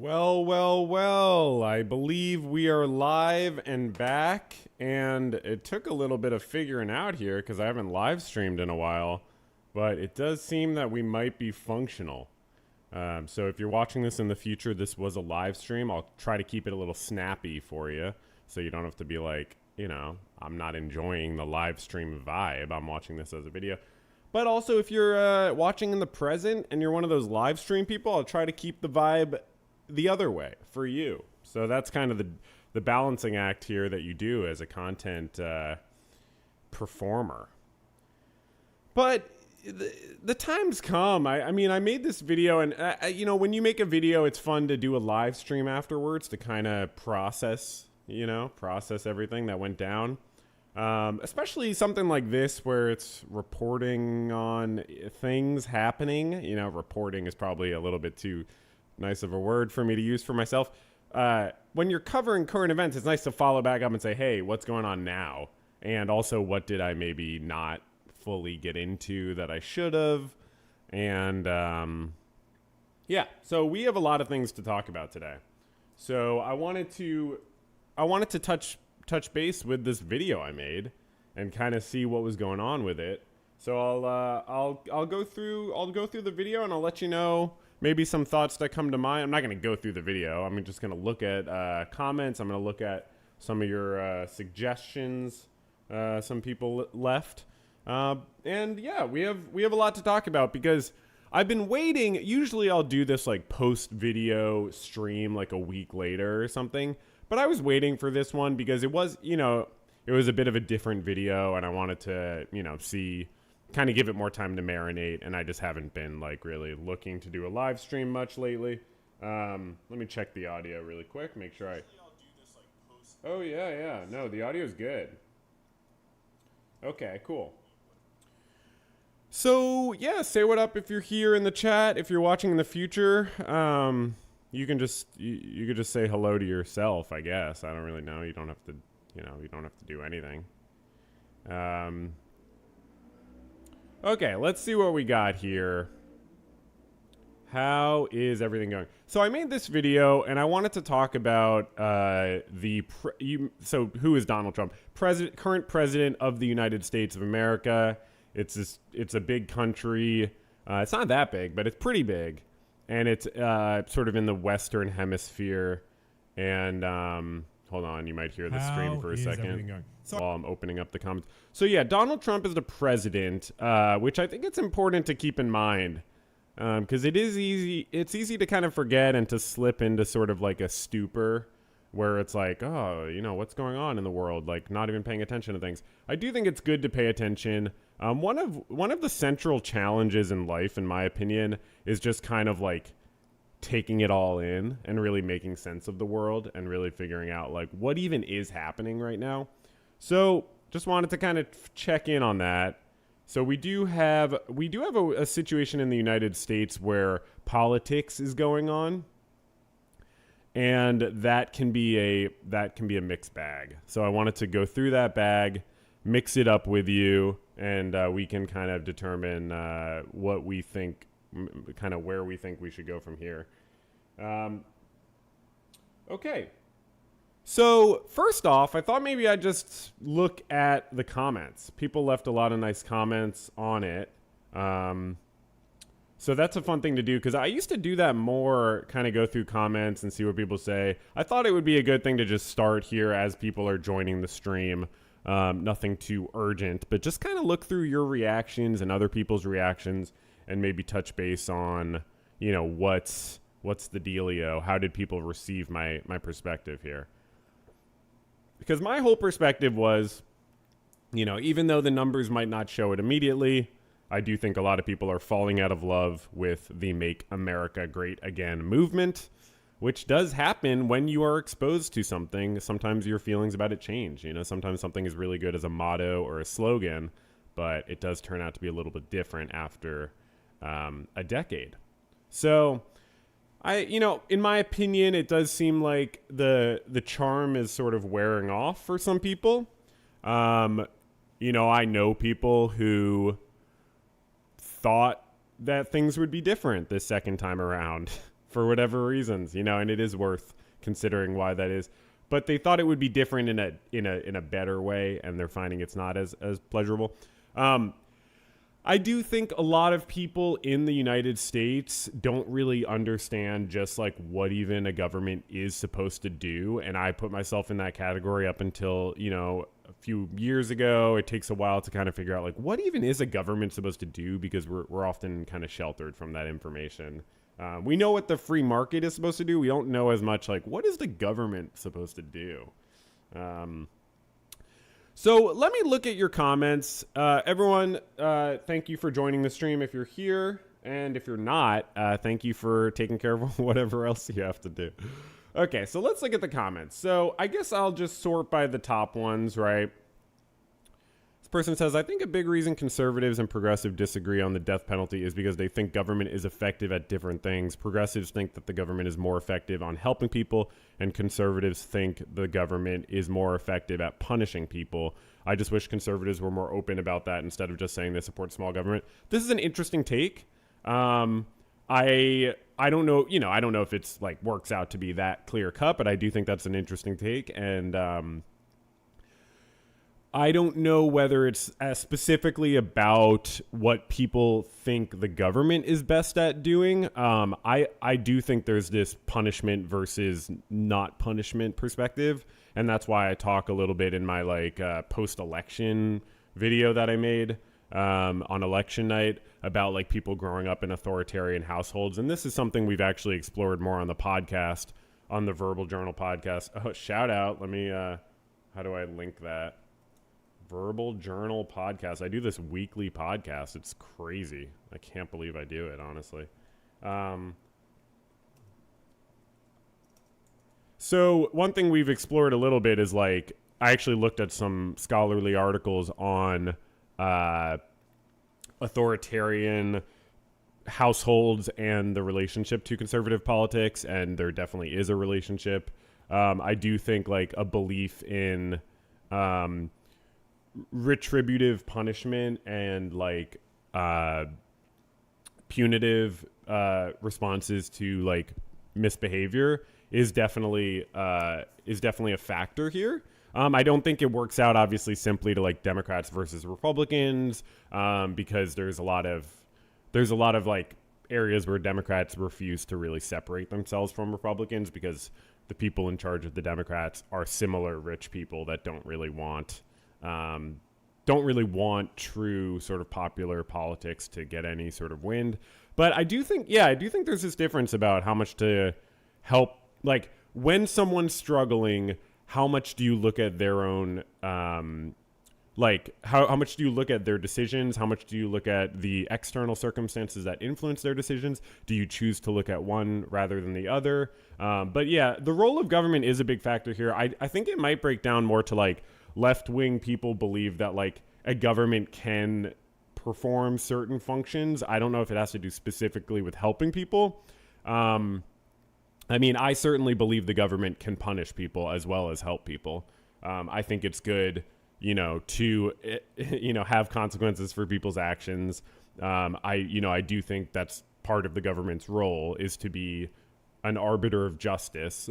Well, I believe we are live and back, and it took a little bit of figuring out here because I haven't live streamed in a while, but it does seem that we might be functional. So if you're watching this in the future, this was a live stream. I'll try to keep it a little snappy for you so you don't have to be like, I'm not enjoying the live stream vibe. I'm watching this as a video. But also, if you're watching in the present and you're one of those live stream people, I'll try to keep the vibe the other way for you. So that's kind of the balancing act here that you do as a content performer. But the time's come. I mean, I made this video, and when you make a video, it's fun to do a live stream afterwards to kind of process everything that went down. Especially something like this where it's reporting on things happening. Reporting is probably a little bit too nice of a word for me to use for myself. When you're covering current events, it's nice to follow back up and say, hey, what's going on now? And also, what did I maybe not fully get into that I should have? And so we have a lot of things to talk about today. So I wanted to touch base with this video I made and kind of see what was going on with it. So I'll go through the video and I'll let you know maybe some thoughts that come to mind. I'm not going to go through the video. I'm just going to look at comments. I'm going to look at some of your suggestions some people left. And yeah, we have a lot to talk about because I've been waiting. Usually I'll do this like post video stream like a week later or something. But I was waiting for this one because it was a bit of a different video and I wanted to, kind of give it more time to marinate, and I just haven't been like really looking to do a live stream much lately. Let me check the audio really quick, make sure Oh yeah. No, the audio's good. Okay, cool. So yeah, say what up if you're here in the chat. If you're watching in the future, you can just you could just say hello to yourself, I guess. I don't really know. You don't have to, you don't have to do anything. Okay, let's see what we got here. How is everything going? So I made this video and I wanted to talk about so who is Donald Trump? Current president of the United States of America. It's a big country. It's not that big, but it's pretty big. And it's sort of in the Western Hemisphere. And hold on, you might hear the stream for a second while I'm opening up the comments. So yeah, Donald Trump is the president, which I think it's important to keep in mind. Because it's easy to kind of forget and to slip into sort of like a stupor where it's like, oh, what's going on in the world? Like not even paying attention to things. I do think it's good to pay attention. One of the central challenges in life, in my opinion, is just kind of like taking it all in and really making sense of the world and really figuring out like what even is happening right now. So just wanted to kind of check in on that. So we do have a situation in the United States where politics is going on, and that can be a mixed bag. So I wanted to go through that bag, mix it up with you, and we can kind of determine what we think, kind of where we think we should go from here. Okay. So first off, I thought maybe I'd just look at the comments. People left a lot of nice comments on it. So that's a fun thing to do because I used to do that more, kind of go through comments and see what people say. I thought it would be a good thing to just start here as people are joining the stream. Nothing too urgent, but just kind of look through your reactions and other people's reactions and maybe touch base on, what's the dealio? How did people receive my perspective here? Because my whole perspective was, even though the numbers might not show it immediately, I do think a lot of people are falling out of love with the Make America Great Again movement, which does happen when you are exposed to something. Sometimes your feelings about it change. Sometimes something is really good as a motto or a slogan, but it does turn out to be a little bit different after a decade. So in my opinion, it does seem like the charm is sort of wearing off for some people. I know people who thought that things would be different this second time around for whatever reasons, and it is worth considering why that is. But they thought it would be different in a better way, and they're finding it's not as pleasurable. I do think a lot of people in the United States don't really understand just like what even a government is supposed to do. And I put myself in that category up until, a few years ago. It takes a while to kind of figure out like what even is a government supposed to do, because we're often kind of sheltered from that information. We know what the free market is supposed to do. We don't know as much like what is the government supposed to do. So let me look at your comments. Everyone, thank you for joining the stream if you're here. And if you're not, thank you for taking care of whatever else you have to do. Okay, so let's look at the comments. So I guess I'll just sort by the top ones, right? This person says, I think a big reason conservatives and progressives disagree on the death penalty is because they think government is effective at different things. Progressives think that the government is more effective on helping people, and conservatives think the government is more effective at punishing people. I just wish conservatives were more open about that instead of just saying they support small government. This is an interesting take. I don't know, I don't know if it's like works out to be that clear cut, but I do think that's an interesting take. And, I don't know whether it's specifically about what people think the government is best at doing. I do think there's this punishment versus not punishment perspective. And that's why I talk a little bit in my post-election video that I made on election night about like people growing up in authoritarian households. And this is something we've actually explored more on the podcast, on the Verbal Journal podcast. Oh, shout out. Let me, how do I link that? Verbal Journal podcast. I do this weekly podcast. It's crazy. I can't believe I do it, honestly. So one thing we've explored a little bit is like, I actually looked at some scholarly articles on authoritarian households and the relationship to conservative politics, and there definitely is a relationship. I do think like a belief in retributive punishment and like punitive responses to like misbehavior is definitely a factor here. I don't think it works out obviously simply to like Democrats versus Republicans, because there's a lot of like areas where Democrats refuse to really separate themselves from Republicans because the people in charge of the Democrats are similar rich people that don't really want true sort of popular politics to get any sort of wind. But I do think there's this difference about how much to help, like when someone's struggling, how much do you look at their own, like how much do you look at their decisions? How much do you look at the external circumstances that influence their decisions? Do you choose to look at one rather than the other? But yeah, the role of government is a big factor here. I think it might break down more to like left-wing people believe that like a government can perform certain functions. I don't know if it has to do specifically with helping people. I mean, I certainly believe the government can punish people as well as help people. I think it's good, to, have consequences for people's actions. I do think that's part of the government's role is to be an arbiter of justice.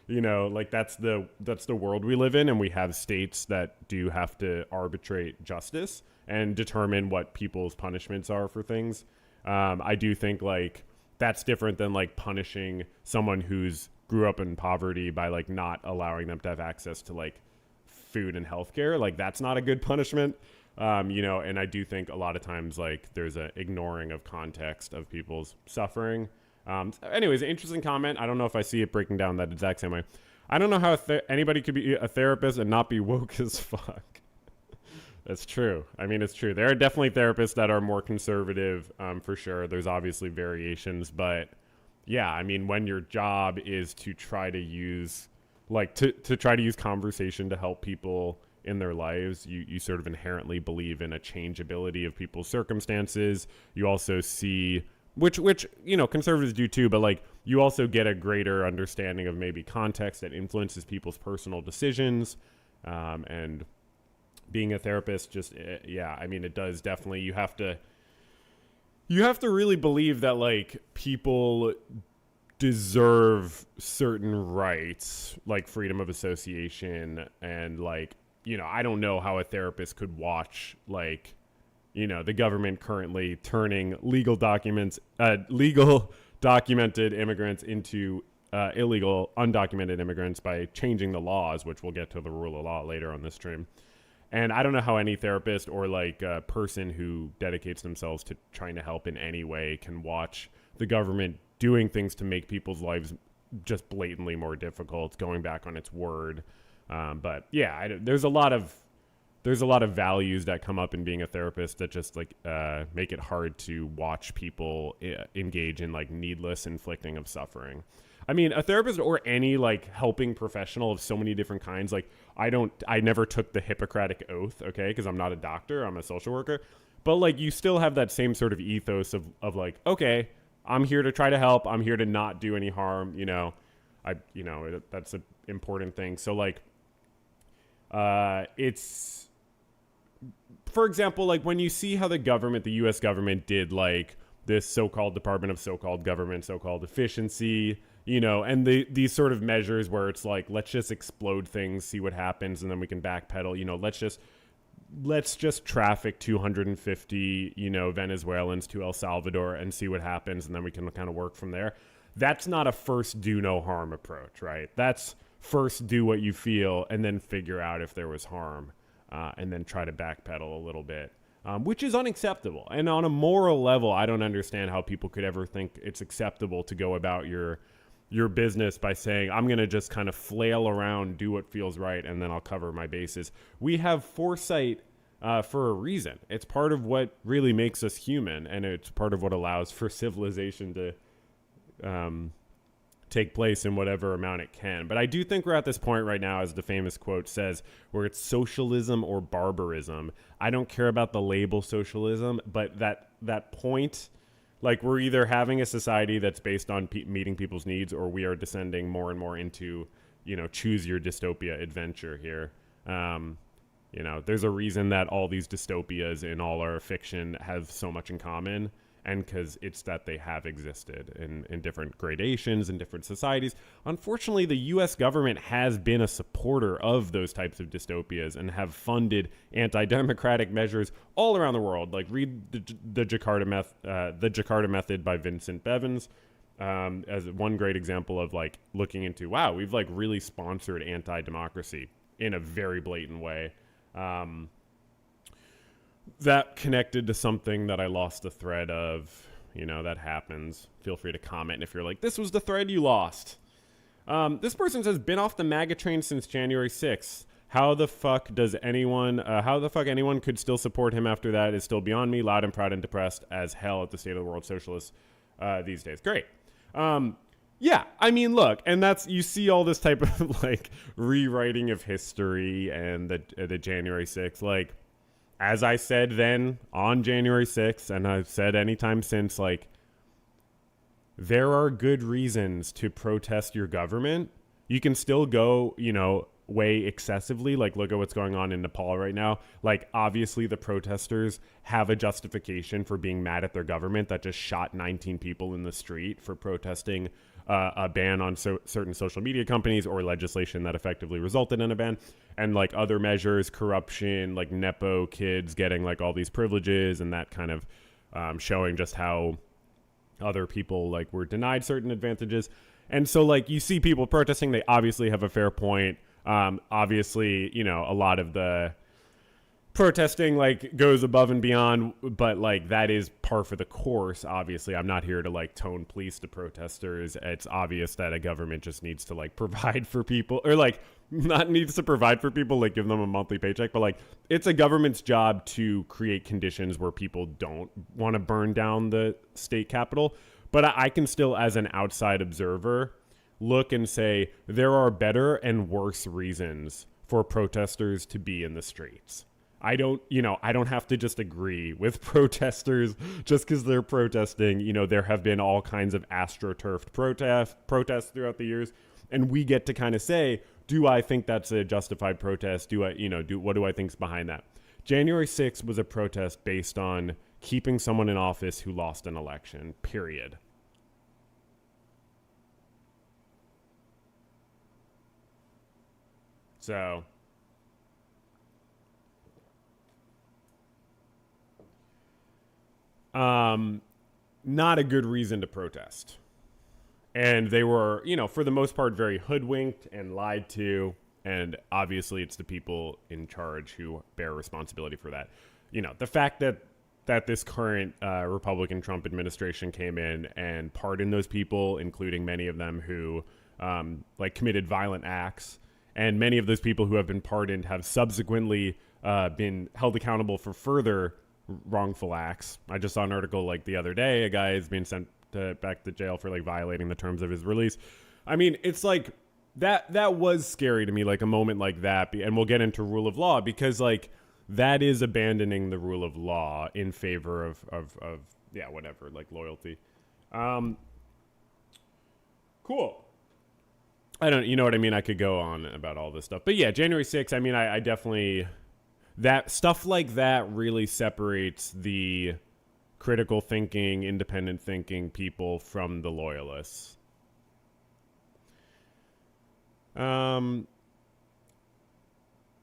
Like that's the world we live in, and we have states that do have to arbitrate justice and determine what people's punishments are for things. I do think like that's different than like punishing someone who's grew up in poverty by like not allowing them to have access to like food and healthcare. Like that's not a good punishment. And I do think a lot of times like there's a ignoring of context of people's suffering. Anyways, interesting comment. I don't know if I see it breaking down that exact same way. I don't know how anybody could be a therapist and not be woke as fuck. That's true. I mean, it's true. There are definitely therapists that are more conservative, for sure. There's obviously variations, but yeah, I mean, when your job is to try to use, like, to try to use conversation to help people in their lives, you sort of inherently believe in a changeability of people's circumstances. You also see, which conservatives do too, but like you also get a greater understanding of maybe context that influences people's personal decisions, and being a therapist just, I mean, it does definitely, you have to really believe that like people deserve certain rights like freedom of association and like, I don't know how a therapist could watch like, the government currently turning legal documented immigrants into illegal undocumented immigrants by changing the laws, which we'll get to the rule of law later on this stream. And I don't know how any therapist or like a person who dedicates themselves to trying to help in any way can watch the government doing things to make people's lives just blatantly more difficult, going back on its word. But yeah, there's a lot of values that come up in being a therapist that just like make it hard to watch people engage in like needless inflicting of suffering. I mean, a therapist or any like helping professional of so many different kinds, like I never took the Hippocratic Oath, okay, because I'm not a doctor, I'm a social worker, but like you still have that same sort of ethos of like, okay, I'm here to try to help, I'm here to not do any harm, that's an important thing. So like, it's, for example, like when you see how the U.S. government did like this so-called Department of so-called government, so-called efficiency, and these sort of measures where it's like, let's just explode things, see what happens, and then we can backpedal, let's just traffic 250, Venezuelans to El Salvador and see what happens, and then we can kind of work from there. That's not a first do no harm approach, right? That's first do what you feel and then figure out if there was harm, and then try to backpedal a little bit. Which is unacceptable. And on a moral level, I don't understand how people could ever think it's acceptable to go about your business by saying, I'm going to just kind of flail around, do what feels right, and then I'll cover my bases. We have foresight for a reason. It's part of what really makes us human, and it's part of what allows for civilization to take place in whatever amount it can. But I do think we're at this point right now, as the famous quote says, where it's socialism or barbarism. I don't care about the label socialism, but that point, like we're either having a society that's based on meeting people's needs, or we are descending more and more into, choose your dystopia adventure here. There's a reason that all these dystopias in all our fiction have so much in common. And because it's that they have existed in different gradations in different societies. Unfortunately, the U.S. government has been a supporter of those types of dystopias and have funded anti-democratic measures all around the world. Like read the Jakarta Method by Vincent Bevins as one great example of like looking into, wow, we've like really sponsored anti-democracy in a very blatant way. That connected to something that I lost the thread of, that happens. Feel free to comment if you're like, this was the thread you lost. This person says, been off the MAGA train since January 6th. How the fuck anyone could still support him after that is still beyond me. Loud and proud and depressed as hell at the state of the world socialists these days. Great. Yeah, I mean, look, and you see all this type of like rewriting of history and the January 6th, like, as I said then on January 6th, and I've said anytime since, like, there are good reasons to protest your government. You can still go, way excessively. Like, look at what's going on in Nepal right now. Like, obviously the protesters have a justification for being mad at their government that just shot 19 people in the street for protesting a ban on certain social media companies, or legislation that effectively resulted in a ban, and like other measures, corruption, like Nepo kids getting like all these privileges, and that kind of showing just how other people like were denied certain advantages. And so like you see people protesting, they obviously have a fair point. Obviously, a lot of the protesting like goes above and beyond, but like that is par for the course. Obviously, I'm not here to like tone police the protesters. It's obvious that a government just needs to like provide for people, or like not needs to provide for people, like give them a monthly paycheck, but like it's a government's job to create conditions where people don't want to burn down the state capitol. But I can still, as an outside observer, look and say there are better and worse reasons for protesters to be in the streets. I don't have to just agree with protesters just because they're protesting. There have been all kinds of astroturfed protests throughout the years, and we get to kind of say, do I think that's a justified protest? What do I think's behind that? January 6th was a protest based on keeping someone in office who lost an election, period. So, not a good reason to protest. And they were, for the most part, very hoodwinked and lied to. And obviously, it's the people in charge who bear responsibility for that. The fact that this current Republican Trump administration came in and pardoned those people, including many of them who committed violent acts. And many of those people who have been pardoned have subsequently been held accountable for further wrongful acts. I just saw an article the other day. A guy is being sent back to jail for violating the terms of his release. I mean, it's that was scary to me, a moment like that. And we'll get into rule of law because that is abandoning the rule of law in favor of whatever, loyalty. Cool. You know what I mean? I could go on about all this stuff. But yeah, January 6th, I mean, I definitely, that stuff like that really separates the critical thinking, independent thinking people from the loyalists.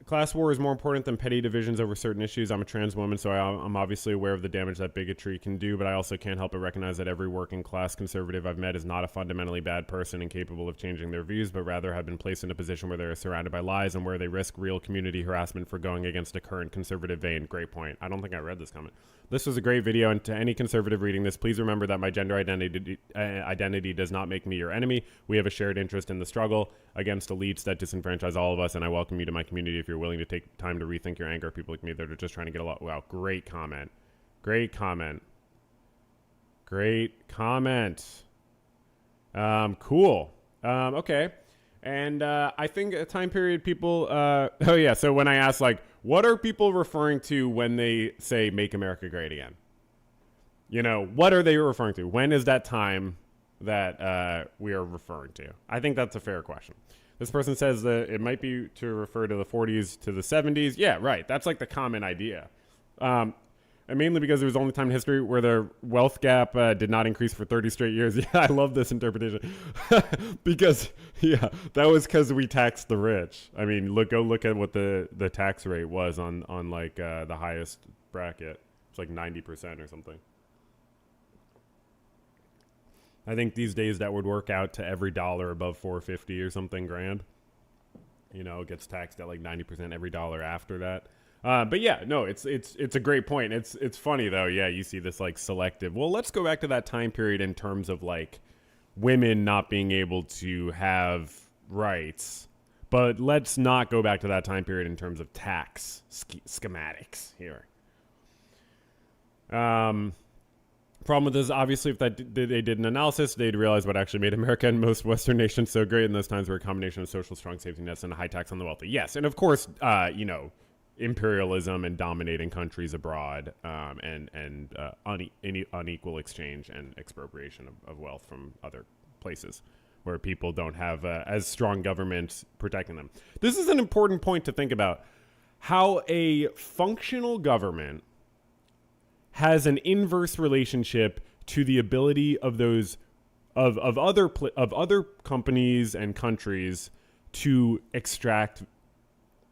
Class war is more important than petty divisions over certain issues. I'm a trans woman, so I'm obviously aware of the damage that bigotry can do, but I also can't help but recognize that every working class conservative I've met is not a fundamentally bad person incapable of changing their views, but rather have been placed in a position where they are surrounded by lies and where they risk real community harassment for going against a current conservative vein. Great point. I don't think I read this comment. This was a great video, and to any conservative reading this, please remember that my gender identity does not make me your enemy. We have a shared interest in the struggle against elites that disenfranchise all of us, and I welcome you to my community if you're willing to take time to rethink your anger. People like me that are just trying to get a lot. Wow, great comment. Great comment. Great comment. Cool. Okay. And I think a time period people, oh yeah, so when I ask what are people referring to when they say make America great again? What are they referring to? When is that time that we are referring to? I think that's a fair question. This person says that it might be to refer to the 40s to the 70s. Yeah, right. That's the common idea. And mainly because it was the only time in history where the wealth gap did not increase for 30 straight years. Yeah, I love this interpretation. Because, yeah, that was because we taxed the rich. I mean, go look at what the tax rate was on the highest bracket. It's 90% or something. I think these days that would work out to every dollar above $450 or something grand. It gets taxed at 90% every dollar after that. But yeah, no, it's a great point. It's funny though. Yeah, you see this selective. Well, let's go back to that time period in terms of women not being able to have rights. But let's not go back to that time period in terms of tax schematics here. Problem with this, obviously, if they did an analysis, they'd realize what actually made America and most Western nations so great in those times were a combination of social strong safety nets and a high tax on the wealthy. Yes, and of course, imperialism and dominating countries abroad, and unequal exchange and expropriation of wealth from other places where people don't have as strong governments protecting them. This is an important point to think about. How a functional government has an inverse relationship to the ability of those of other companies and countries to extract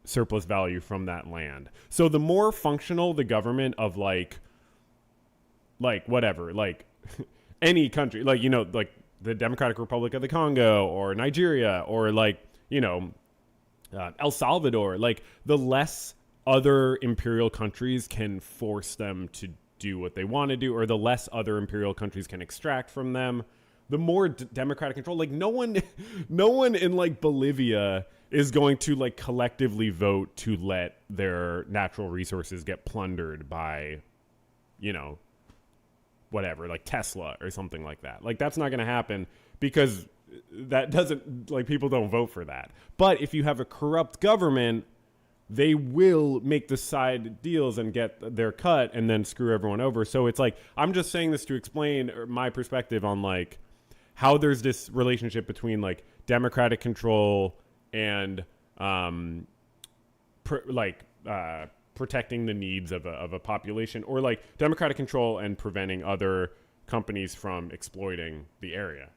surplus value from that land. So the more functional the government of whatever, any country, the Democratic Republic of the Congo or Nigeria or El Salvador, the less other imperial countries can force them to do what they want to do, or the less other imperial countries can extract from them, the more democratic control. No one in Bolivia is going to collectively vote to let their natural resources get plundered by, whatever, Tesla or something like that. That's not going to happen because that doesn't, people don't vote for that. But if you have a corrupt government, they will make the side deals and get their cut and then screw everyone over. So it's I'm just saying this to explain my perspective on how there's this relationship between democratic control and protecting the needs of a population, or democratic control and preventing other companies from exploiting the area.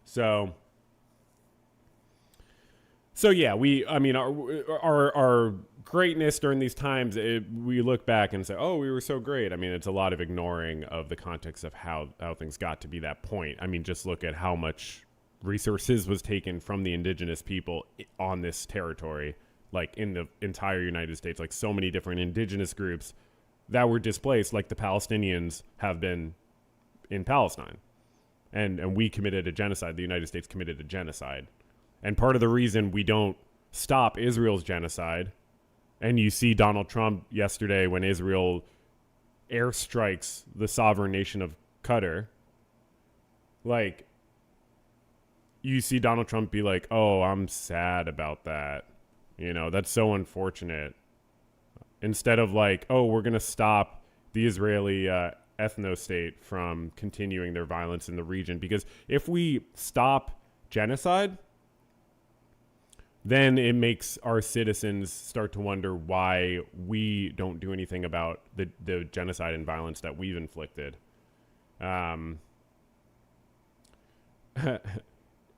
So So yeah, I mean, our greatness during these times, we look back and say, oh, we were so great. I mean, it's a lot of ignoring of the context of how things got to be that point. I mean, just look at how much resources was taken from the indigenous people on this territory, like in the entire United States, like so many different indigenous groups that were displaced, like the Palestinians have been in Palestine. And we committed a genocide. The United States committed a genocide. And part of the reason we don't stop Israel's genocide, and you see Donald Trump yesterday when Israel airstrikes the sovereign nation of Qatar, like, you see Donald Trump be like, oh, I'm sad about that. You know, that's so unfortunate. Instead of like, oh, we're going to stop the Israeli ethno-state from continuing their violence in the region. Because if we stop genocide, then it makes our citizens start to wonder why we don't do anything about the genocide and violence that we've inflicted.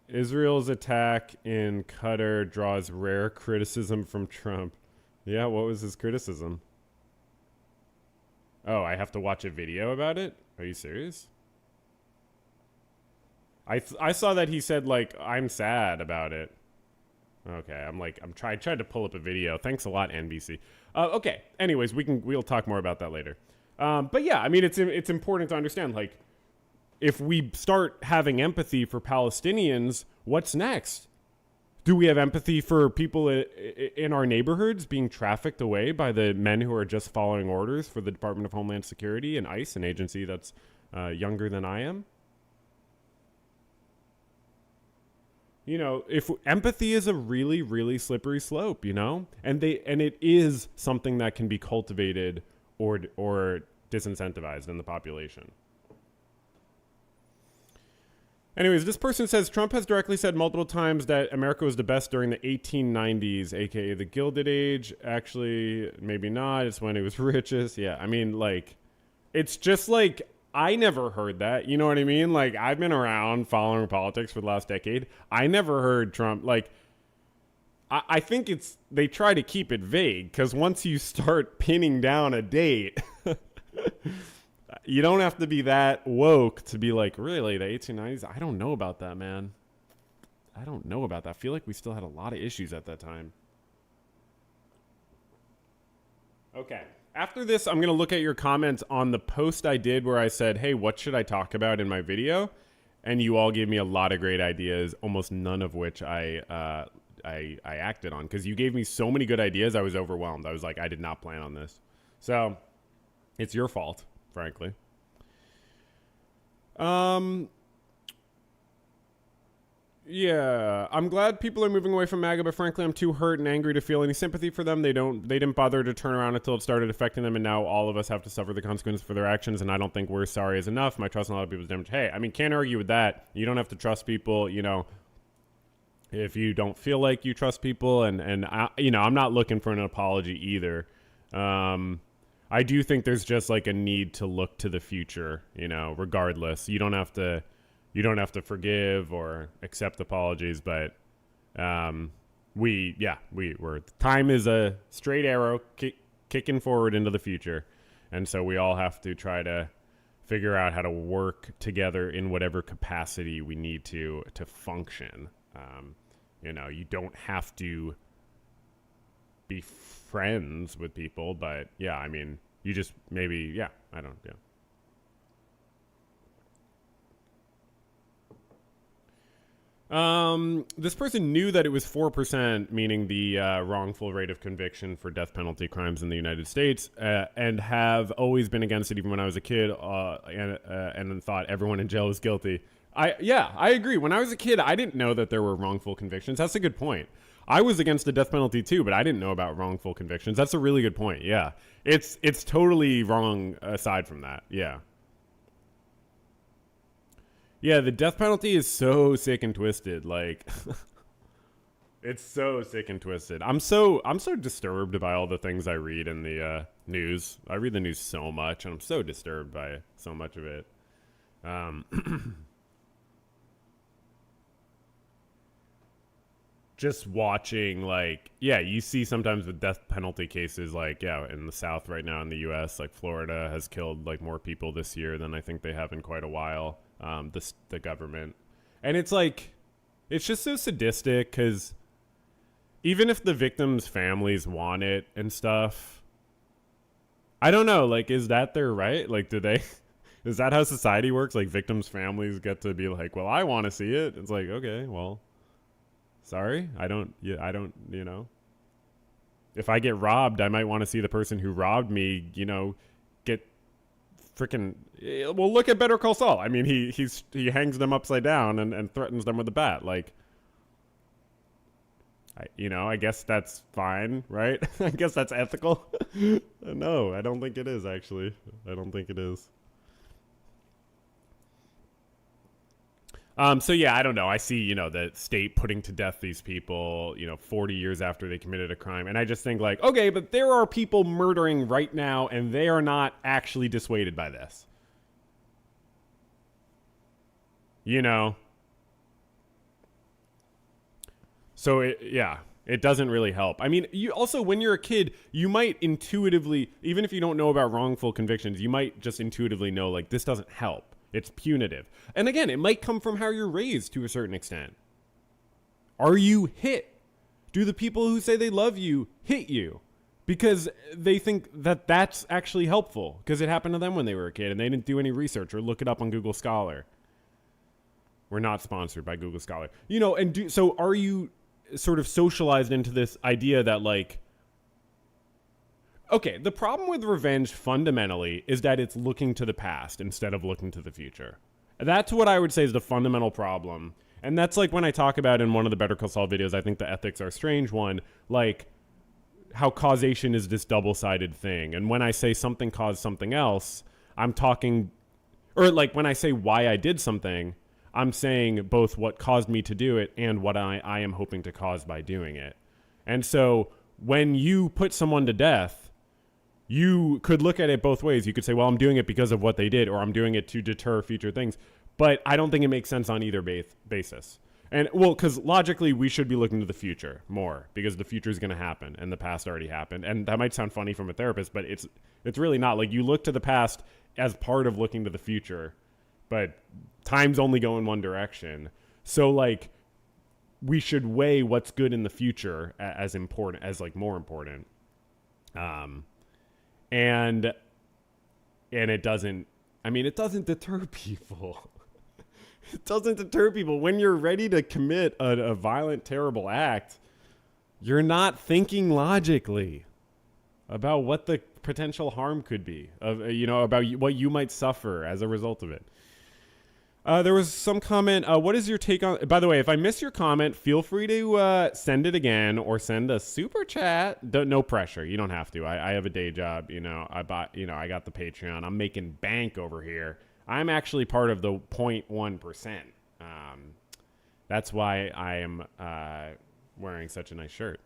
Israel's attack in Qatar draws rare criticism from Trump. Yeah, what was his criticism? Oh, I have to watch a video about it? Are you serious? I saw that he said, like, I'm sad about it. Okay, I tried to pull up a video. Thanks a lot, NBC. Okay, anyways, we'll talk more about that later. But yeah, I mean, it's important to understand, like, if we start having empathy for Palestinians, what's next? Do we have empathy for people in our neighborhoods being trafficked away by the men who are just following orders for the Department of Homeland Security and ICE, an agency that's younger than I am? You know, if empathy is a really, really slippery slope, you know, and it is something that can be cultivated or disincentivized in the population. Anyways, this person says Trump has directly said multiple times that America was the best during the 1890s, aka the Gilded Age. Actually, maybe not. It's when it was richest. Yeah, I mean, like, it's just like, I never heard that. You know what I mean? Like, I've been around following politics for the last decade. I never heard Trump, like, I think they try to keep it vague, because once you start pinning down a date, you don't have to be that woke to be like, really, the 1890s? I don't know about that, man. I don't know about that. I feel like we still had a lot of issues at that time. Okay. After this, I'm going to look at your comments on the post I did where I said, hey, what should I talk about in my video? And you all gave me a lot of great ideas, almost none of which I acted on, because you gave me so many good ideas. I was overwhelmed. I was like, I did not plan on this. So it's your fault, frankly. Yeah, I'm glad people are moving away from MAGA, but frankly, I'm too hurt and angry to feel any sympathy for them. They didn't bother to turn around until it started affecting them, and now all of us have to suffer the consequences for their actions, and I don't think we're sorry is enough. My trust in a lot of people is damaged. Hey, I mean, can't argue with that. You don't have to trust people, you know, if you don't feel like you trust people, and I, you know, I'm not looking for an apology either. I do think there's just like a need to look to the future, you know, regardless. You don't have to forgive or accept apologies, but we're time is a straight arrow kicking forward into the future, and so we all have to try to figure out how to work together in whatever capacity we need to function. You know, you don't have to be friends with people, but yeah, I mean, you just maybe, yeah, I don't, yeah. This person knew that it was 4%, meaning the wrongful rate of conviction for death penalty crimes in the United States, and have always been against it even when I was a kid, and thought everyone in jail was guilty. I agree. When I was a kid, I didn't know that there were wrongful convictions. That's a good point. I was against the death penalty too, but I didn't know about wrongful convictions. That's a really good point. Yeah. It's totally wrong aside from that. Yeah. Yeah, the death penalty is so sick and twisted. Like, it's so sick and twisted. I'm so disturbed by all the things I read in the news. I read the news so much, and I'm so disturbed by so much of it. just watching, like, yeah, you see sometimes with death penalty cases, like, yeah, in the South right now in the U.S., like Florida has killed like more people this year than I think they have in quite a while. The government, and it's like, it's just so sadistic because even if the victims' families want it and stuff, I don't know, like, is that their right? Like, do they? Is that how society works? Like, victims' families get to be like, well, I want to see it. It's like, okay, well. Sorry, I don't, you know, if I get robbed, I might want to see the person who robbed me, you know, get freaking, well, look at Better Call Saul. I mean, he hangs them upside down and threatens them with a bat. Like, I guess that's fine, right? I guess that's ethical. No, I don't think it is, actually. I don't think it is. So yeah, I don't know. I see, the state putting to death these people, 40 years after they committed a crime. And I just think like, okay, but there are people murdering right now and they are not actually dissuaded by this. So it doesn't really help. I mean, you also, when you're a kid, you might intuitively, even if you don't know about wrongful convictions, you might just intuitively know like this doesn't help. It's punitive. And again, it might come from how you're raised to a certain extent. Are you hit? Do the people who say they love you hit you? Because they think that that's actually helpful. Because it happened to them when they were a kid and they didn't do any research or look it up on Google Scholar. We're not sponsored by Google Scholar. So are you sort of socialized into this idea that like, okay, the problem with revenge fundamentally is that it's looking to the past instead of looking to the future. That's what I would say is the fundamental problem. And that's like when I talk about in one of the Better Call Saul videos, I think the ethics are a strange one, like how causation is this double-sided thing. And when I say something caused something else, I'm talking, or like when I say why I did something, I'm saying both what caused me to do it and what I am hoping to cause by doing it. And so when you put someone to death, you could look at it both ways. You could say, well, I'm doing it because of what they did, or I'm doing it to deter future things. But I don't think it makes sense on either basis. And, well, because logically, we should be looking to the future more, because the future is going to happen, and the past already happened. And that might sound funny from a therapist, but it's really not. Like, you look to the past as part of looking to the future, but time's only go in one direction. So, like, we should weigh what's good in the future as important, as, like, more important. And it doesn't deter people. It doesn't deter people. When you're ready to commit a violent, terrible act, you're not thinking logically about what the potential harm could be, about what you might suffer as a result of it. There was some comment. What is your take on... By the way, if I miss your comment, feel free to send it again or send a super chat. No pressure. You don't have to. I have a day job. I got the Patreon. I'm making bank over here. I'm actually part of the 0.1%. That's why I am wearing such a nice shirt.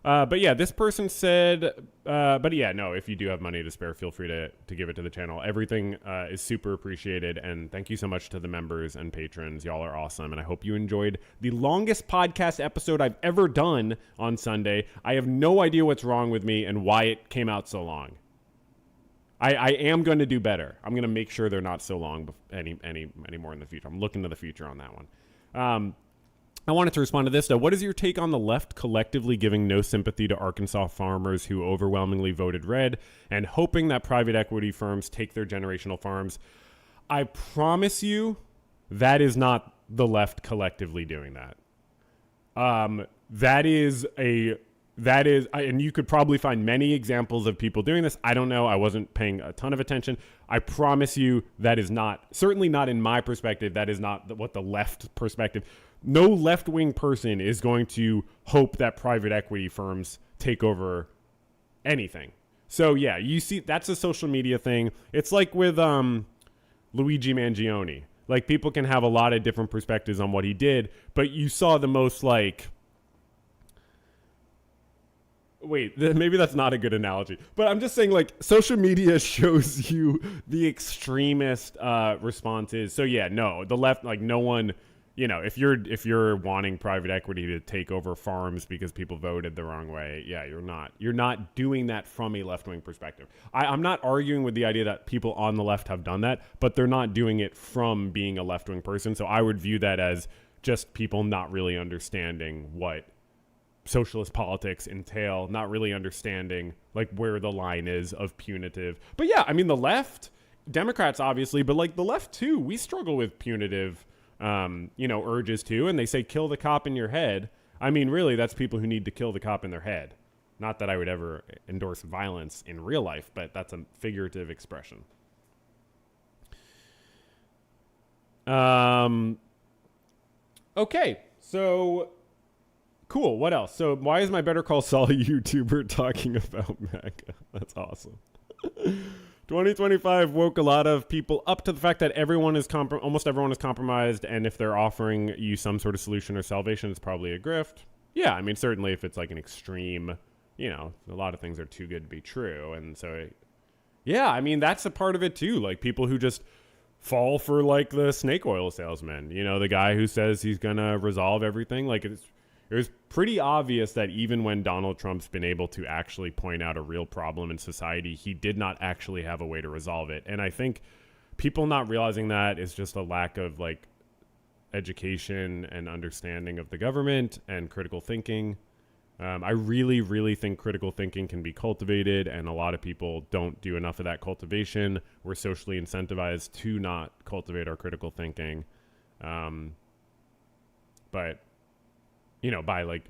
But yeah, this person said, but yeah, no, if you do have money to spare, feel free to give it to the channel. Everything is super appreciated. And thank you so much to the members and patrons. Y'all are awesome. And I hope you enjoyed the longest podcast episode I've ever done on Sunday. I have no idea what's wrong with me and why it came out so long. I am going to do better. I'm going to make sure they're not so long anymore in the future. I'm looking to the future on that one. I wanted to respond to this, though. What is your take on the left collectively giving no sympathy to Arkansas farmers who overwhelmingly voted red and hoping that private equity firms take their generational farms? I promise you that is not the left collectively doing that. That is, and you could probably find many examples of people doing this. I don't know. I wasn't paying a ton of attention. I promise you that is not, certainly not in my perspective, that is not what the left perspective. No left-wing person is going to hope that private equity firms take over anything. So yeah, you see, that's a social media thing. It's like with Luigi Mangione. Like, people can have a lot of different perspectives on what he did, but you saw the most like... Wait, maybe that's not a good analogy. But I'm just saying, like, social media shows you the extremist responses. So yeah, no, the left, like, no one if you're wanting private equity to take over farms because people voted the wrong way, yeah, you're not doing that from a left-wing perspective. I'm not arguing with the idea that people on the left have done that, but they're not doing it from being a left-wing person. So I would view that as just people not really understanding what socialist politics entail, not really understanding like where the line is of punitive. But yeah, I mean, the left, Democrats obviously, but like the left too, we struggle with punitive urges too, and they say kill the cop in your head. I mean, really, that's people who need to kill the cop in their head. Not that I would ever endorse violence in real life, but that's a figurative expression. Okay, so cool. What else? So why is my Better Call Saul YouTuber talking about MAGA? That's awesome. 2025 woke a lot of people up to the fact that almost everyone is compromised, and if they're offering you some sort of solution or salvation, it's probably a grift. Yeah, I mean, certainly if it's like an extreme, a lot of things are too good to be true, and so, yeah, I mean, that's a part of it too. Like people who just fall for like the snake oil salesman, the guy who says he's gonna resolve everything. Like it was pretty obvious that even when Donald Trump's been able to actually point out a real problem in society, he did not actually have a way to resolve it. And I think people not realizing that is just a lack of like education and understanding of the government and critical thinking. I really, really think critical thinking can be cultivated, and a lot of people don't do enough of that cultivation. We're socially incentivized to not cultivate our critical thinking. But by like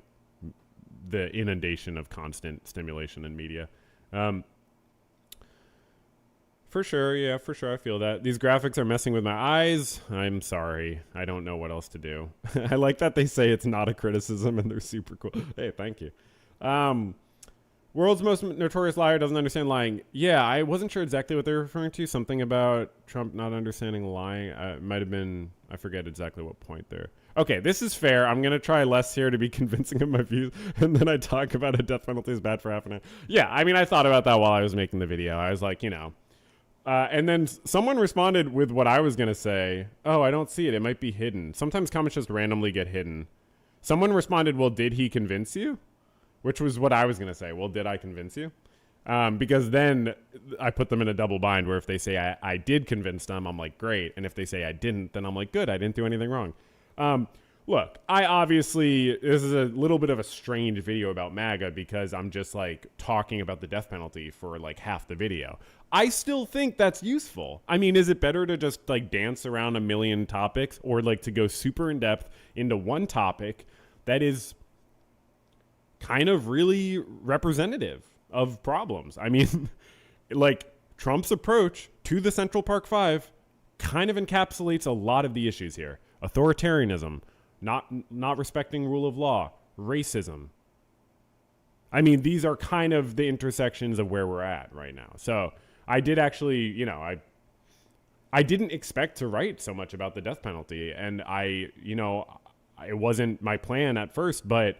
the inundation of constant stimulation in media. For sure. Yeah, for sure. I feel that. These graphics are messing with my eyes. I'm sorry. I don't know what else to do. I like that they say it's not a criticism and they're super cool. Hey, thank you. World's most notorious liar doesn't understand lying. Yeah, I wasn't sure exactly what they're referring to. Something about Trump not understanding lying. It might have been, I forget exactly what point there. Okay, this is fair. I'm going to try less here to be convincing of my views, and then I talk about a death penalty is bad for half an hour. Yeah, I mean, I thought about that while I was making the video. I was like, and then someone responded with what I was going to say. Oh, I don't see it. It might be hidden. Sometimes comments just randomly get hidden. Someone responded, well, did he convince you? Which was what I was going to say. Well, did I convince you? Because then I put them in a double bind where if they say I did convince them, I'm like, great. And if they say I didn't, then I'm like, good, I didn't do anything wrong. Look, this is a little bit of a strange video about MAGA because I'm just like talking about the death penalty for like half the video. I still think that's useful. I mean, is it better to just like dance around a million topics or like to go super in depth into one topic that is kind of really representative of problems? I mean, like Trump's approach to the Central Park Five kind of encapsulates a lot of the issues here. Authoritarianism, not respecting rule of law, racism. I mean, these are kind of the intersections of where we're at right now. So I did actually, I didn't expect to write so much about the death penalty. And it wasn't my plan at first, but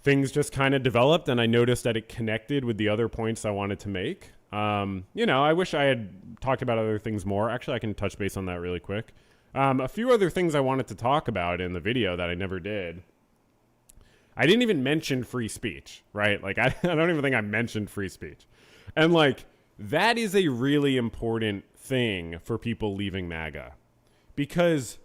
things just kind of developed and I noticed that it connected with the other points I wanted to make. I wish I had talked about other things more. Actually, I can touch base on that really quick. A few other things I wanted to talk about in the video that I never did. I didn't even mention free speech, right? Like, I don't even think I mentioned free speech. And, like, that is a really important thing for people leaving MAGA. Because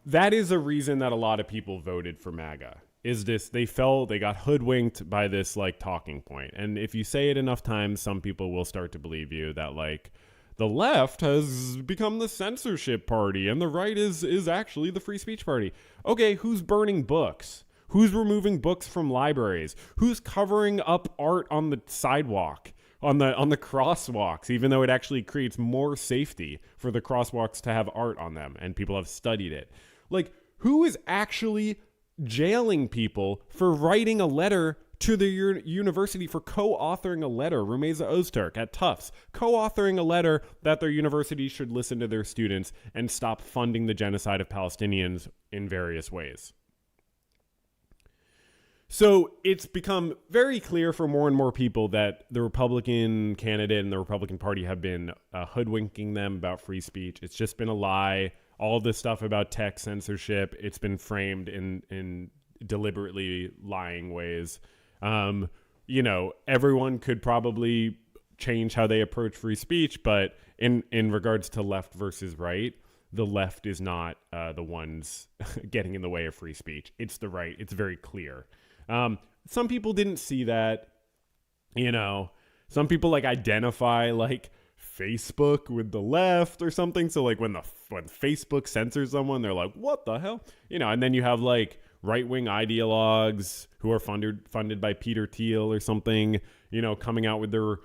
that is a reason that a lot of people voted for MAGA. They got hoodwinked by this, like, talking point. And if you say it enough times, some people will start to believe you that, like, the left has become the censorship party and the right is actually the free speech party. Okay, who's burning books? Who's removing books from libraries? Who's covering up art on the sidewalk, on the crosswalks, even though it actually creates more safety for the crosswalks to have art on them and people have studied it? Like, who is actually jailing people for writing a letter to the university for co-authoring a letter? Rumeza Ozturk at Tufts, co-authoring a letter that their university should listen to their students and stop funding the genocide of Palestinians in various ways. So it's become very clear for more and more people that the Republican candidate and the Republican Party have been hoodwinking them about free speech. It's just been a lie. All this stuff about tech censorship, it's been framed in deliberately lying ways. Everyone could probably change how they approach free speech, but in regards to left versus right, the left is not the ones getting in the way of free speech. It's the right. It's very clear. Some people didn't see that, some people identify Facebook with the left or something. So when Facebook censors someone, they're like, what the hell? And then you have right-wing ideologues who are funded by Peter Thiel or something, coming out with their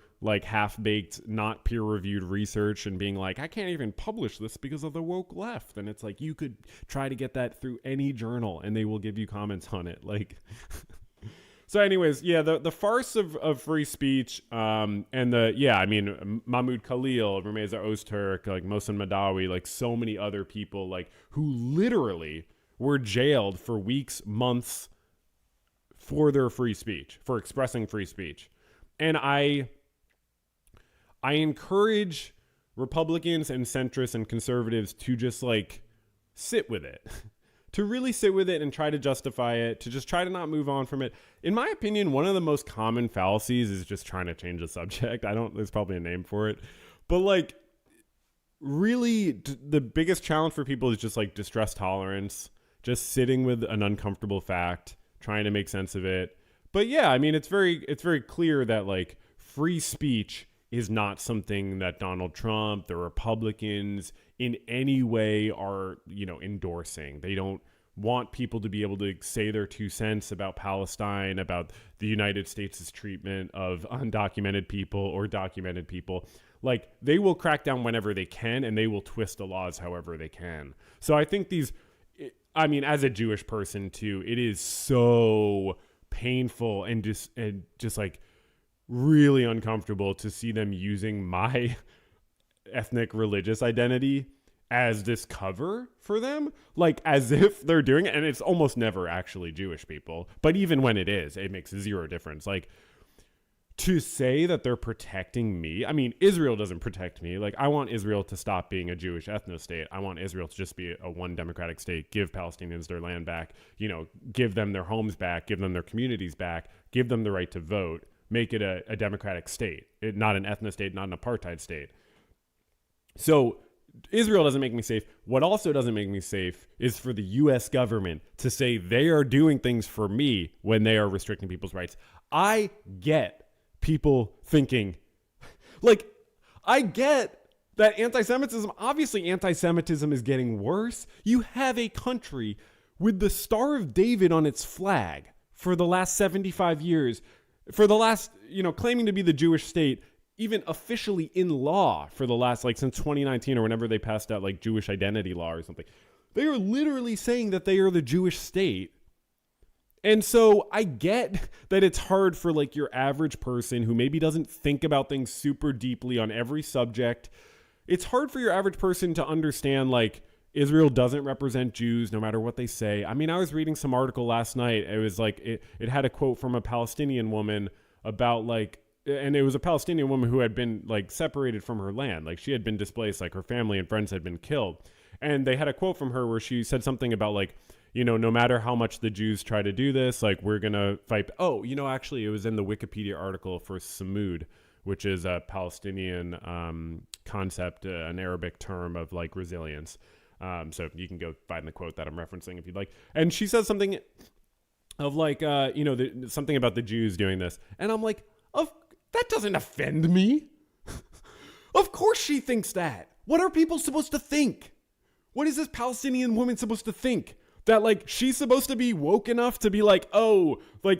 half-baked, not peer-reviewed research and being like, I can't even publish this because of the woke left. And it's you could try to get that through any journal and they will give you comments on it. So anyways, the farce of free speech, and Mahmoud Khalil, Rumeza Ozturk, Mohsen Madawi, so many other people, who literally were jailed for weeks, months for their free speech, for expressing free speech. And I encourage Republicans and centrists and conservatives to just sit with it, to really sit with it and try to justify it, to just try to not move on from it. In my opinion, one of the most common fallacies is just trying to change the subject. There's probably a name for it, but really the biggest challenge for people is just distress tolerance, just sitting with an uncomfortable fact, trying to make sense of it. But yeah, it's very clear that free speech is not something that Donald Trump, the Republicans, in any way are, endorsing. They don't want people to be able to say their 2 cents about Palestine, about the United States' treatment of undocumented people or documented people. They will crack down whenever they can, and they will twist the laws however they can. So I think as a Jewish person too, it is so painful and just really uncomfortable to see them using my ethnic religious identity as this cover for them, as if they're doing it. And it's almost never actually Jewish people. But even when it is, it makes zero difference. To say that they're protecting me, Israel doesn't protect me. I want Israel to stop being a Jewish ethno-state. I want Israel to just be a one democratic state, give Palestinians their land back, give them their homes back, give them their communities back, give them the right to vote, make it a democratic state, not an ethno-state, not an apartheid state. So Israel doesn't make me safe. What also doesn't make me safe is for the U.S. government to say they are doing things for me when they are restricting people's rights. I get people thinking, I get that obviously anti-Semitism is getting worse. You have a country with the Star of David on its flag for the last 75 years, for the last, claiming to be the Jewish state, even officially in law for the last, since 2019 or whenever they passed out, Jewish identity law or something. They are literally saying that they are the Jewish state. And so I get that it's hard for your average person who maybe doesn't think about things super deeply on every subject. It's hard for your average person to understand Israel doesn't represent Jews no matter what they say. I was reading some article last night. It was it had a quote from a Palestinian woman about and it was a Palestinian woman who had been separated from her land. She had been displaced, her family and friends had been killed. And they had a quote from her where she said something about no matter how much the Jews try to do this, we're going to fight. Oh, actually, it was in the Wikipedia article for Samud, which is a Palestinian concept, an Arabic term of resilience. So you can go find the quote that I'm referencing if you'd like. And she says something of something about the Jews doing this. And I'm that doesn't offend me. Of course she thinks that. What are people supposed to think? What is this Palestinian woman supposed to think? That she's supposed to be woke enough to be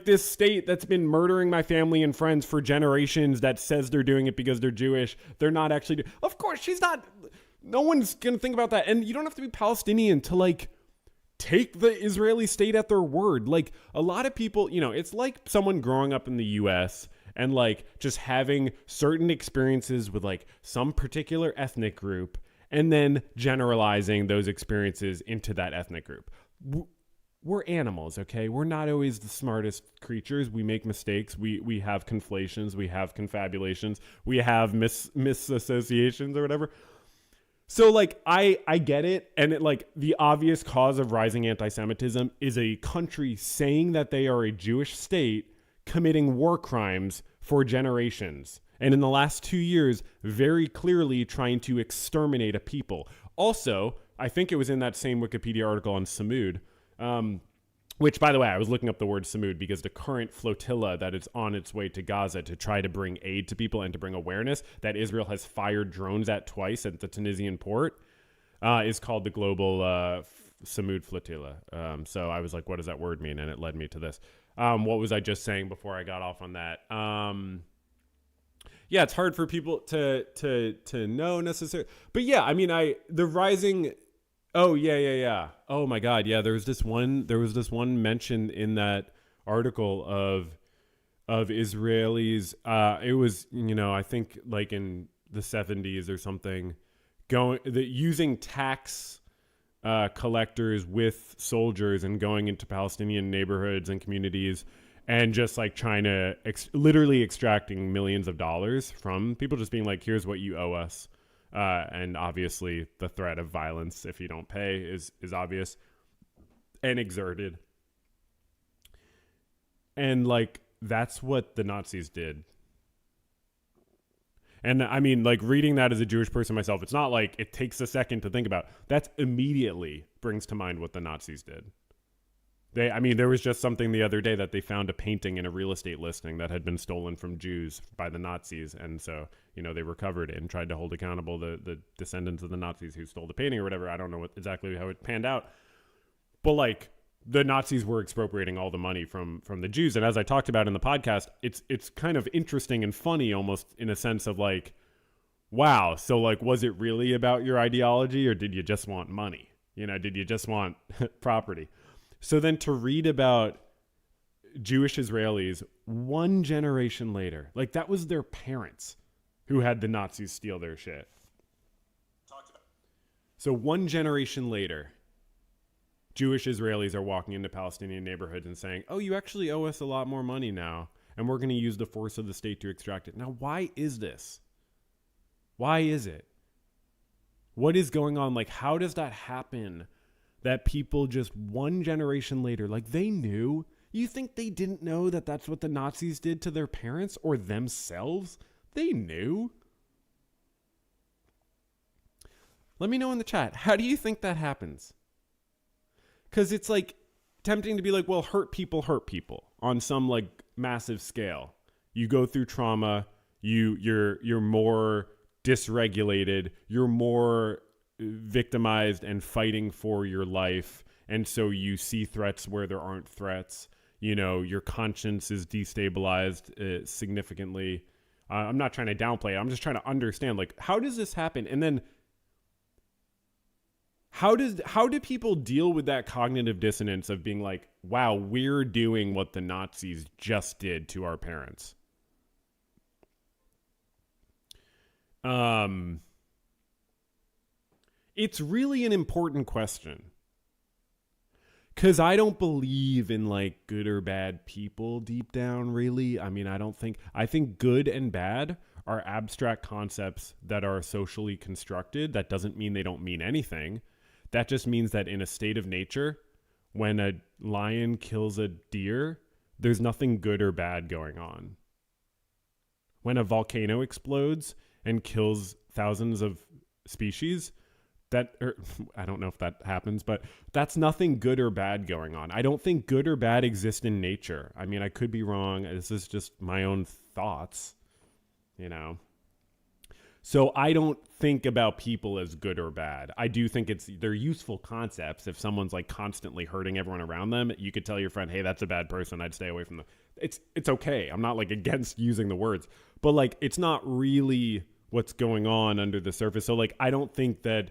this state that's been murdering my family and friends for generations that says they're doing it because they're Jewish. They're not actually. Of course, she's not. No one's going to think about that. And you don't have to be Palestinian to take the Israeli state at their word. A lot of people, it's like someone growing up in the U.S. and just having certain experiences with some particular ethnic group and then generalizing those experiences into that ethnic group. we're animals, okay? We're not always the smartest creatures. We make mistakes. We have conflations. We have confabulations. We have misassociations or whatever. So like I get it, and it, like the obvious cause of rising anti-Semitism is a country saying that they are a Jewish state committing war crimes for generations. And in the last 2 years, very clearly trying to exterminate a people. Also, I think it was in that same Wikipedia article on Samud, which, by the way, I was looking up the word Samud because the current flotilla that is on its way to Gaza to try to bring aid to people and to bring awareness that Israel has fired drones at twice at the Tunisian port is called the Global Samud Flotilla. So I was like, what does that word mean? And it led me to this. What was I just saying before I got off on that? Yeah, it's hard for people to know necessarily. But yeah, I mean, the rising... Oh, yeah. Oh my God. Yeah. There was this one mention in that article of Israelis. It was, I think like in the 70s or something, using tax collectors with soldiers and going into Palestinian neighborhoods and communities and just like trying to literally extracting millions of dollars from people, just being like, here's what you owe us. And obviously the threat of violence if you don't pay is obvious and exerted. And like, that's what the Nazis did. And I mean, like reading that as a Jewish person myself, it's not like it takes a second to think about. That immediately brings to mind what the Nazis did. There was just something the other day that they found a painting in a real estate listing that had been stolen from Jews by the Nazis. And so, they recovered it and tried to hold accountable the descendants of the Nazis who stole the painting or whatever. I don't know exactly how it panned out. But like the Nazis were expropriating all the money from the Jews. And as I talked about in the podcast, it's kind of interesting and funny almost in a sense of like, wow, so like, was it really about your ideology or did you just want money? Did you just want property? So then to read about Jewish Israelis one generation later, like that was their parents who had the Nazis steal their shit. So one generation later, Jewish Israelis are walking into Palestinian neighborhoods and saying, oh, you actually owe us a lot more money now, and we're going to use the force of the state to extract it. Now, why is this? Why is it? What is going on? Like, how does that happen? That people just one generation later, like they knew. You think they didn't know that that's what the Nazis did to their parents or themselves? They knew. Let me know in the chat. How do you think that happens? Because it's like tempting to be like, well, hurt people on some like massive scale. You go through trauma. You're more dysregulated. You're more victimized and fighting for your life, and so you see threats where there aren't threats. Your conscience is destabilized significantly. I'm not trying to downplay it. I'm just trying to understand, like, how does this happen? And then how do people deal with that cognitive dissonance of being like, wow, we're doing what the Nazis just did to our parents? It's really an important question. Because I don't believe in like good or bad people deep down, really. I think good and bad are abstract concepts that are socially constructed. That doesn't mean they don't mean anything. That just means that in a state of nature, when a lion kills a deer, there's nothing good or bad going on. When a volcano explodes and kills thousands of species, I don't know if that happens, but that's nothing good or bad going on. I don't think good or bad exist in nature. I could be wrong. This is just my own thoughts, So I don't think about people as good or bad. I do think they're useful concepts. If someone's like constantly hurting everyone around them, you could tell your friend, hey, that's a bad person. I'd stay away from them. It's okay. I'm not like against using the words, but like, it's not really what's going on under the surface. So like, I don't think that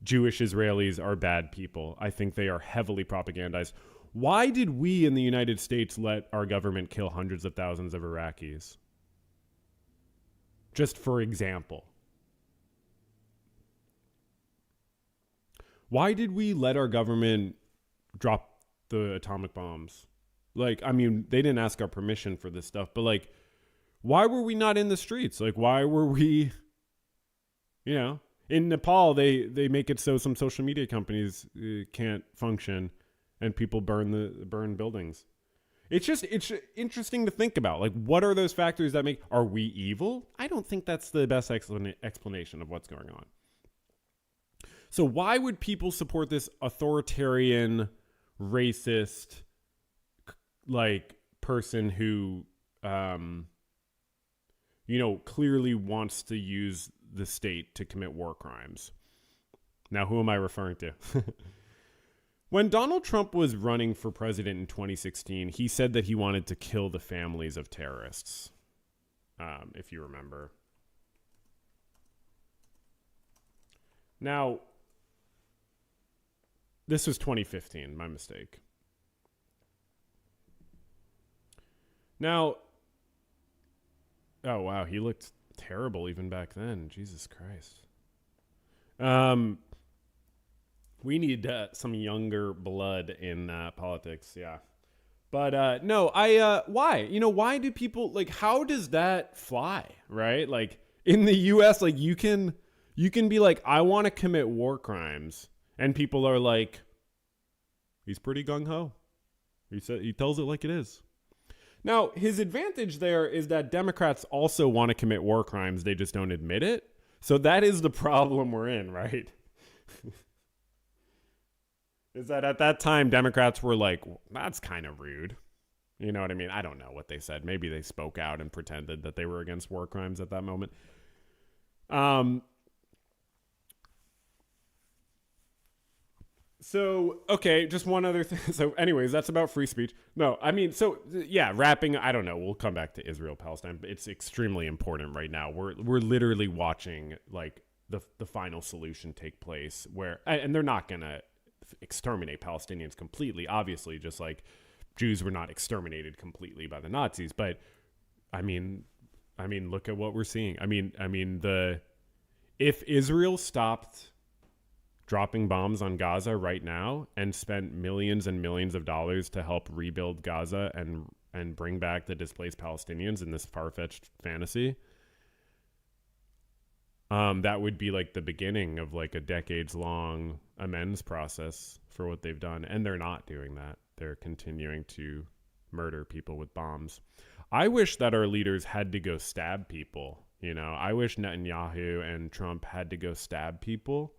Jewish Israelis are bad people. I think they are heavily propagandized. Why did we in the United States let our government kill hundreds of thousands of Iraqis? Just for example. Why did we let our government drop the atomic bombs. Like, I mean, they didn't ask our permission for this stuff, but like, why were we not in the streets? Like, why were we, in Nepal, they make it so some social media companies can't function and people burn buildings. It's interesting to think about. Like, what are those factors that are we evil? I don't think that's the best explanation of what's going on. So why would people support this authoritarian, racist, like, person who, clearly wants to use the state to commit war crimes? Now, who am I referring to? When Donald Trump was running for president in 2016, he said that he wanted to kill the families of terrorists, if you remember. Now, this was 2015, my mistake. Now, oh wow, he looked terrible even back then. Jesus Christ. We need some younger blood in politics, yeah. But no, why? Why do people, like, how does that fly, right? Like, in the U.S., like, you can be like, I want to commit war crimes, and people are like, he's pretty gung-ho. He tells it like it is. Now, his advantage there is that Democrats also want to commit war crimes. They just don't admit it. So that is the problem we're in, right? Is that at that time, Democrats were like, well, that's kind of rude. You know what I mean? I don't know what they said. Maybe they spoke out and pretended that they were against war crimes at that moment. So, okay, just one other thing. So anyways, that's about free speech. No, I mean, so yeah, wrapping, I don't know. We'll come back to Israel, Palestine, but it's extremely important right now. We're literally watching like the final solution take place where, and they're not going to exterminate Palestinians completely, obviously, just like Jews were not exterminated completely by the Nazis. But I mean, look at what we're seeing. If Israel stopped dropping bombs on Gaza right now and spent millions and millions of dollars to help rebuild Gaza and bring back the displaced Palestinians in this far-fetched fantasy, that would be like the beginning of like a decades-long amends process for what they've done. And they're not doing that. They're continuing to murder people with bombs. I wish that our leaders had to go stab people. I wish Netanyahu and Trump had to go stab people,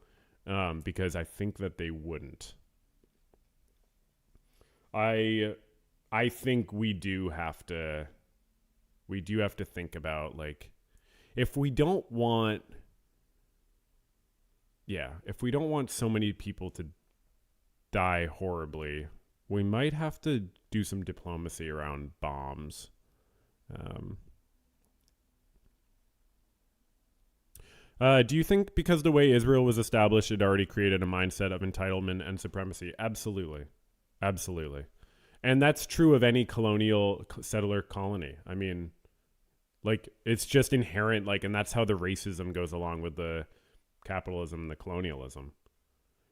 because I think that they wouldn't. I think we do have to think about, like, if we don't want so many people to die horribly, we might have to do some diplomacy around bombs. Do you think because the way Israel was established, it already created a mindset of entitlement and supremacy? Absolutely. Absolutely. And that's true of any colonial settler colony. I mean, like, it's just inherent, like, and that's how the racism goes along with the capitalism and the colonialism.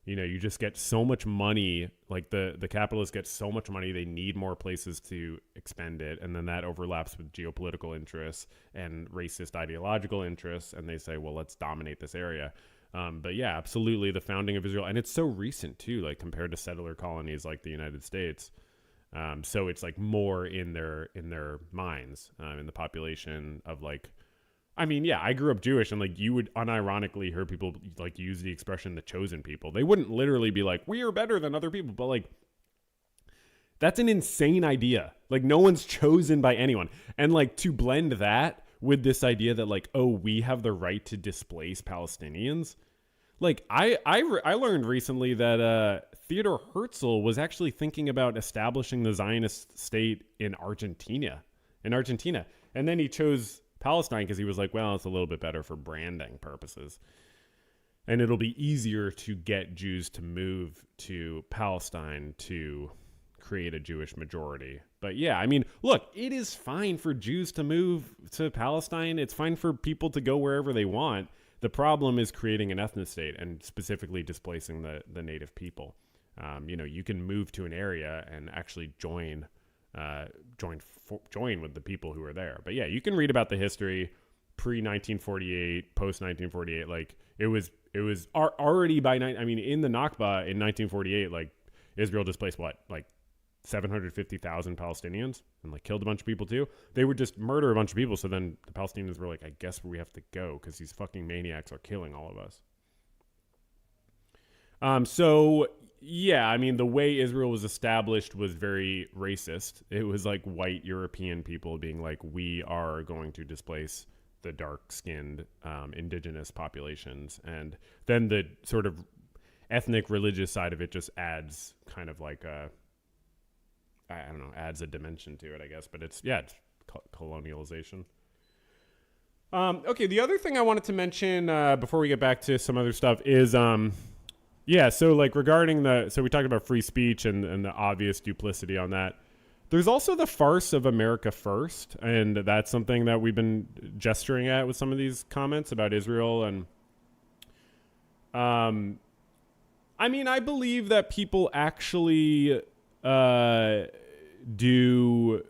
You just get so much money, like the capitalists get so much money, they need more places to expend it. And then that overlaps with geopolitical interests and racist ideological interests. And they say, well, let's dominate this area. But yeah, absolutely. The founding of Israel. And it's so recent too, like compared to settler colonies like the United States. So it's like more in their minds, in the population of like, I mean, yeah, I grew up Jewish, and like you would unironically hear people like use the expression "the chosen people." They wouldn't literally be like, "We are better than other people," but like that's an insane idea. Like no one's chosen by anyone, and like to blend that with this idea that like, oh, we have the right to displace Palestinians. Like I learned recently that Theodore Herzl was actually thinking about establishing the Zionist state in Argentina, and then he chose Palestine because he was like, well, it's a little bit better for branding purposes. And it'll be easier to get Jews to move to Palestine to create a Jewish majority. But yeah, I mean, look, it is fine for Jews to move to Palestine. It's fine for people to go wherever they want. The problem is creating an ethnic state and specifically displacing the native people. You can move to an area and actually join with the people who are there. But yeah, you can read about the history pre-1948, post-1948. Like it was already in the Nakba in 1948, like Israel displaced 750,000 Palestinians and like killed a bunch of people too. They would just murder a bunch of people. So then the Palestinians were like, I guess we have to go because these fucking maniacs are killing all of us. So yeah, the way Israel was established was very racist. It was like white European people being like, we are going to displace the dark-skinned indigenous populations. And then the sort of ethnic religious side of it just adds kind of like adds a dimension to it, I guess. But it's colonialization. Okay, the other thing I wanted to mention before we get back to some other stuff is so like regarding so we talked about free speech and the obvious duplicity on that. There's also the farce of America First, and that's something that we've been gesturing at with some of these comments about Israel. And I believe that people actually do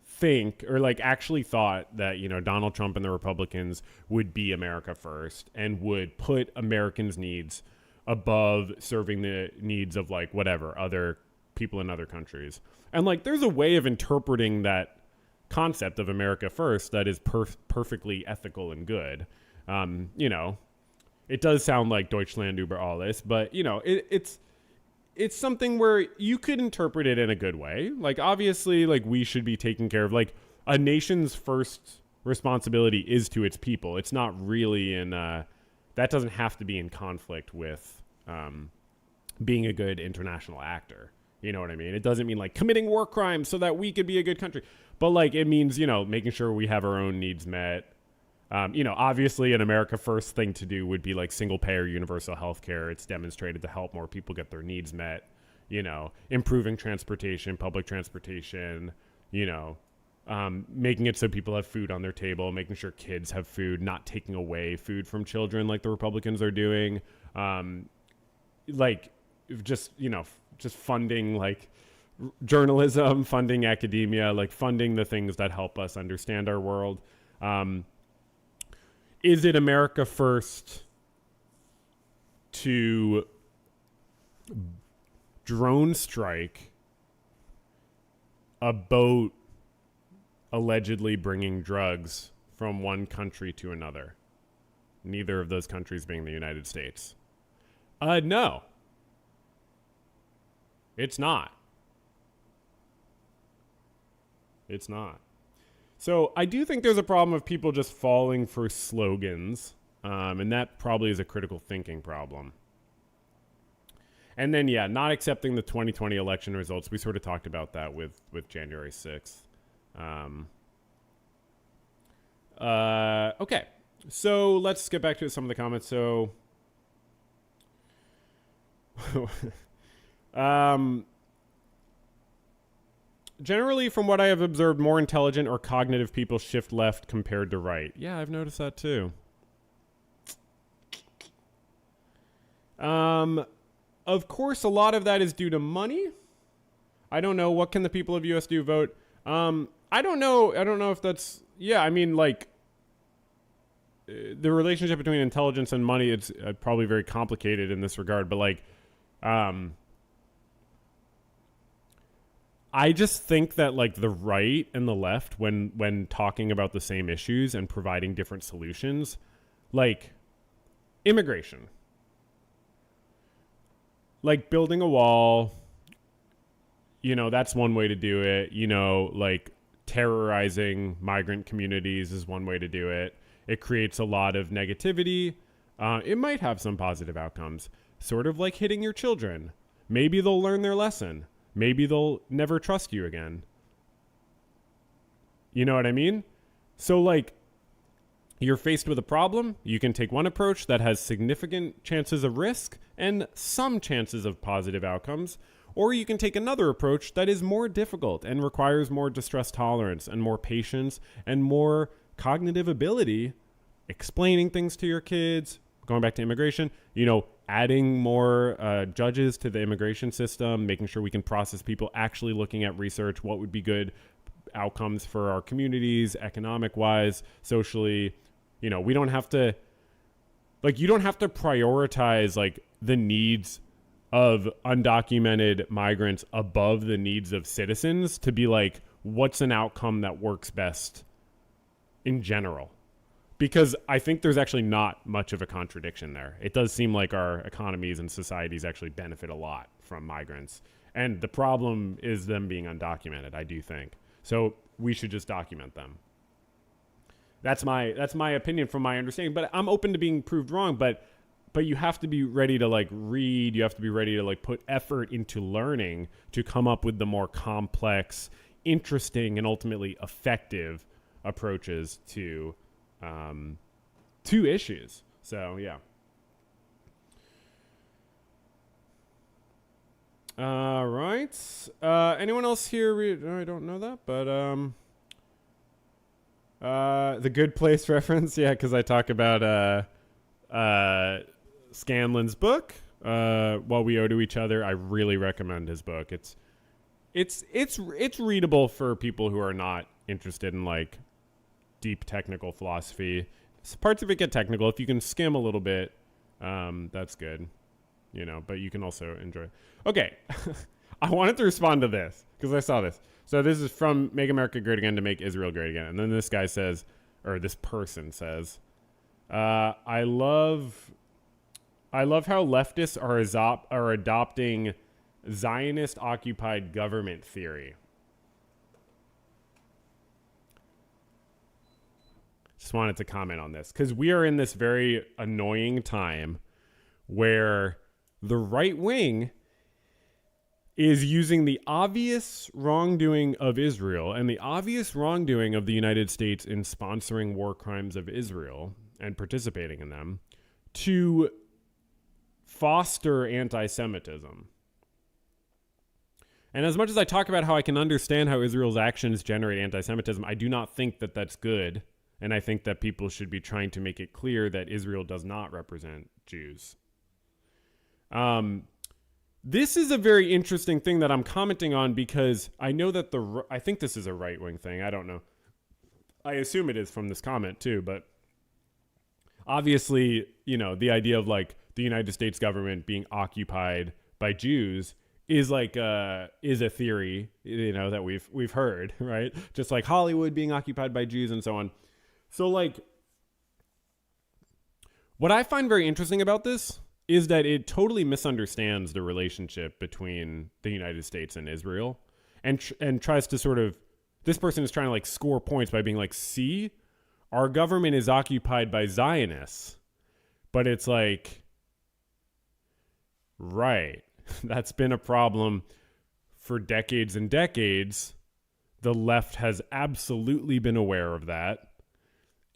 think, or like actually thought that, Donald Trump and the Republicans would be America First and would put Americans' needs above serving the needs of like whatever other people in other countries. And like there's a way of interpreting that concept of America First that is perfectly ethical and good. It does sound like Deutschland über alles, but it's something where you could interpret it in a good way. Like obviously, like we should be taking care of, like, a nation's first responsibility is to its people. It's not really that doesn't have to be in conflict with being a good international actor. You know what I mean? It doesn't mean like committing war crimes so that we could be a good country. But like it means, making sure we have our own needs met. Obviously an America First thing to do would be like single payer universal health care. It's demonstrated to help more people get their needs met, improving transportation, public transportation, making it so people have food on their table, making sure kids have food, not taking away food from children like the Republicans are doing. Just funding like journalism, funding academia, like funding the things that help us understand our world. Is it America First to drone strike a boat allegedly bringing drugs from one country to another? Neither of those countries being the United States. No. It's not. It's not. So I do think there's a problem of people just falling for slogans, and that probably is a critical thinking problem. And then, not accepting the 2020 election results. We sort of talked about that with January 6th. Okay, so let's get back to some of the comments. So, generally, from what I have observed, more intelligent or cognitive people shift left compared to right. Yeah, I've noticed that too. Of course, a lot of that is due to money. I don't know. What can the people of US do vote? I don't know. I don't know if that's... Yeah, the relationship between intelligence and money, it's probably very complicated in this regard. But, I just think that, the right and the left, when talking about the same issues and providing different solutions, immigration. Building a wall, that's one way to do it. Terrorizing migrant communities is one way to do it. It creates a lot of negativity. It might have some positive outcomes, sort of like hitting your children. Maybe they'll learn their lesson. Maybe they'll never trust you again. You know what I mean? So, you're faced with a problem. You can take one approach that has significant chances of risk and some chances of positive outcomes, or you can take another approach that is more difficult and requires more distress tolerance and more patience and more cognitive ability, explaining things to your kids, going back to immigration, adding more judges to the immigration system, making sure we can process people, actually looking at research, what would be good outcomes for our communities, economic wise, socially. You know, we don't have to, like, you don't have to prioritize like the needs of undocumented migrants above the needs of citizens to be like, what's an outcome that works best in general? Because I think there's actually not much of a contradiction there. It does seem like our economies and societies actually benefit a lot from migrants. And the problem is them being undocumented, I do think. So we should just document them. That's my opinion from my understanding. But I'm open to being proved wrong. But you have to be ready to like read. You have to be ready to like put effort into learning to come up with the more complex, interesting, and ultimately effective approaches to issues. So yeah. All right. Anyone else here? I don't know that, but the Good Place reference, yeah, because I talk about Scanlon's book, What We Owe to Each Other. I really recommend his book. It's readable for people who are not interested in like deep technical philosophy. Parts of it get technical. If you can skim a little bit, that's good, you know, but you can also enjoy it. Okay. I wanted to respond to this because I saw this. So this is from Make America Great Again to Make Israel Great Again. And then this guy says, or this person says, I love how leftists are adopting Zionist occupied government theory. Just wanted to comment on this because we are in this very annoying time where the right wing is using the obvious wrongdoing of Israel and the obvious wrongdoing of the United States in sponsoring war crimes of Israel and participating in them to foster anti-Semitism. And as much as I talk about how I can understand how Israel's actions generate anti-Semitism, I do not think that that's good. And I think that people should be trying to make it clear that Israel does not represent Jews. This is a very interesting thing that I'm commenting on because I know that I think this is a right-wing thing. I don't know. I assume it is from this comment too, but obviously, you know, the idea of like the United States government being occupied by Jews is like is a theory, you know, that we've heard, right? Just like Hollywood being occupied by Jews and so on. So like what I find very interesting about this is that it totally misunderstands the relationship between the United States and Israel and tries to sort of, this person is trying to like score points by being like, see, our government is occupied by Zionists. But it's like, right, that's been a problem for decades and decades. The left has absolutely been aware of that.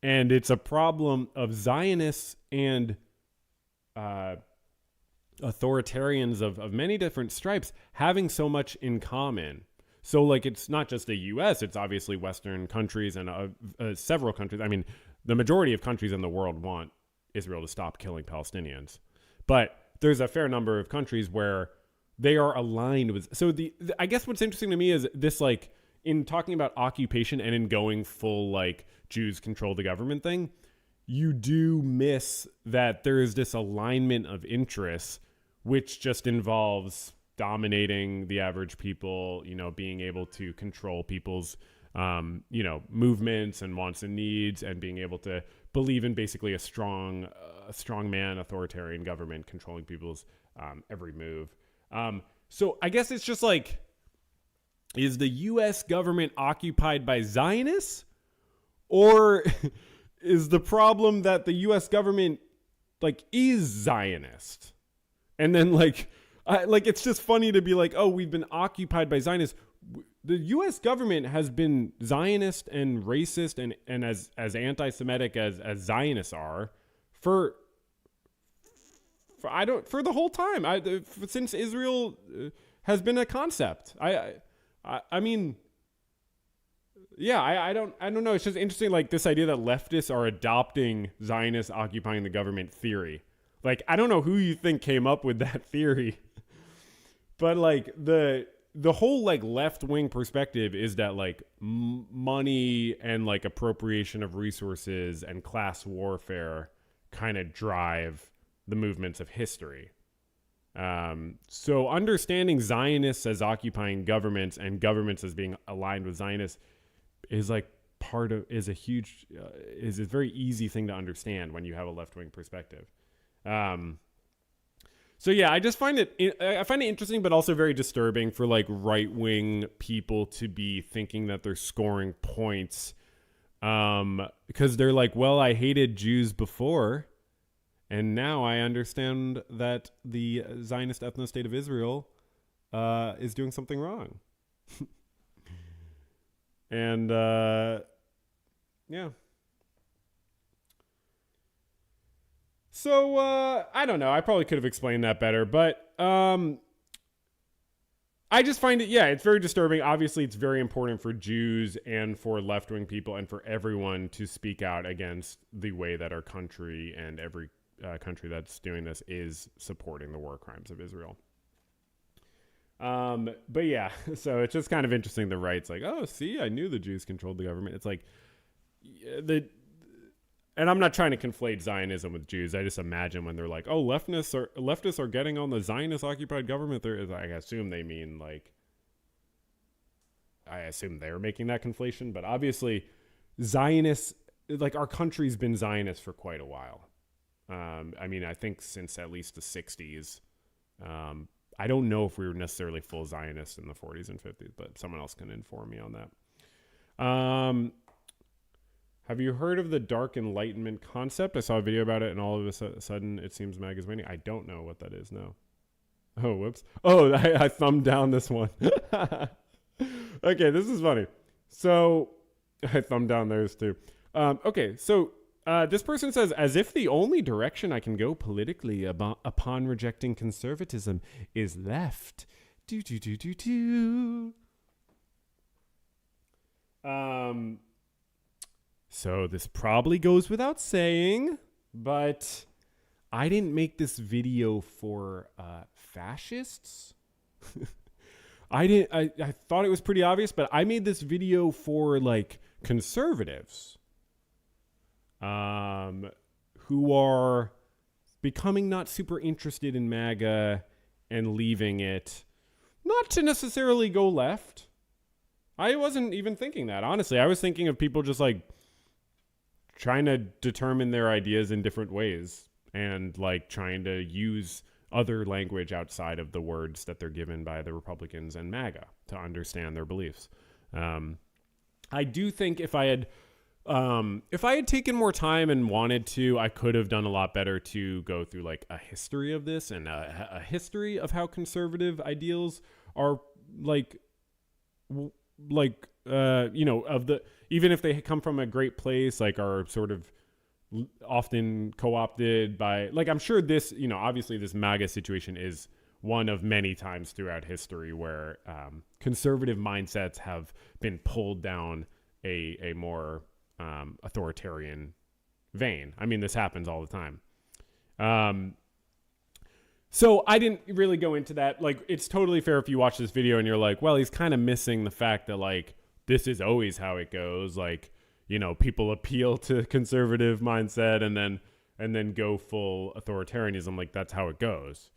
And it's a problem of Zionists and authoritarians of many different stripes having so much in common. So like, it's not just the US, it's obviously Western countries and several countries. I mean, the majority of countries in the world want Israel to stop killing Palestinians. But there's a fair number of countries where they are aligned with. So I guess what's interesting to me is this, like, in talking about occupation and in going full like Jews control the government thing, you do miss that there is this alignment of interests, which just involves dominating the average people, you know, being able to control people's, you know, movements and wants and needs, and being able to believe in basically a strong man authoritarian government controlling people's every move. So I guess it's just like, is the U.S. government occupied by Zionists, or is the problem that the U.S. government like is Zionist? And then like it's just funny to be like, oh, we've been occupied by Zionists. The U.S. government has been Zionist and racist and as anti-Semitic as Zionists are for the whole time. Since Israel has been a concept. I mean, yeah, I don't know. It's just interesting, like this idea that leftists are adopting Zionists occupying the government theory. Like, I don't know who you think came up with that theory, but like the whole like left wing perspective is that like money and like appropriation of resources and class warfare kind of drive the movements of history. So understanding Zionists as occupying governments and governments as being aligned with Zionists is like is a very easy thing to understand when you have a left-wing perspective. So yeah, I find it interesting, but also very disturbing for like right-wing people to be thinking that they're scoring points, because they're like, well, I hated Jews before, and now I understand that the Zionist ethno-state of Israel is doing something wrong. And yeah. So I don't know. I probably could have explained that better, but I just find it, it's very disturbing. Obviously, it's very important for Jews and for left-wing people and for everyone to speak out against the way that our country and every country that's doing this is supporting the war crimes of Israel. But yeah, so it's just kind of interesting. The right's like, oh, see, I knew the Jews controlled the government. It's like and I'm not trying to conflate Zionism with Jews. I just imagine when they're like, oh, leftists are getting on the Zionist occupied government. I assume they mean like, I assume they're making that conflation, but obviously Zionists, like our country's been Zionist for quite a while. I mean, I think since at least the 60s. I don't know if we were necessarily full Zionists in the 40s and 50s, but someone else can inform me on that. Have you heard of the Dark Enlightenment concept? I saw a video about it, and all of a sudden it seems MAGA is winning. I don't know what that is now. Oh, whoops. Oh, I thumbed down this one. Okay, this is funny. So I thumbed down theirs too. Okay, so this person says, as if the only direction I can go politically upon rejecting conservatism is left. So this probably goes without saying, but I didn't make this video for fascists. I thought it was pretty obvious, but I made this video for like conservatives. Who are becoming not super interested in MAGA and leaving it, not to necessarily go left. I wasn't even thinking that, honestly. I was thinking of people just like trying to determine their ideas in different ways and like trying to use other language outside of the words that they're given by the Republicans and MAGA to understand their beliefs. I do think if I had taken more time and wanted to, I could have done a lot better to go through like a history of this and a history of how conservative ideals are even if they come from a great place, like are sort of often co-opted by, like, I'm sure this, obviously this MAGA situation is one of many times throughout history where conservative mindsets have been pulled down a more authoritarian vein. I mean, this happens all the time. So I didn't really go into that. Like, it's totally fair if you watch this video and you're like, well, he's kind of missing the fact that like, this is always how it goes. Like, people appeal to conservative mindset and then go full authoritarianism. Like, that's how it goes.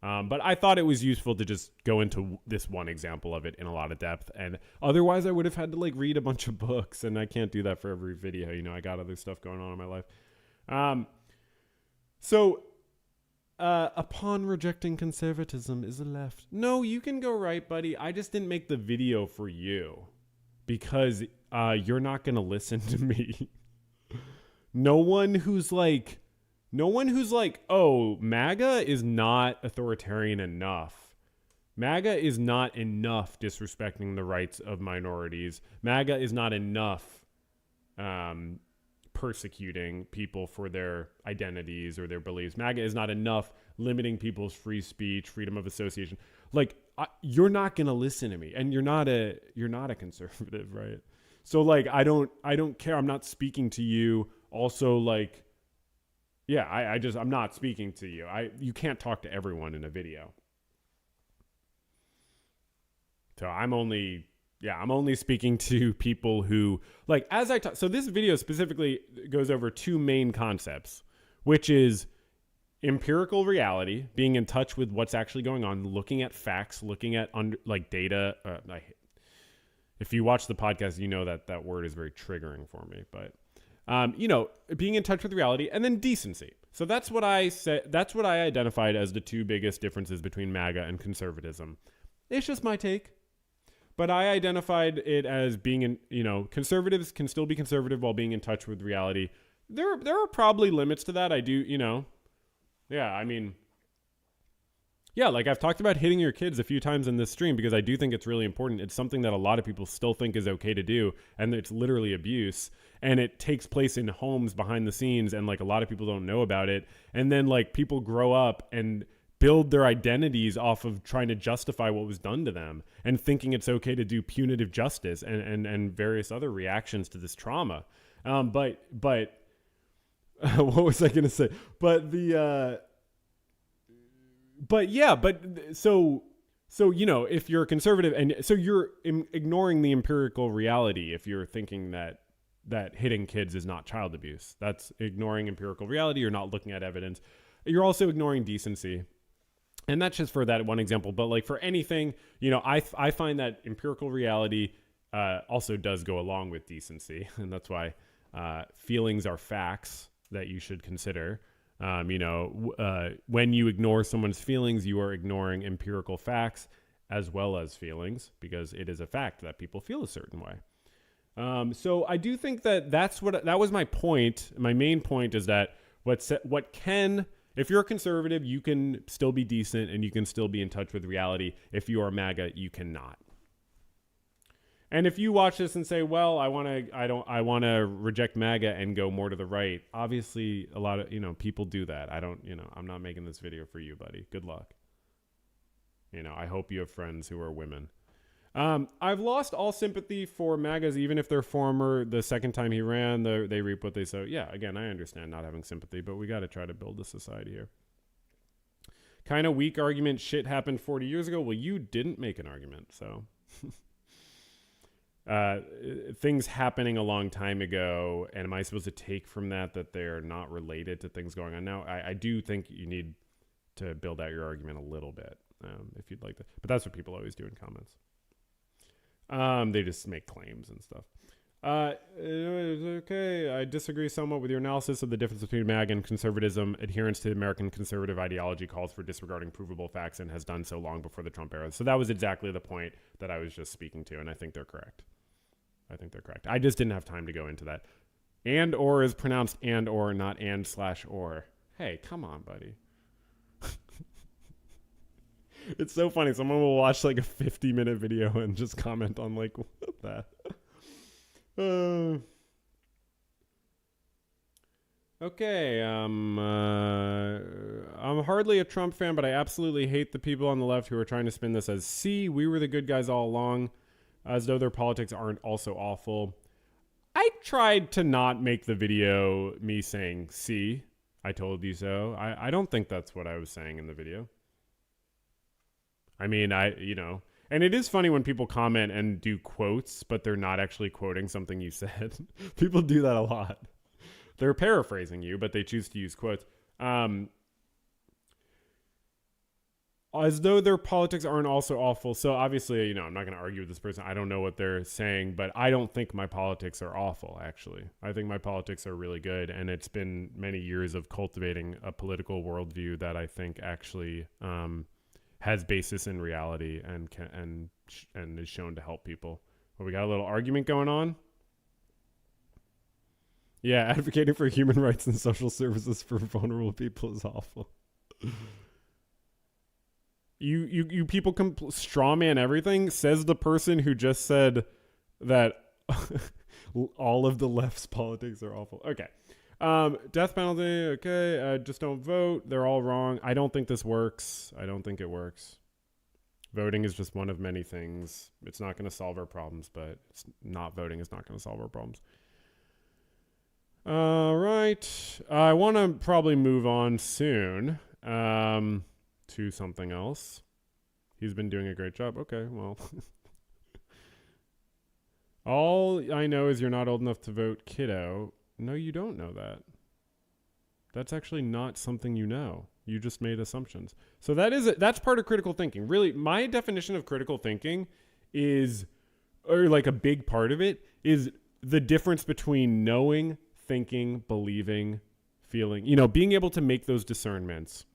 But I thought it was useful to just go into this one example of it in a lot of depth. And otherwise I would have had to like read a bunch of books, and I can't do that for every video. I got other stuff going on in my life. Upon rejecting conservatism is the left. No, you can go right, buddy. I just didn't make the video for you because you're not going to listen to me. No one who's like, oh, MAGA is not authoritarian enough. MAGA is not enough disrespecting the rights of minorities. MAGA is not enough persecuting people for their identities or their beliefs. MAGA is not enough limiting people's free speech, freedom of association. Like, you're not going to listen to me, and you're not a conservative, right? So like, I don't care. I'm not speaking to you. Also, like, Yeah, I'm not speaking to you. You can't talk to everyone in a video. So I'm only speaking to people who, like, as I talk. So this video specifically goes over two main concepts, which is empirical reality, being in touch with what's actually going on, looking at facts, looking at data. If you watch the podcast, you know that word is very triggering for me, but being in touch with reality, and then decency. So that's what I said. That's what I identified as the two biggest differences between MAGA and conservatism. It's just my take, but I identified it as being conservatives can still be conservative while being in touch with reality. There are probably limits to that. I do, yeah. I mean, yeah, like I've talked about hitting your kids a few times in this stream because I do think it's really important. It's something that a lot of people still think is okay to do, and it's literally abuse. And it takes place in homes behind the scenes, and like a lot of people don't know about it. And then like people grow up and build their identities off of trying to justify what was done to them and thinking it's okay to do punitive justice and various other reactions to this trauma. But what was I going to say? So if you're a conservative, and so you're ignoring the empirical reality if you're thinking that hitting kids is not child abuse. That's ignoring empirical reality. You're not looking at evidence. You're also ignoring decency. And that's just for that one example. But like for anything, I find that empirical reality also does go along with decency. And that's why feelings are facts that you should consider. When you ignore someone's feelings, you are ignoring empirical facts as well as feelings, because it is a fact that people feel a certain way. So I do think that that was my point. My main point is that if you're a conservative, you can still be decent and you can still be in touch with reality. If you are MAGA, you cannot. And if you watch this and say, well, I want to reject MAGA and go more to the right. Obviously, a lot of, people do that. I'm not making this video for you, buddy. Good luck. I hope you have friends who are women. I've lost all sympathy for MAGAs, even if they're former. The second time he ran, they reap what they sow. Yeah, again, I understand not having sympathy, but we got to try to build a society here. Kind of weak argument, shit happened 40 years ago. Well, you didn't make an argument, so... things happening a long time ago, and am I supposed to take from that they're not related to things going on now? I do think you need to build out your argument a little bit, if you'd like to. But that's what people always do in comments. They just make claims and stuff. Okay, I disagree somewhat with your analysis of the difference between MAGA and conservatism. Adherence to American conservative ideology calls for disregarding provable facts and has done so long before the Trump era. So that was exactly the point that I was just speaking to, and I think they're correct. I just didn't have time to go into that. And or is pronounced and or, not and/or. Hey, come on, buddy. It's so funny. Someone will watch like a 50-minute video and just comment on like what that. Okay. I'm hardly a Trump fan, but I absolutely hate the people on the left who are trying to spin this as, see, we were the good guys all along, as though their politics aren't also awful. I tried to not make the video me saying, see, I told you so. I don't think that's what I was saying in the video. I mean, and it is funny when people comment and do quotes, but they're not actually quoting something you said. People do that a lot. They're paraphrasing you, but they choose to use quotes. As though their politics aren't also awful. So obviously, I'm not going to argue with this person. I don't know what they're saying, but I don't think my politics are awful, actually. I think my politics are really good, and it's been many years of cultivating a political worldview that I think actually has basis in reality and is shown to help people. Well, we got a little argument going on. Yeah, advocating for human rights and social services for vulnerable people is awful. You people straw man everything, says the person who just said that all of the left's politics are awful. Okay. Death penalty. Okay. Just don't vote. They're all wrong. I don't think this works. I don't think it works. Voting is just one of many things. It's not going to solve our problems, but not voting is not going to solve our problems. All right. I want to probably move on soon to something else. He's been doing a great job. Okay, well. All I know is you're not old enough to vote, kiddo. No, you don't know that. That's actually not something you know. You just made assumptions. So that's part of critical thinking. Really, my definition of critical thinking is, or like a big part of it, is the difference between knowing, thinking, believing, feeling, being able to make those discernments.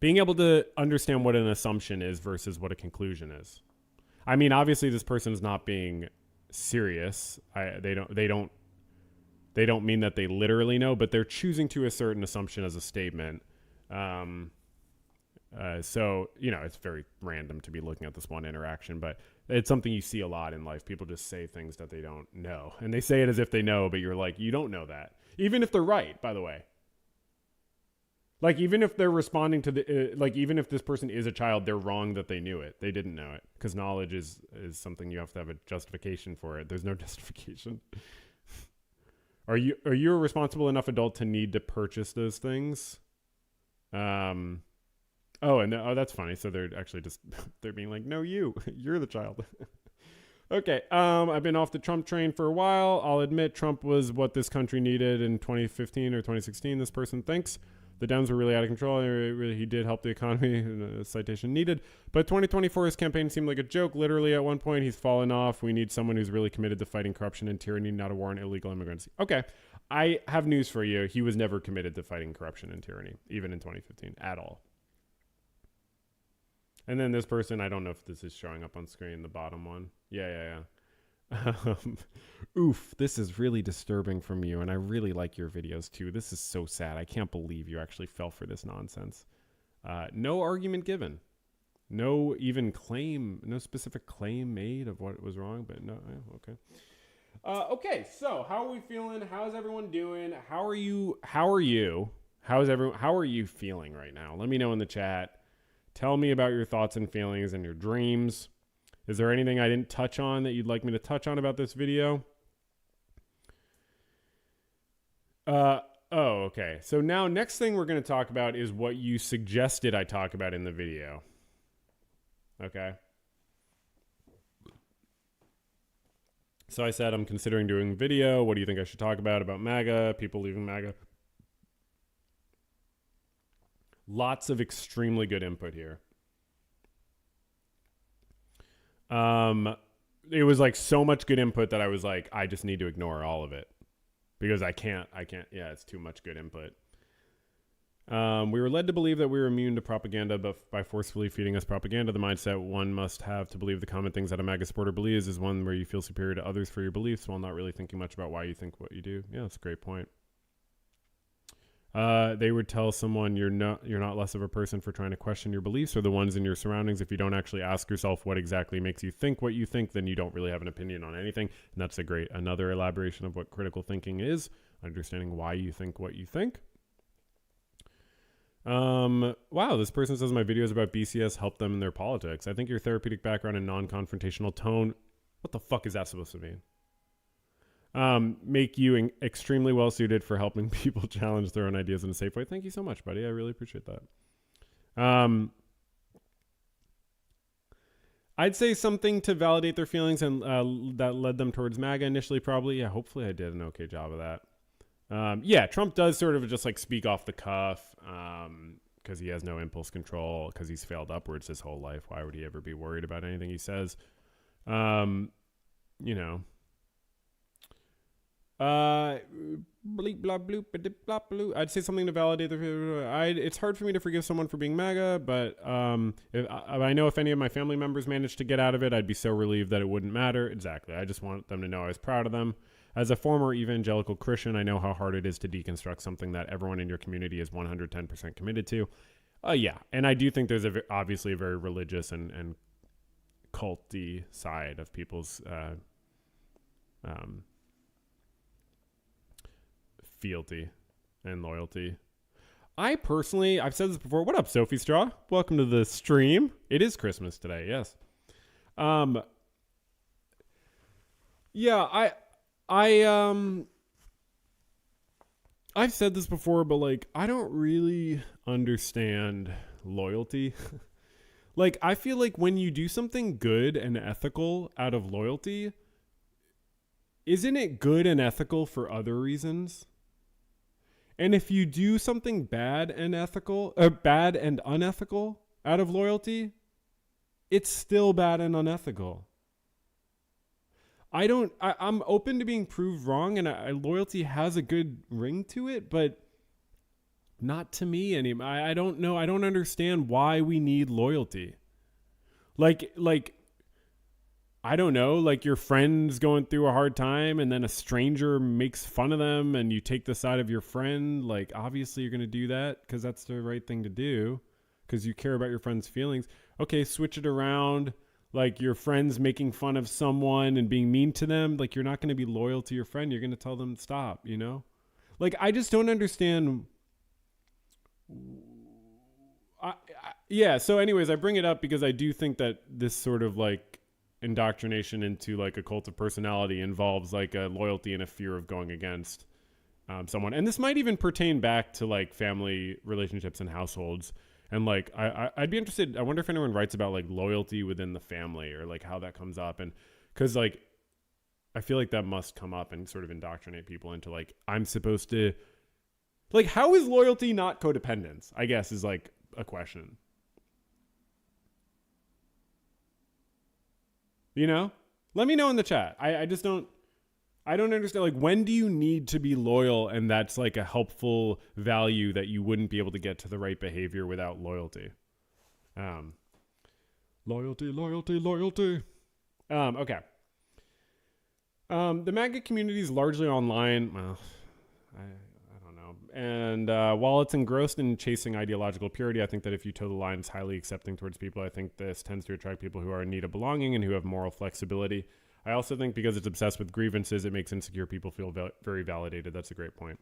Being able to understand what an assumption is versus what a conclusion is. I mean, obviously this person's not being serious. They don't mean that they literally know, but they're choosing to assert an assumption as a statement. So, it's very random to be looking at this one interaction, but it's something you see a lot in life. People just say things that they don't know, and they say it as if they know, but you're like, you don't know that. Even if they're right, by the way. Like, even if they're responding to even if this person is a child, they're wrong that they knew it. They didn't know it, because knowledge is something you have to have a justification for it. There's no justification. Are you a responsible enough adult to need to purchase those things? That's funny. So they're actually they're being like, no, you're the child. Okay. I've been off the Trump train for a while. I'll admit Trump was what this country needed in 2015 or 2016. This person thinks the Dems were really out of control. He did help the economy. Citation needed. But 2024, his campaign seemed like a joke. Literally, at one point, he's fallen off. We need someone who's really committed to fighting corruption and tyranny, not a war on illegal immigrants. Okay. I have news for you. He was never committed to fighting corruption and tyranny, even in 2015, at all. And then this person, I don't know if this is showing up on screen, the bottom one. Yeah. Oof, this is really disturbing from you, and I really like your videos too. This is so sad. I can't believe you actually fell for this nonsense. No argument given. No even claim, no specific claim made of what was wrong, but no, okay. Okay, so how are we feeling? How's everyone doing? How are you? How are you feeling right now? Let me know in the chat. Tell me about your thoughts and feelings and your dreams. Is there anything I didn't touch on that you'd like me to touch on about this video? Okay. So now next thing we're going to talk about is what you suggested I talk about in the video. Okay. So I said I'm considering doing a video. What do you think I should talk about MAGA, people leaving MAGA? Lots of extremely good input here. It was like so much good input that I was like, I just need to ignore all of it because I can't, yeah, it's too much good input. We were led to believe that we were immune to propaganda, but by forcefully feeding us propaganda, the mindset one must have to believe the common things that a MAGA supporter believes is one where you feel superior to others for your beliefs while not really thinking much about why you think what you do. Yeah, that's a great point. They would tell someone you're not less of a person for trying to question your beliefs or the ones in your surroundings. If you don't actually ask yourself what exactly makes you think what you think, then you don't really have an opinion on anything. And that's another elaboration of what critical thinking is, understanding why you think what you think. Wow, this person says my videos about BCS help them in their politics. I think your therapeutic background and non-confrontational tone, what the fuck is that supposed to mean? Make you extremely well suited for helping people challenge their own ideas in a safe way. Thank you so much, buddy. I really appreciate that. I'd say something to validate their feelings and that led them towards MAGA initially, probably. Yeah, hopefully I did an okay job of that. Yeah, Trump does sort of just like speak off the cuff because he has no impulse control because he's failed upwards his whole life. Why would he ever be worried about anything he says? Bleep, blah, bloop, dip, blah, blue. I'd say something to validate it's hard for me to forgive someone for being MAGA, but if I know if any of my family members managed to get out of it, I'd be so relieved that it wouldn't matter. Exactly. I just want them to know I was proud of them. As a former evangelical Christian, I know how hard it is to deconstruct something that everyone in your community is 110% committed to. Yeah, and I do think there's obviously a very religious and culty side of people's fealty and loyalty. I personally, I've said this before. What up, Sophie Straw? Welcome to the stream. It is Christmas today, yes. Yeah, I've said this before, but like, I don't really understand loyalty. Like, I feel like when you do something good and ethical out of loyalty, isn't it good and ethical for other reasons? And if you do something bad and bad and unethical out of loyalty, it's still bad and unethical. I'm open to being proved wrong, and loyalty has a good ring to it, but not to me anymore. I don't know. I don't understand why we need loyalty. Like, I don't know, like your friend's going through a hard time and then a stranger makes fun of them and you take the side of your friend. Like, obviously you're going to do that because that's the right thing to do because you care about your friend's feelings. Okay, switch it around. Like your friend's making fun of someone and being mean to them. Like, you're not going to be loyal to your friend. You're going to tell them stop, you know? Like, I just don't understand. Yeah. So anyways, I bring it up because I do think that this sort of like indoctrination into like a cult of personality involves like a loyalty and a fear of going against someone. And this might even pertain back to like family relationships and households. And like, I'd be interested. I wonder if anyone writes about like loyalty within the family or like how that comes up. And cause like, I feel like that must come up and sort of indoctrinate people into like, I'm supposed to like, how is loyalty not codependence? I guess is like a question. You know, let me know in the chat. I just don't understand. Like, when do you need to be loyal? And that's like a helpful value that you wouldn't be able to get to the right behavior without loyalty. Loyalty. Okay. The MAGA community is largely online. Well, I don't know. And while it's engrossed in chasing ideological purity, I think that if you toe the line, it's highly accepting towards people. I think this tends to attract people who are in need of belonging and who have moral flexibility. I also think because it's obsessed with grievances, it makes insecure people feel very validated. That's a great point.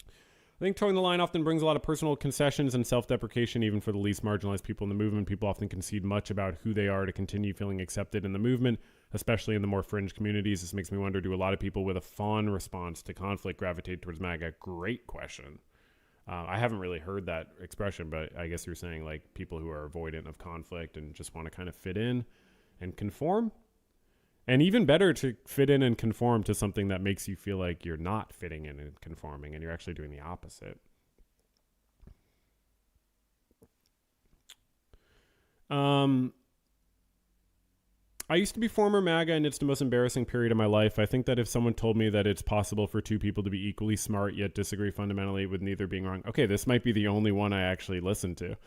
I think towing the line often brings a lot of personal concessions and self-deprecation, even for the least marginalized people in the movement. People often concede much about who they are to continue feeling accepted in the movement, especially in the more fringe communities. This makes me wonder, do a lot of people with a fawn response to conflict gravitate towards MAGA? Great question. I haven't really heard that expression, but I guess you're saying like people who are avoidant of conflict and just want to kind of fit in and conform. And even better to fit in and conform to something that makes you feel like you're not fitting in and conforming and you're actually doing the opposite. I used to be former MAGA, and it's the most embarrassing period of my life. I think that if someone told me that it's possible for two people to be equally smart yet disagree fundamentally with neither being wrong. Okay, this might be the only one I actually listened to.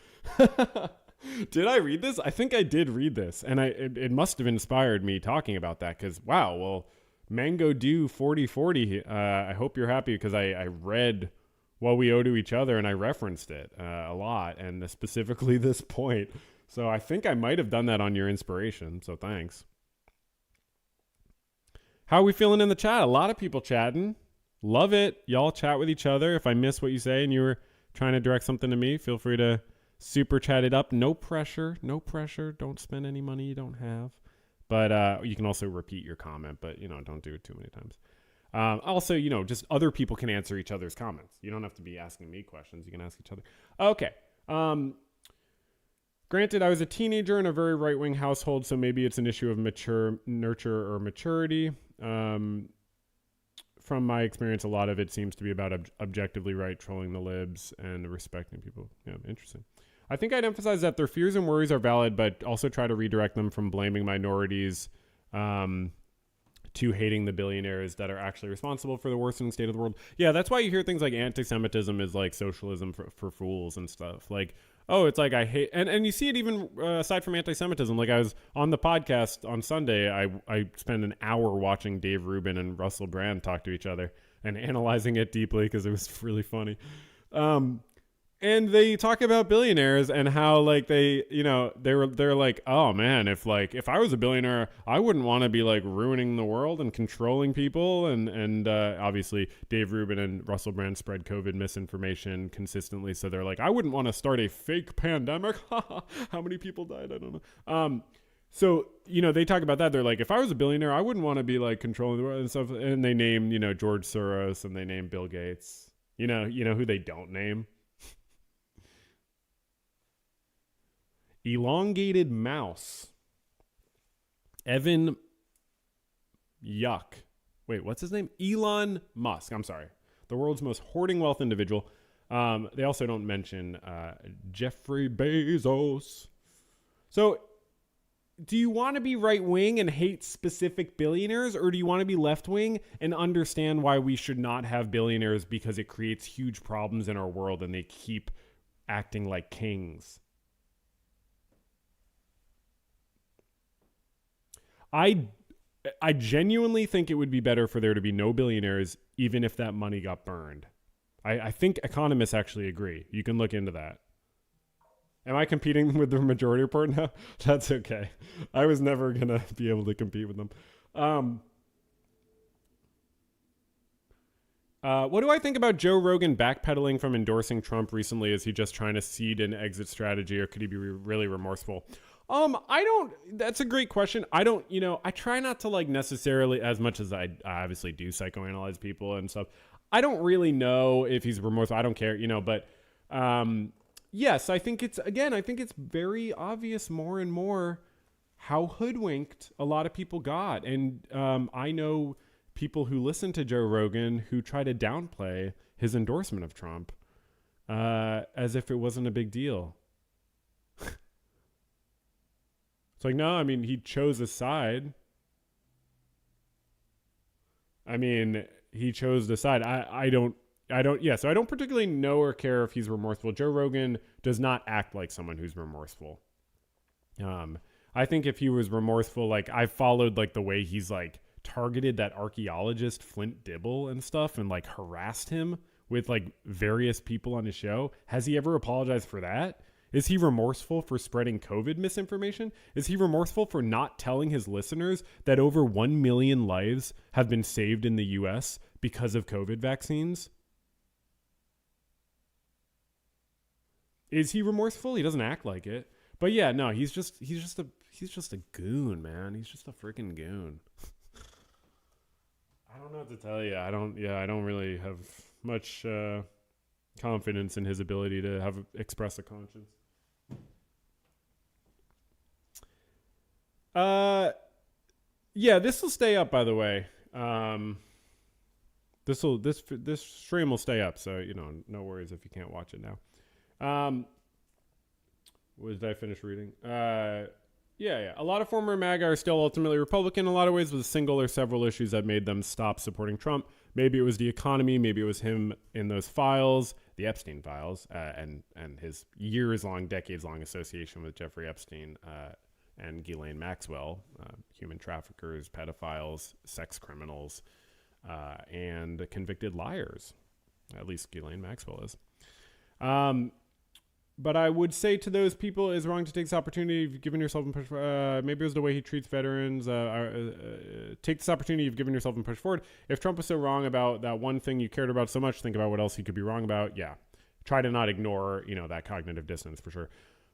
Did I read this? I think I did read this, and it must have inspired me talking about that because, wow, well, Mango Dew 4040, I hope you're happy because I read What We Owe to Each Other, and I referenced it a lot, and specifically this point. So I think I might have done that on your inspiration, so thanks. How are we feeling in the chat? A lot of people chatting. Love it. Y'all chat with each other. If I miss what you say and you were trying to direct something to me, feel free to super chat it up. No pressure. No pressure. Don't spend any money you don't have. But you can also repeat your comment, but, don't do it too many times. Also, just other people can answer each other's comments. You don't have to be asking me questions. You can ask each other. Okay. Granted, I was a teenager in a very right-wing household, so maybe it's an issue of nurture or maturity. From my experience, a lot of it seems to be about objectively right, trolling the libs, and respecting people. Yeah, interesting. I think I'd emphasize that their fears and worries are valid, but also try to redirect them from blaming minorities to hating the billionaires that are actually responsible for the worsening state of the world. Yeah, that's why you hear things like anti-Semitism is like socialism for fools and stuff. Like, oh, it's like I hate... And you see it even aside from anti-Semitism. Like I was on the podcast on Sunday, I spent an hour watching Dave Rubin and Russell Brand talk to each other and analyzing it deeply because it was really funny. And they talk about billionaires and how like they're like, oh man, if I was a billionaire, I wouldn't want to be like ruining the world and controlling people. And obviously Dave Rubin and Russell Brand spread COVID misinformation consistently. So they're like, I wouldn't want to start a fake pandemic. How many people died? I don't know. So, they talk about that. They're like, if I was a billionaire, I wouldn't want to be like controlling the world and stuff. And they name, George Soros and they name Bill Gates. You know who they don't name? Elongated mouse. Evan Yuck. Wait, what's his name? Elon Musk. I'm sorry. The world's most hoarding wealth individual. They also don't mention Jeffrey Bezos. So, do you want to be right wing and hate specific billionaires, or do you want to be left wing and understand why we should not have billionaires because it creates huge problems in our world and they keep acting like kings? I genuinely think it would be better for there to be no billionaires, even if that money got burned. I think economists actually agree. You can look into that. Am I competing with the majority report now? That's okay. I was never going to be able to compete with them. What do I think about Joe Rogan backpedaling from endorsing Trump recently? Is he just trying to seed an exit strategy, or could he be really remorseful? That's a great question. I try not to necessarily, as much as I obviously do psychoanalyze people and stuff. I don't really know if he's remorseful. I don't care, but, yes, I think it's very obvious more and more how hoodwinked a lot of people got. And, I know people who listen to Joe Rogan who try to downplay his endorsement of Trump, as if it wasn't a big deal. It's like, no, I mean, he chose a side. He chose the side. So I don't particularly know or care if he's remorseful. Joe Rogan does not act like someone who's remorseful. I think if he was remorseful, I followed the way he's targeted that archaeologist Flint Dibble and stuff and harassed him with various people on his show. Has he ever apologized for that? Is he remorseful for spreading COVID misinformation? Is he remorseful for not telling his listeners that over 1 million lives have been saved in the US because of COVID vaccines? Is he remorseful? He doesn't act like it. But yeah, no, he's just a goon, man. He's just a freaking goon. I don't know what to tell you. I don't really have much confidence in his ability to express a conscience. Yeah, this will stay up, by the way. This stream will stay up, so no worries if you can't watch it now. Did I finish reading? Yeah. A lot of former MAGA are still ultimately Republican in a lot of ways, with a single or several issues that made them stop supporting Trump. Maybe it was the economy. Maybe it was him in those files, the Epstein files, and his years-long, decades-long association with Jeffrey Epstein and Ghislaine Maxwell, human traffickers, pedophiles, sex criminals, and convicted liars. At least Ghislaine Maxwell is. But I would say to those people, it's wrong to take this opportunity. You've given yourself and push. Maybe it was the way he treats veterans. Take this opportunity you've given yourself and push forward. If Trump was so wrong about that one thing you cared about so much, think about what else he could be wrong about. Yeah, try to not ignore that cognitive dissonance for sure.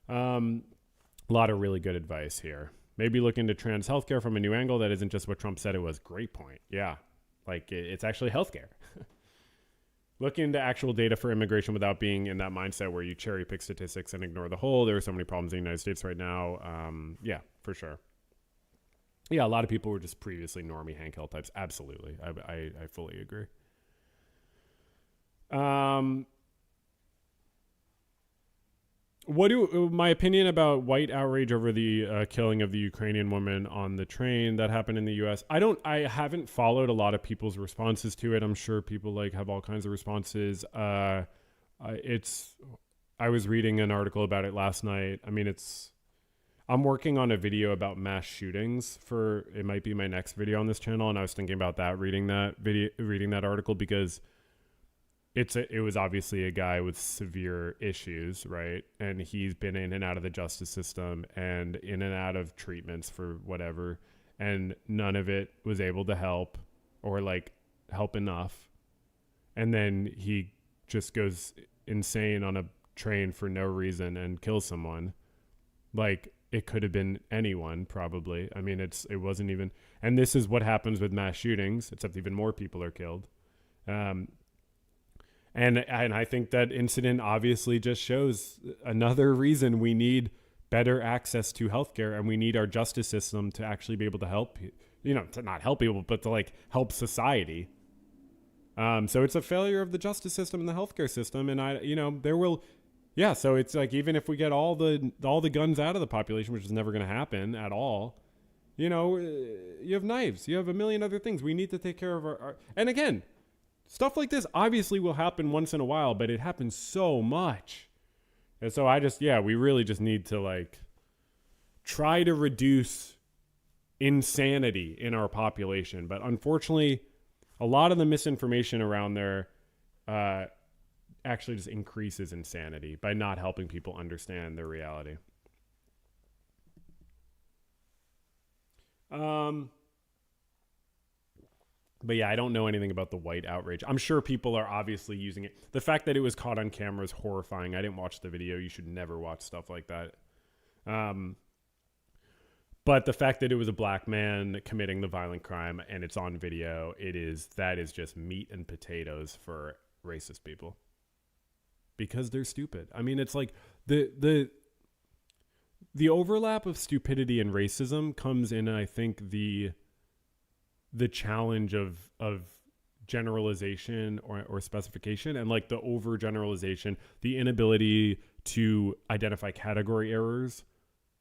A lot of really good advice here. Maybe look into trans healthcare from a new angle that isn't just what Trump said it was. Great point. Yeah, it's actually healthcare. Look into actual data for immigration without being in that mindset where you cherry pick statistics and ignore the whole. There are so many problems in the United States right now. Yeah, for sure. Yeah, a lot of people were just previously normie Hank Hill types. Absolutely. I fully agree. My opinion about white outrage over the killing of the Ukrainian woman on the train that happened in the U.S. I haven't followed a lot of people's responses to it. I'm sure people have all kinds of responses. I was reading an article about it last night. I'm working on a video about mass shootings it might be my next video on this channel. And I was thinking about that, reading that article, because it was obviously a guy with severe issues, right? And he's been in and out of the justice system and in and out of treatments for whatever. And none of it was able to help or help enough. And then he just goes insane on a train for no reason and kills someone. It could have been anyone, probably. It wasn't even, and this is what happens with mass shootings, except even more people are killed. And I think that incident obviously just shows another reason we need better access to healthcare, and we need our justice system to actually be able to help, to not help people, but to like help society. So it's a failure of the justice system and the healthcare system. And so it's like, even if we get all the guns out of the population, which is never going to happen at all, you have knives, you have a million other things. We need to take care of our and again, stuff like this obviously will happen once in a while, but it happens so much. And so we really just need to like try to reduce insanity in our population. But unfortunately, a lot of the misinformation around there actually just increases insanity by not helping people understand their reality. But yeah, I don't know anything about the white outrage. I'm sure people are obviously using it. The fact that it was caught on camera is horrifying. I didn't watch the video. You should never watch stuff like that. But the fact that it was a black man committing the violent crime and it's on video, that is just meat and potatoes for racist people. Because they're stupid. I mean, it's like the overlap of stupidity and racism comes in, I think, the challenge of generalization or specification, and like the overgeneralization, the inability to identify category errors,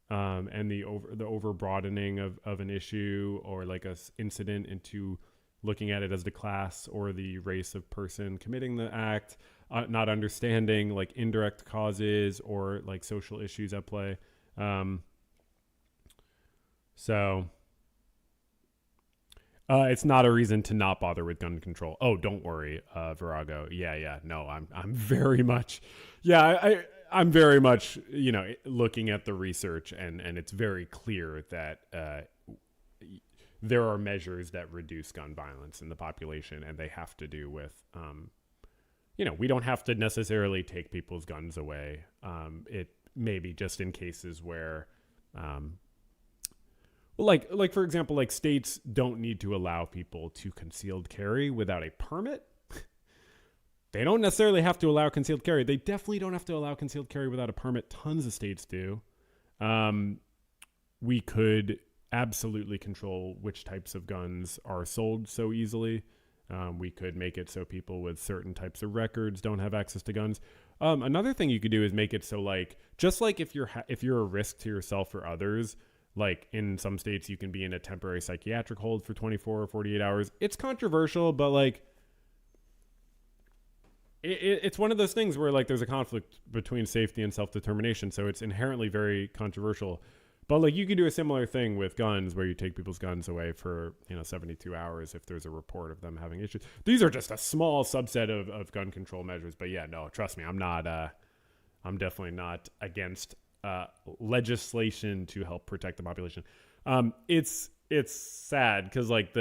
and the over broadening of an issue or like a incident into looking at it as the class or the race of person committing the act, not understanding like indirect causes or like social issues at play. It's not a reason to not bother with gun control. Oh, don't worry, Virago. Yeah. No, I'm very much, I'm very much, looking at the research, and it's very clear that there are measures that reduce gun violence in the population, and they have to do with, we don't have to necessarily take people's guns away. It maybe just in cases where, like for example, like states don't need to allow people to concealed carry without a permit. They don't necessarily have to allow concealed carry. They definitely don't have to allow concealed carry without a permit. Tons of states do. We could absolutely control which types of guns are sold so easily. We could make it so people with certain types of records don't have access to guns. Another thing you could do is make it so, like, just like if you're a risk to yourself or others, like in some states you can be in a temporary psychiatric hold for 24 or 48 hours. It's controversial, but like it's one of those things where like there's a conflict between safety and self-determination, so it's inherently very controversial. But like you can do a similar thing with guns where you take people's guns away for 72 hours if there's a report of them having issues. These are just a small subset of gun control measures, but yeah, no, trust me, I'm definitely not against legislation to help protect the population. It's sad because like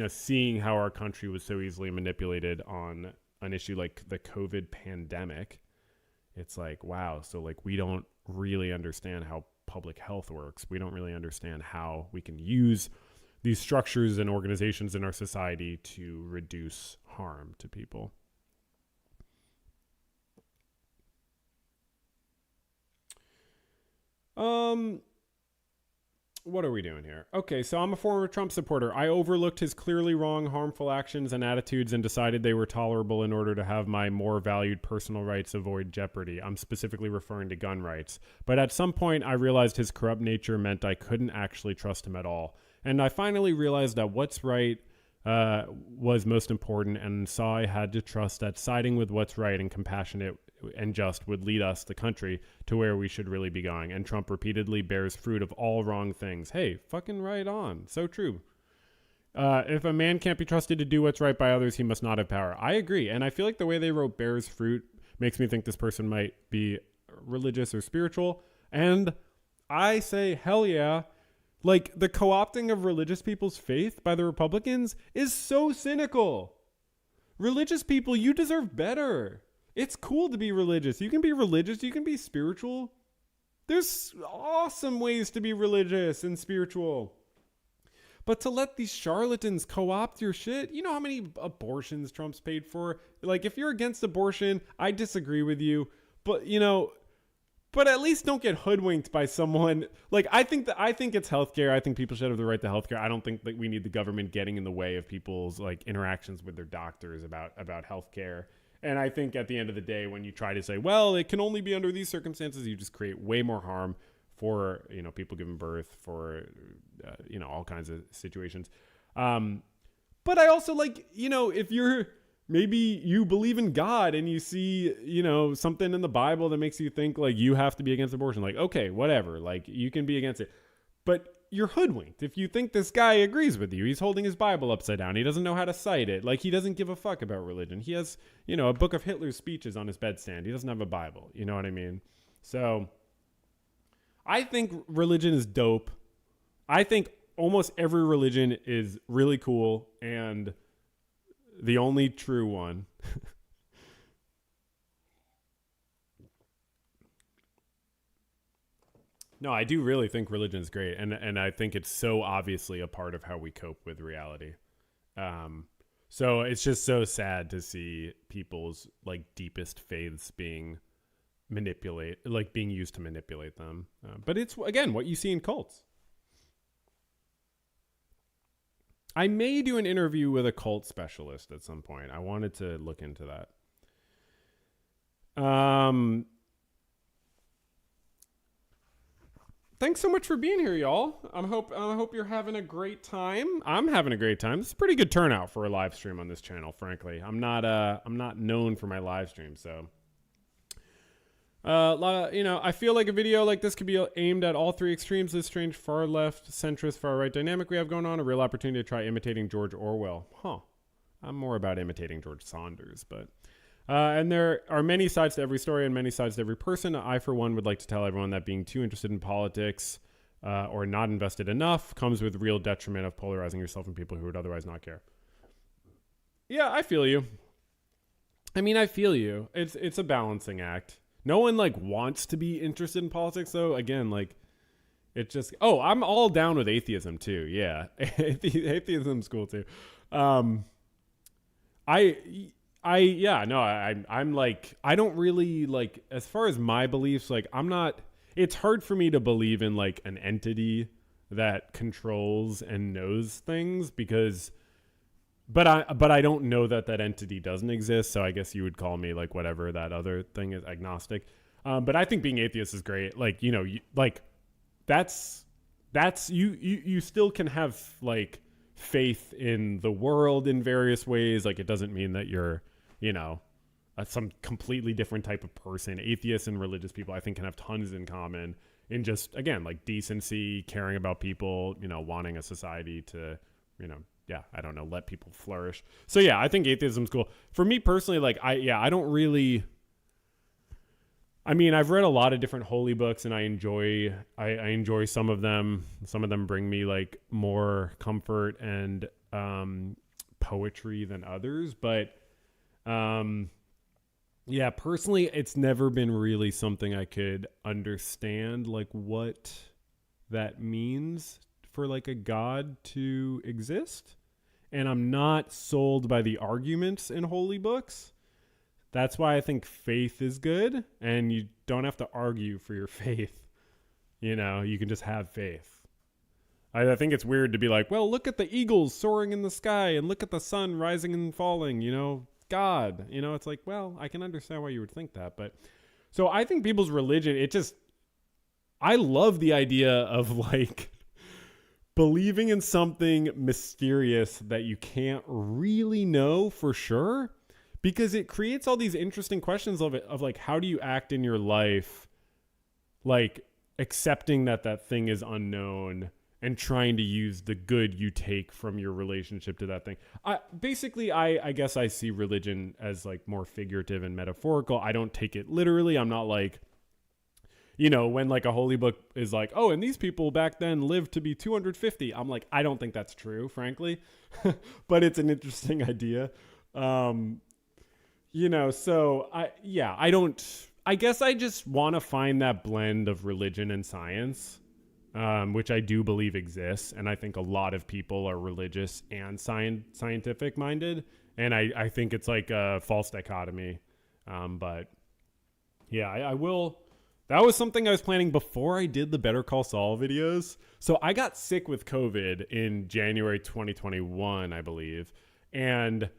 seeing how our country was so easily manipulated on an issue like the COVID pandemic, it's like, wow. So like we don't really understand how public health works. We don't really understand how we can use these structures and organizations in our society to reduce harm to people. What are we doing here? Okay, so I'm a former Trump supporter. I overlooked his clearly wrong, harmful actions and attitudes and decided they were tolerable in order to have my more valued personal rights avoid jeopardy. I'm specifically referring to gun rights. But at some point, I realized his corrupt nature meant I couldn't actually trust him at all. And I finally realized that what's right was most important, and saw I had to trust that siding with what's right and compassionate and just would lead us, the country, to where we should really be going. And Trump repeatedly bears fruit of all wrong things. Hey, fucking right on. So true. If a man can't be trusted to do what's right by others, he must not have power. I agree. And I feel like the way they wrote bears fruit makes me think this person might be religious or spiritual. And I say, hell yeah. Like, the co-opting of religious people's faith by the Republicans is so cynical. Religious people, you deserve better. It's cool to be religious. You can be religious. You can be spiritual. There's awesome ways to be religious and spiritual. But to let these charlatans co-opt your shit, you know how many abortions Trump's paid for? Like, if you're against abortion, I disagree with you. But, but at least don't get hoodwinked by someone. Like, I think it's healthcare. I think people should have the right to healthcare. I don't think that we need the government getting in the way of people's like interactions with their doctors about healthcare. And I think at the end of the day, when you try to say, well, it can only be under these circumstances, you just create way more harm for, people giving birth, for, all kinds of situations. But I also if maybe you believe in God and you see, something in the Bible that makes you think like you have to be against abortion. Like, okay, whatever. Like you can be against it, but you're hoodwinked. If you think this guy agrees with you, he's holding his Bible upside down. He doesn't know how to cite it. Like he doesn't give a fuck about religion. He has, a book of Hitler's speeches on his bedstand. He doesn't have a Bible. You know what I mean? So I think religion is dope. I think almost every religion is really cool and the only true one. No, I do really think religion is great, and I think it's so obviously a part of how we cope with reality. So it's just so sad to see people's like deepest faiths being being used to manipulate them. But it's again what you see in cults. I may do an interview with a cult specialist at some point. I wanted to look into that. Thanks so much for being here, y'all. I hope you're having a great time. I'm having a great time. This is a pretty good turnout for a live stream on this channel, frankly. I'm not known for my live stream, so I feel like a video like this could be aimed at all three extremes, this strange far left, centrist, far right dynamic we have going on, a real opportunity to try imitating George Orwell. I'm more about imitating George Saunders, but and there are many sides to every story and many sides to every person. I, for one, would like to tell everyone that being too interested in politics or not invested enough comes with real detriment of polarizing yourself in people who would otherwise not care. Yeah, I feel you. I feel you. It's a balancing act. No one wants to be interested in politics, though. Again, it just. Oh, I'm all down with atheism too. Yeah, atheism's cool too. I'm I don't really as far as my beliefs, I'm not. It's hard for me to believe in an entity that controls and knows things because. But I don't know that entity doesn't exist, so I guess you would call me whatever that other thing is, agnostic. But I think being atheist is great. That's you still can have faith in the world in various ways. It doesn't mean that you're some completely different type of person. Atheists and religious people I think can have tons in common in just again decency, caring about people, wanting a society to I don't know, let people flourish. So yeah, I think atheism's cool. For me personally, I don't really. I've read a lot of different holy books, and I enjoy some of them. Some of them bring me more comfort and poetry than others. But personally, it's never been really something I could understand what that means for a god to exist. And I'm not sold by the arguments in holy books. That's why I think faith is good, and you don't have to argue for your faith. You can just have faith. I think it's weird to be well, look at the eagles soaring in the sky and look at the sun rising and falling, God, it's well, I can understand why you would think that. But so I think people's religion, I love the idea of believing in something mysterious that you can't really know for sure, because it creates all these interesting questions of how do you act in your life, accepting that thing is unknown and trying to use the good you take from your relationship to that thing. I guess I see religion as more figurative and metaphorical. I don't take it literally. I'm not when a holy book is oh, and these people back then lived to be 250. I'm I don't think that's true, frankly, but it's an interesting idea. So I guess I just want to find that blend of religion and science which I do believe exists. And I think a lot of people are religious and scientific minded. And I think it's like a false dichotomy. But yeah, I will. That was something I was planning before I did the Better Call Saul videos. So I got sick with COVID in January 2021, I believe, and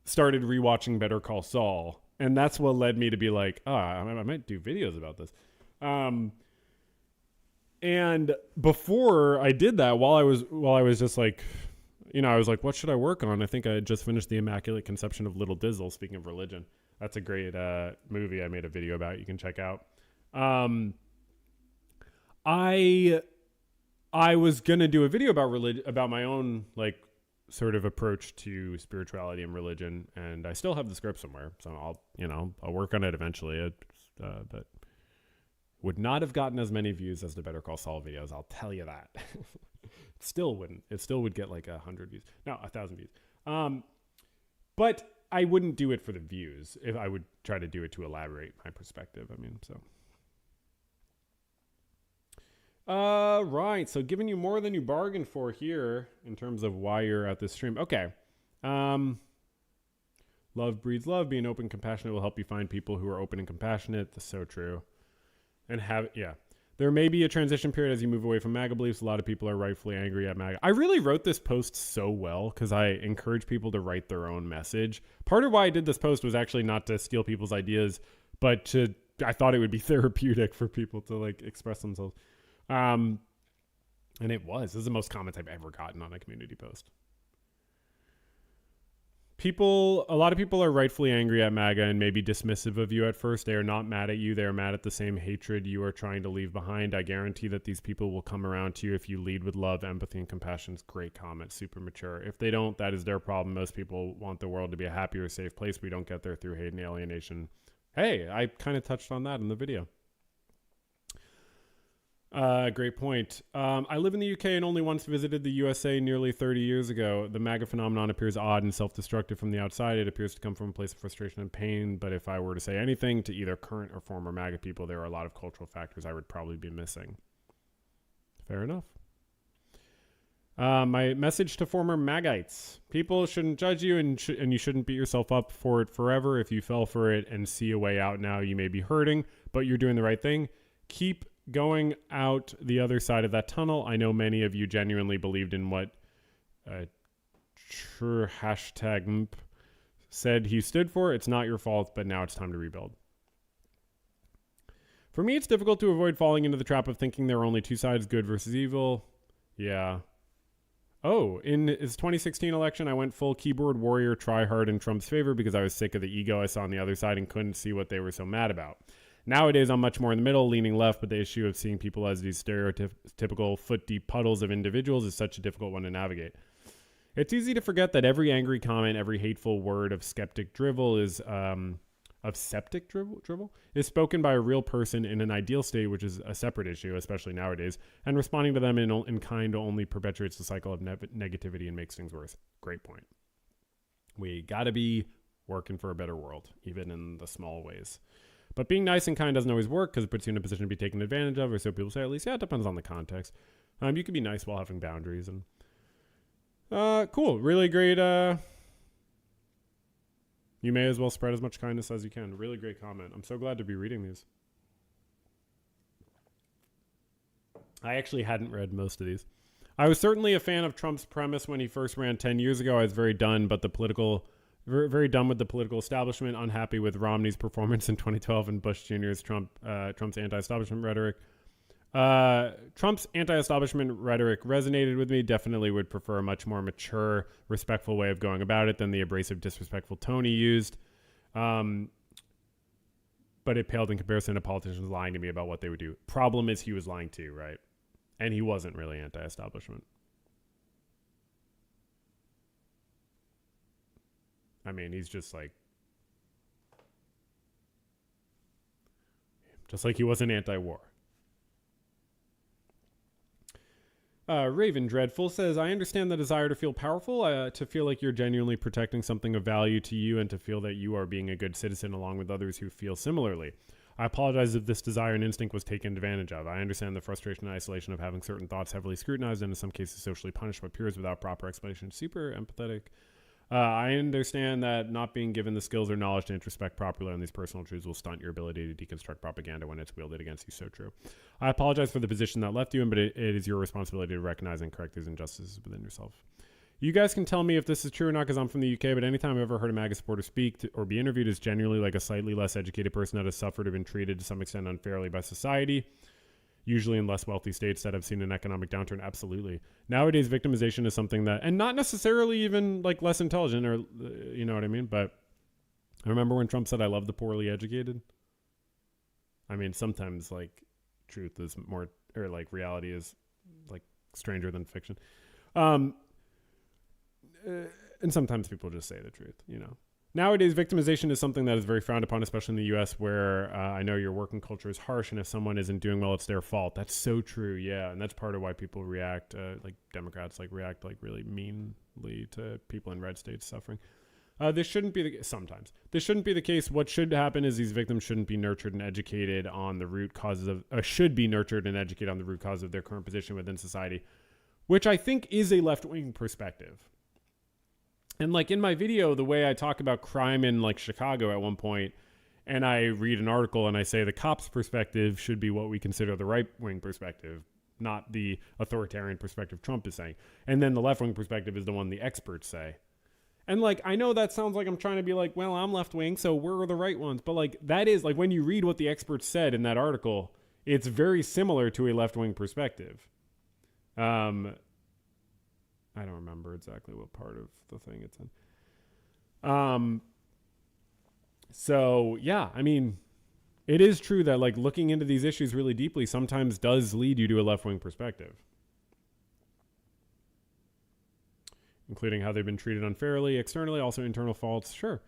started rewatching Better Call Saul. And that's what led me to be like, I might do videos about this. And before I did that, while I was just like, I was like, what should I work on? I think I had just finished The Immaculate Conception of Little Dizzle, speaking of religion. That's a great movie I made a video about. You can check out. I was gonna do a video about my own like sort of approach to spirituality and religion, and I still have the script somewhere, so I'll work on it eventually. But would not have gotten as many views as the Better Call Saul videos. I'll tell you that. It still wouldn't. It still would get like 100 views. No, 1,000 views. But I wouldn't do it for the views. If I would try to do it to elaborate my perspective. Right. So giving you more than you bargained for here in terms of why you're at this stream. Okay. Love breeds love. Being open and compassionate will help you find people who are open and compassionate. That's so true. And there may be a transition period as you move away from MAGA beliefs. A lot of people are rightfully angry at MAGA. I really wrote this post so well because I encourage people to write their own message. Part of why I did this post was actually not to steal people's ideas, but I thought it would be therapeutic for people to like express themselves. And it was. This is the most comments I've ever gotten on a community post. A lot of people are rightfully angry at MAGA and maybe dismissive of you at first. They are not mad at you. They are mad at the same hatred you are trying to leave behind. I guarantee that these people will come around to you if you lead with love, empathy, and compassion. Great comment. Super mature. If they don't, that is their problem. Most people want the world to be a happier, safe place. We don't get there through hate and alienation. Hey, I kind of touched on that in the video. Great point. I live in the UK and only once visited the USA nearly 30 years ago. The MAGA phenomenon appears odd and self-destructive from the outside. It appears to come from a place of frustration and pain. But if I were to say anything to either current or former MAGA people, there are a lot of cultural factors I would probably be missing. Fair enough. My message to former MAGites. People shouldn't judge you and you shouldn't beat yourself up for it forever. If you fell for it and see a way out now, you may be hurting, but you're doing the right thing. Keep going out the other side of that tunnel. I know many of you genuinely believed in what #MP said he stood for. It's not your fault, but now it's time to rebuild. For me, it's difficult to avoid falling into the trap of thinking there are only two sides, good versus evil. Yeah. Oh, in his 2016 election, I went full keyboard warrior, try hard in Trump's favor because I was sick of the ego I saw on the other side and couldn't see what they were so mad about. Nowadays, I'm much more in the middle, leaning left, but the issue of seeing people as these stereotypical foot-deep puddles of individuals is such a difficult one to navigate. It's easy to forget that every angry comment, every hateful word of septic drivel is spoken by a real person in an ideal state, which is a separate issue, especially nowadays, and responding to them in kind only perpetuates the cycle of negativity and makes things worse. Great point. We got to be working for a better world, even in the small ways. But being nice and kind doesn't always work because it puts you in a position to be taken advantage of, or so people say. At least, yeah, it depends on the context. You can be nice while having boundaries. And cool, really great. You may as well spread as much kindness as you can. Really great comment. I'm so glad to be reading these. I actually hadn't read most of these. I was certainly a fan of Trump's premise when he first ran 10 years ago. I was very done, but very done with the political establishment, unhappy with Romney's performance in 2012 and Bush Jr.'s Trump's anti-establishment rhetoric. Trump's anti-establishment rhetoric resonated with me. Definitely would prefer a much more mature, respectful way of going about it than the abrasive, disrespectful tone he used. But it paled in comparison to politicians lying to me about what they would do. Problem is he was lying too, right? And he wasn't really anti-establishment. I mean, he's just like he wasn't anti-war. Raven Dreadful says, I understand the desire to feel powerful, to feel like you're genuinely protecting something of value to you, and to feel that you are being a good citizen along with others who feel similarly. I apologize if this desire and instinct was taken advantage of. I understand the frustration and isolation of having certain thoughts heavily scrutinized and in some cases socially punished by peers without proper explanation. Super empathetic. I understand that not being given the skills or knowledge to introspect properly on these personal truths will stunt your ability to deconstruct propaganda when it's wielded against you. So true. I apologize for the position that left you in, but it is your responsibility to recognize and correct these injustices within yourself. You guys can tell me if this is true or not because I'm from the UK, but anytime I've ever heard a MAGA supporter speak or be interviewed is genuinely like a slightly less educated person that has suffered or been treated to some extent unfairly by society, usually in less wealthy states that have seen an economic downturn. Absolutely. Nowadays, victimization is something that, and not necessarily even like less intelligent or, you know what I mean? But I remember when Trump said, I love the poorly educated. I mean, sometimes like truth is more, or like reality is like stranger than fiction. And sometimes people just say the truth, you know. Nowadays, victimization is something that is very frowned upon, especially in the U.S., where I know your working culture is harsh, and if someone isn't doing well, it's their fault. That's so true, yeah, and that's part of why people react, like Democrats, like react like really meanly to people in red states suffering. This shouldn't be sometimes. This shouldn't be the case. What should happen is these victims shouldn't be nurtured and educated on the root causes of, should be nurtured and educated on the root cause of their current position within society, which I think is a left-wing perspective. And like in my video, the way I talk about crime in like Chicago at one point, and I read an article and I say the cops' perspective should be what we consider the right-wing perspective, not the authoritarian perspective Trump is saying. And then the left-wing perspective is the one the experts say. And like, I know that sounds like I'm trying to be like, well, I'm left-wing, so we're the right ones. But like, that is like when you read what the experts said in that article, it's very similar to a left-wing perspective. I don't remember exactly what part of the thing it's in. So yeah, I mean, it is true that like looking into these issues really deeply sometimes does lead you to a left-wing perspective, including how they've been treated unfairly, externally, also internal faults. Sure.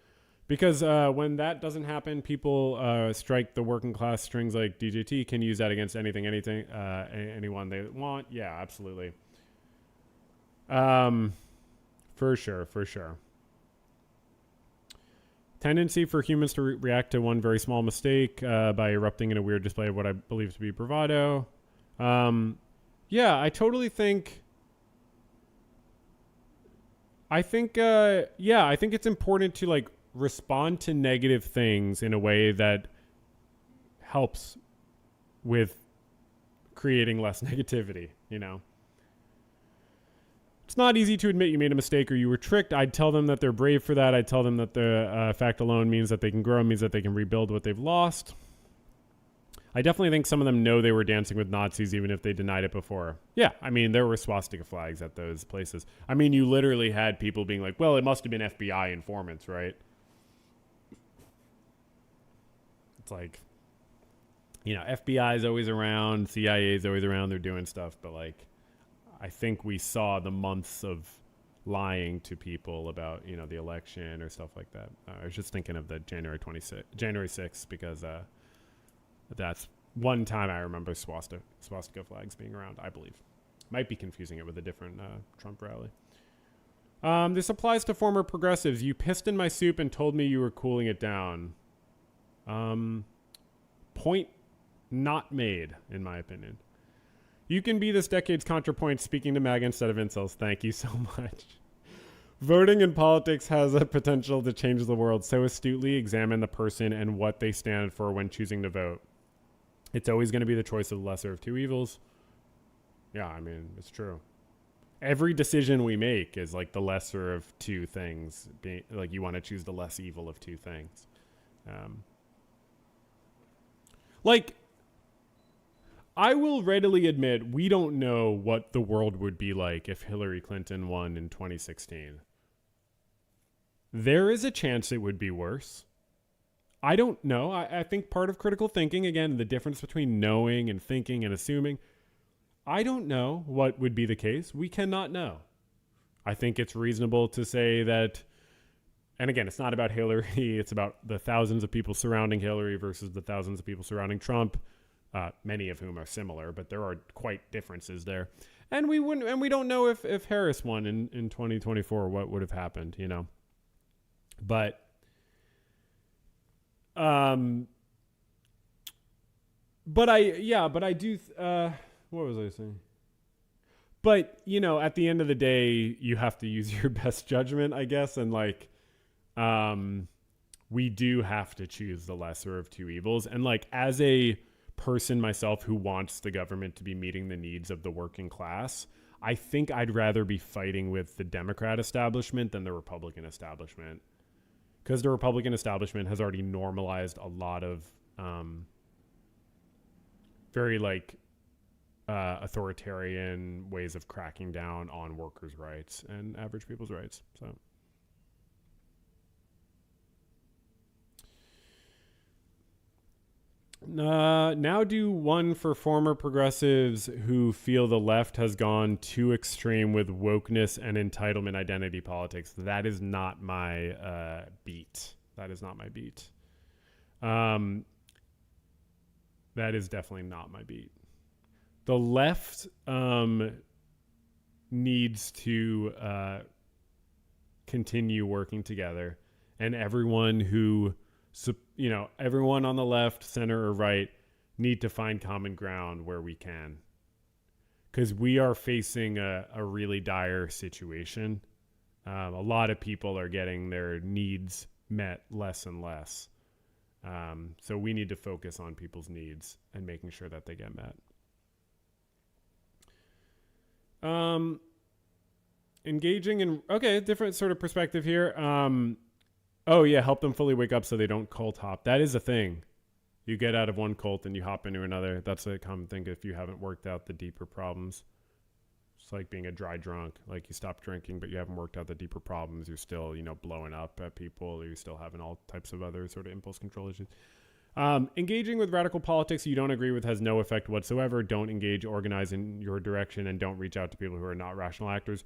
Because when that doesn't happen, people strike the working class strings like DJT can use that against anything, anyone they want. Yeah, absolutely. For sure. Tendency for humans to react to one very small mistake by erupting in a weird display of what I believe to be bravado. Yeah, I totally think. I think it's important to like respond to negative things in a way that helps with creating less negativity, you know. It's not easy to admit you made a mistake or you were tricked. I'd tell them that they're brave for that. I'd tell them that the fact alone means that they can grow, means that they can rebuild what they've lost. I definitely think some of them know they were dancing with Nazis even if they denied it before. Yeah, I mean, there were swastika flags at those places. I mean, you literally had people being like, well, it must have been FBI informants, right? It's like, you know, FBI is always around, CIA is always around, they're doing stuff, but like, I think we saw the months of lying to people about, you know, the election or stuff like that. I was just thinking of the January 6th because that's one time I remember swastika flags being around, I believe. Might be confusing it with a different Trump rally. This applies to former progressives. You pissed in my soup and told me you were cooling it down. Point not made, in my opinion. You can be this decade's ContraPoint speaking to MAGA instead of incels. Thank you so much. Voting in politics has a potential to change the world. So astutely examine the person and what they stand for when choosing to vote. It's always going to be the choice of the lesser of two evils. Yeah, I mean, it's true. Every decision we make is like the lesser of two things. Like you want to choose the less evil of two things. Like, I will readily admit we don't know what the world would be like if Hillary Clinton won in 2016. There is a chance it would be worse. I don't know. I think part of critical thinking, again, the difference between knowing and thinking and assuming, I don't know what would be the case. We cannot know. I think it's reasonable to say that, and again, it's not about Hillary. It's about the thousands of people surrounding Hillary versus the thousands of people surrounding Trump. Many of whom are similar, but there are quite differences there. And we don't know if Harris won in 2024, what would have happened, you know. But but I do, what was I saying? But, you know, at the end of the day, you have to use your best judgment, I guess. And like, we do have to choose the lesser of two evils. And like, as a person myself who wants the government to be meeting the needs of the working class, I think I'd rather be fighting with the Democrat establishment than the Republican establishment. Because the Republican establishment has already normalized a lot of very like authoritarian ways of cracking down on workers' rights and average people's rights. So now do one for former progressives who feel the left has gone too extreme with wokeness and entitlement identity politics. That is not my beat. That is not my beat. That is definitely not my beat. The left needs to continue working together, and everyone who, you know, everyone on the left, center, or right need to find common ground where we can, because we are facing a really dire situation. A lot of people are getting their needs met less and less. So we need to focus on people's needs and making sure that they get met. Engaging in, okay, different sort of perspective here. Oh yeah, help them fully wake up so they don't cult hop. That is a thing. You get out of one cult and you hop into another. That's a common thing if you haven't worked out the deeper problems. It's like being a dry drunk. Like you stop drinking, but you haven't worked out the deeper problems. You're still, you know, blowing up at people. You're still having all types of other sort of impulse control issues. Engaging with radical politics you don't agree with has no effect whatsoever. Don't engage, organize in your direction, and don't reach out to people who are not rational actors.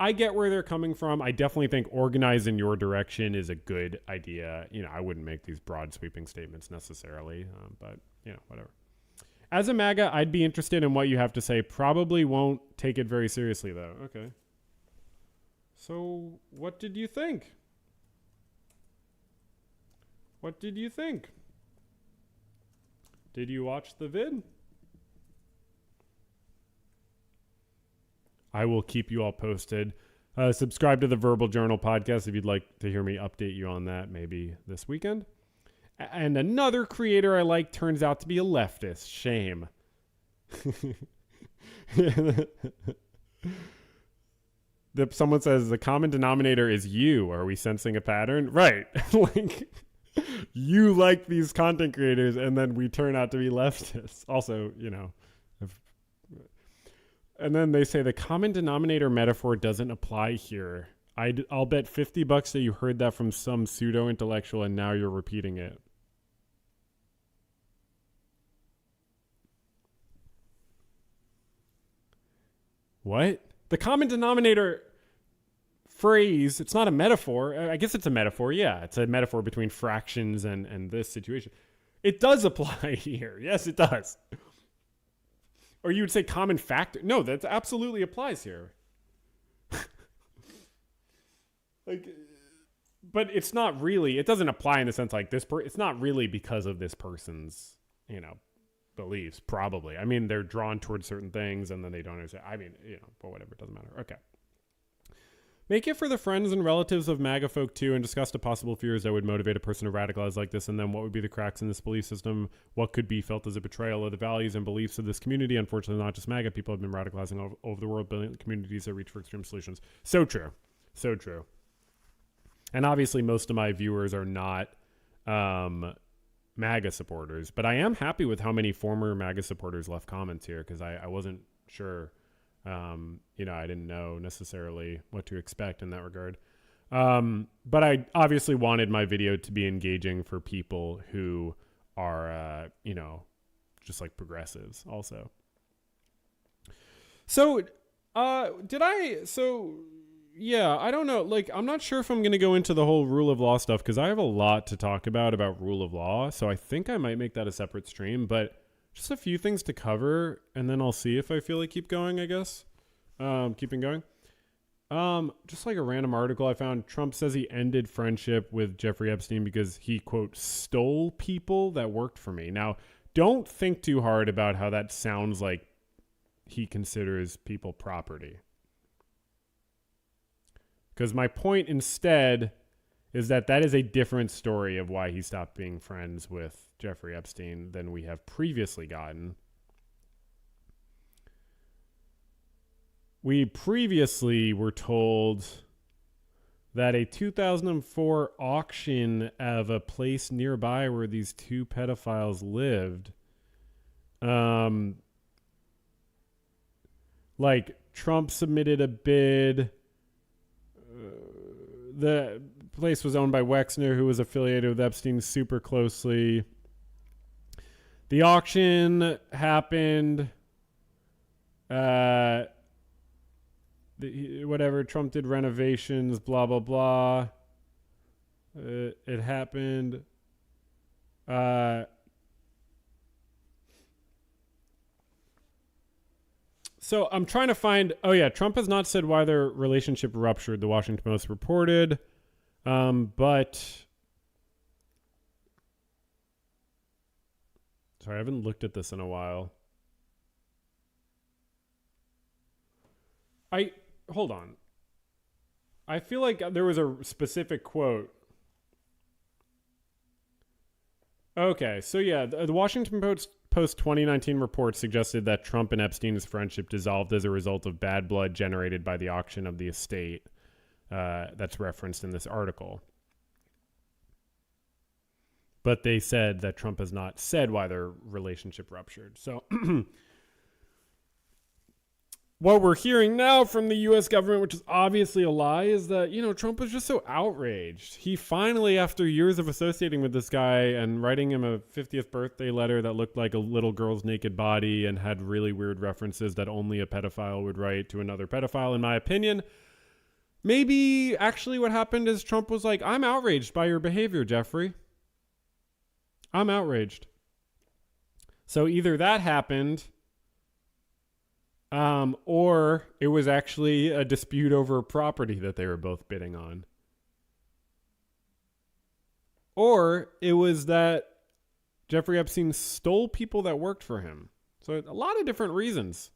I get where they're coming from. I definitely think organize in your direction is a good idea. You know, I wouldn't make these broad sweeping statements necessarily, but, you know, whatever. As a MAGA, I'd be interested in what you have to say. Probably won't take it very seriously, though. Okay. So what did you think? What did you think? Did you watch the vid? I will keep you all posted. Subscribe to the Verbal Journal podcast if you'd like to hear me update you on that maybe this weekend. And another creator I like turns out to be a leftist. Shame. Someone says the common denominator is you. Are we sensing a pattern? Right. Like, you like these content creators and then we turn out to be leftists. Also, you know, and then they say the common denominator metaphor doesn't apply here. I'll bet $50 that you heard that from some pseudo-intellectual and now you're repeating it. What? The common denominator phrase, it's not a metaphor. I guess it's a metaphor. Yeah, it's a metaphor between fractions and this situation. It does apply here. Yes, it does. Or you would say common factor. No, that absolutely applies here. Like, but it's not really, it doesn't apply in the sense like this, it's not really because of this person's, you know, beliefs, probably. I mean, they're drawn towards certain things and then they don't understand. I mean, you know, but whatever, it doesn't matter. Okay. Make it for the friends and relatives of MAGA folk too, and discuss the possible fears that would motivate a person to radicalize like this, and then what would be the cracks in this belief system, what could be felt as a betrayal of the values and beliefs of this community. Unfortunately, not just MAGA, people have been radicalizing all over the world, building communities that reach for extreme solutions. So true. So true. And obviously most of my viewers are not MAGA supporters, but I am happy with how many former MAGA supporters left comments here, because I wasn't sure. You know, I didn't know necessarily what to expect in that regard. But I obviously wanted my video to be engaging for people who are, you know, just like progressives also. So, yeah, I don't know. Like, I'm not sure if I'm going to go into the whole rule of law stuff, because I have a lot to talk about rule of law. So I think I might make that a separate stream, but just a few things to cover, and then I'll see if I feel like keep going, I guess. Keeping going. Just like a random article I found, Trump says he ended friendship with Jeffrey Epstein because he, quote, stole people that worked for me. Now, don't think too hard about how that sounds like he considers people property. Because my point instead is that is a different story of why he stopped being friends with Jeffrey Epstein than we have previously gotten. We previously were told that a 2004 auction of a place nearby where these two pedophiles lived, like Trump submitted a bid. The place was owned by Wexner, who was affiliated with Epstein super closely. The auction happened. Whatever, Trump did renovations, blah, blah, blah. It happened. So I'm trying to find, Trump has not said why their relationship ruptured, the Washington Post reported. But sorry, I haven't looked at this in a while. Hold on. I feel like there was a specific quote. Okay, so yeah, the Washington Post 2019 report suggested that Trump and Epstein's friendship dissolved as a result of bad blood generated by the auction of the estate. That's referenced in this article. But they said that Trump has not said why their relationship ruptured. So what we're hearing now from the U.S. government, which is obviously a lie, is that, Trump was just so outraged. He finally, after years of associating with this guy and writing him a 50th birthday letter that looked like a little girl's naked body and had really weird references that only a pedophile would write to another pedophile, in my opinion, maybe actually what happened is Trump was like, I'm outraged by your behavior, Jeffrey. I'm outraged. So either that happened, or it was actually a dispute over property that they were both bidding on. Or it was that Jeffrey Epstein stole people that worked for him. So a lot of different reasons.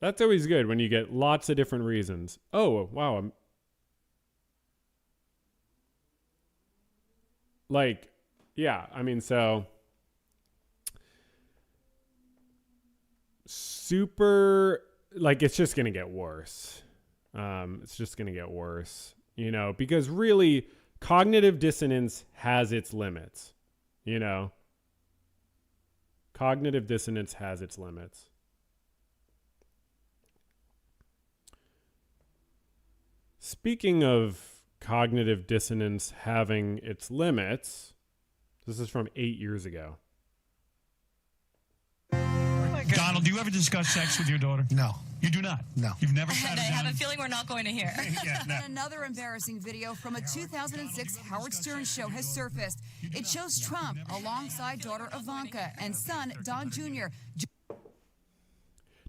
That's always good when you get lots of different reasons. Oh, wow. Super, it's just going to get worse. It's just going to get worse, because really cognitive dissonance has its limits, Cognitive dissonance has its limits. Speaking of cognitive dissonance having its limits, this is from 8 years ago. Donald, do you ever discuss sex with your daughter? No. You do not? No. You've never sat And her I down? have a feeling we're not going to hear. Yeah, no. Another embarrassing video from a 2006 Howard Stern show has surfaced. It shows Trump alongside daughter Ivanka and son Don Jr.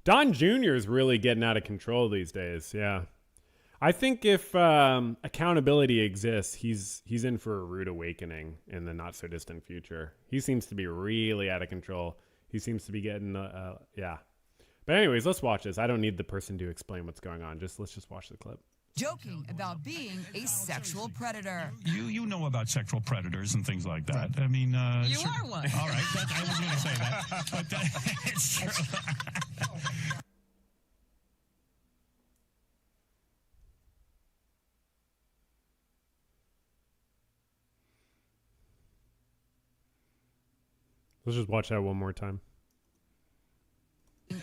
Don Jr. is really getting out of control these days. Yeah. I think if accountability exists, he's in for a rude awakening in the not so distant future. He seems to be really out of control. He seems to be getting, yeah. But anyways, let's watch this. I don't need the person to explain what's going on. Let's just watch the clip. Joking about being a sexual predator. You know about sexual predators and things like that. I mean, You are one. All right, I was going to say that, but it's true. Let's just watch that one more time.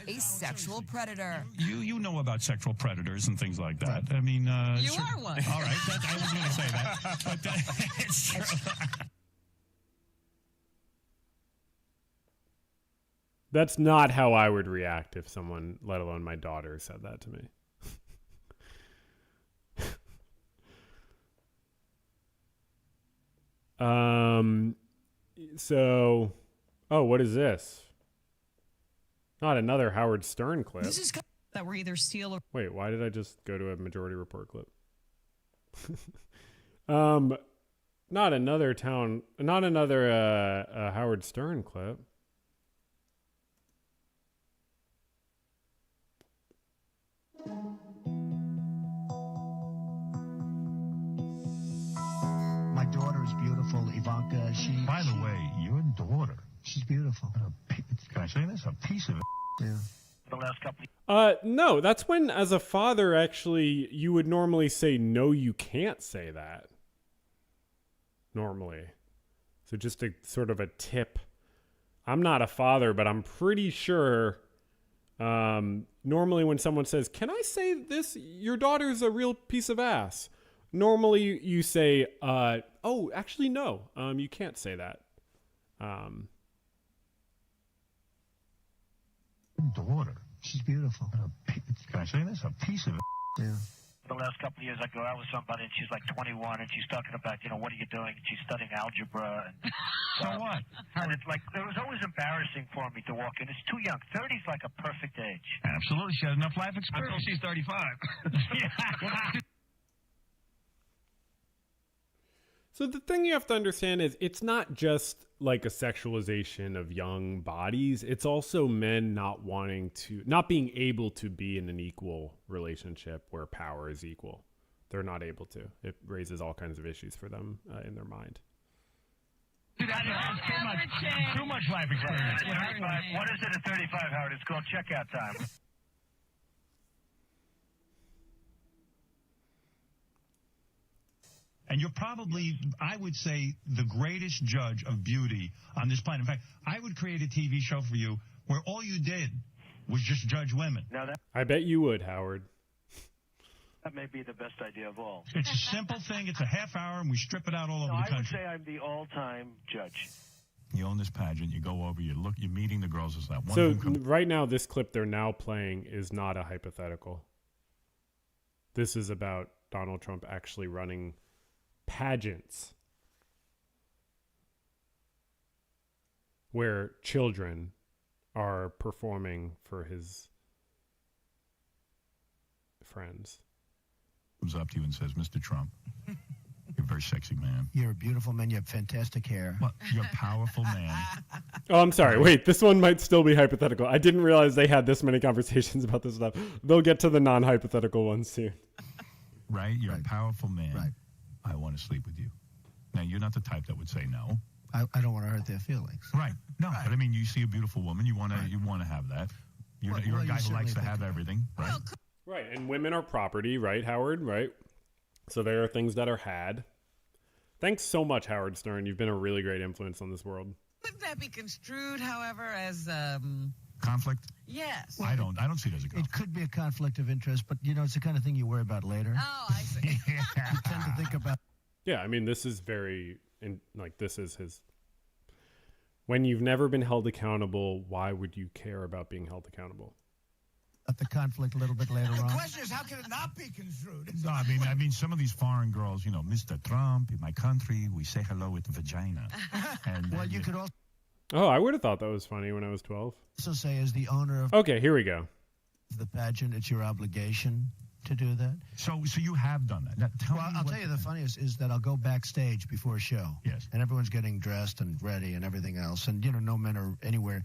A sexual predator. You know about sexual predators and things like that. I mean, You are one. All right, I was going to say that, but it's true. That's not how I would react if someone, let alone my daughter, said that to me. What is this? Not another Howard Stern clip. This is that we're either steal or... Wait, why did I just go to a Majority Report clip? Not another Howard Stern clip. My daughter is beautiful, Ivanka. By the way, your daughter. She's beautiful. Can I say this? A piece of it. Yeah. The last couple. No, that's when, as a father, actually, you would normally say, no, you can't say that. Normally. So just a sort of a tip. I'm not a father, but I'm pretty sure normally when someone says, can I say this? Your daughter's a real piece of ass. Normally you say, oh, actually, no, you can't say that. Daughter. She's beautiful. Can I say this? A piece of it. Yeah. The last couple of years, I go out with somebody, and she's like 21, and she's talking about, what are you doing? And she's studying algebra. And, So what? And it's like, it was always embarrassing for me to walk in. It's too young. 30's like a perfect age. Absolutely. She has enough life experience. Until she's 35. So the thing you have to understand is it's not just like a sexualization of young bodies. It's also men not being able to be in an equal relationship where power is equal. They're not able to. It raises all kinds of issues for them in their mind. Too much life experience. What is it at 35, Howard? It's called checkout time. And you're probably, I would say, the greatest judge of beauty on this planet. In fact, I would create a TV show for you where all you did was just judge women. Now I bet you would, Howard. that may be the best idea of all. It's a simple thing. It's a half hour, and we strip it out all over the I would country. say I'm the all-time judge. You own this pageant. You go over. You're meeting the girls. It's that one. So of them right now, this clip they're now playing is not a hypothetical. This is about Donald Trump actually running pageants where children are performing for his friends. comes up to you and says, Mr. Trump, you're a very sexy man. You're a beautiful man. You have fantastic hair. Well, you're a powerful man. Oh, I'm sorry. Wait, this one might still be hypothetical. I didn't realize they had this many conversations about this stuff. They'll get to the non-hypothetical ones soon. Right? You're Right. a powerful man. Right. I want to sleep with you. Now, you're not the type that would say no. I don't want to hurt their feelings. Right. No, but I mean, you see a beautiful woman, you want to have that. You're, Well, you're a you guy who certainly likes to think have about it. everything, right? Right, and women are property, right, Howard? Right. So there are things that are had. Thanks so much, Howard Stern. You've been a really great influence on this world. Could that be construed, however, as Conflict? yes? I don't see it as a It conflict. could be a conflict of interest, but, it's the kind of thing you worry about later. Oh, I see. You tend to think about Yeah, I mean, this is this is his. When you've never been held accountable, why would you care about being held accountable? the conflict a little bit later on. question is, how can it not be construed? No, I mean, some of these foreign girls, Mr. Trump, in my country, we say hello with the vagina. And Well, you could Oh, I would have thought that was funny when I was 12. also say, as the owner of Okay, here we go. the pageant, it's your obligation to do that. So you have done that. Now, tell Well, me I'll what- tell you the funniest is that I'll go backstage before a show. Yes. And everyone's getting dressed and ready and everything else. And, no men are anywhere.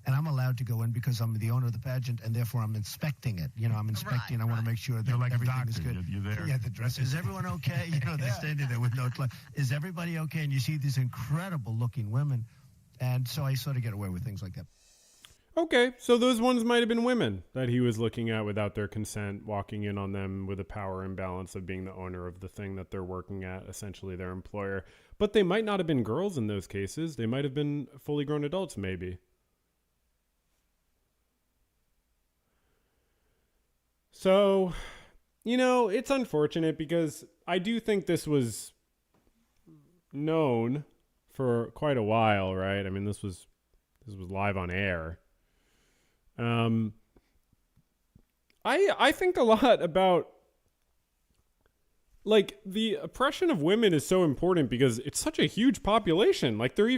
And I'm allowed to go in because I'm the owner of the pageant, and therefore I'm inspecting it. I'm inspecting. I want to make sure that You're like a everything doctor. is good. You're there. Yeah, the dress. Is everyone okay? They're standing there with no clothes. Is everybody okay? And you see these incredible-looking women. And so I sort of get away with things like that. Okay, so those ones might have been women that he was looking at without their consent, walking in on them with a power imbalance of being the owner of the thing that they're working at, essentially their employer. But they might not have been girls in those cases. They might have been fully grown adults, maybe. So, it's unfortunate because I do think this was known for quite a while, right? I mean, this was live on air. I think a lot about, like, the oppression of women is so important because it's such a huge population. Like, they're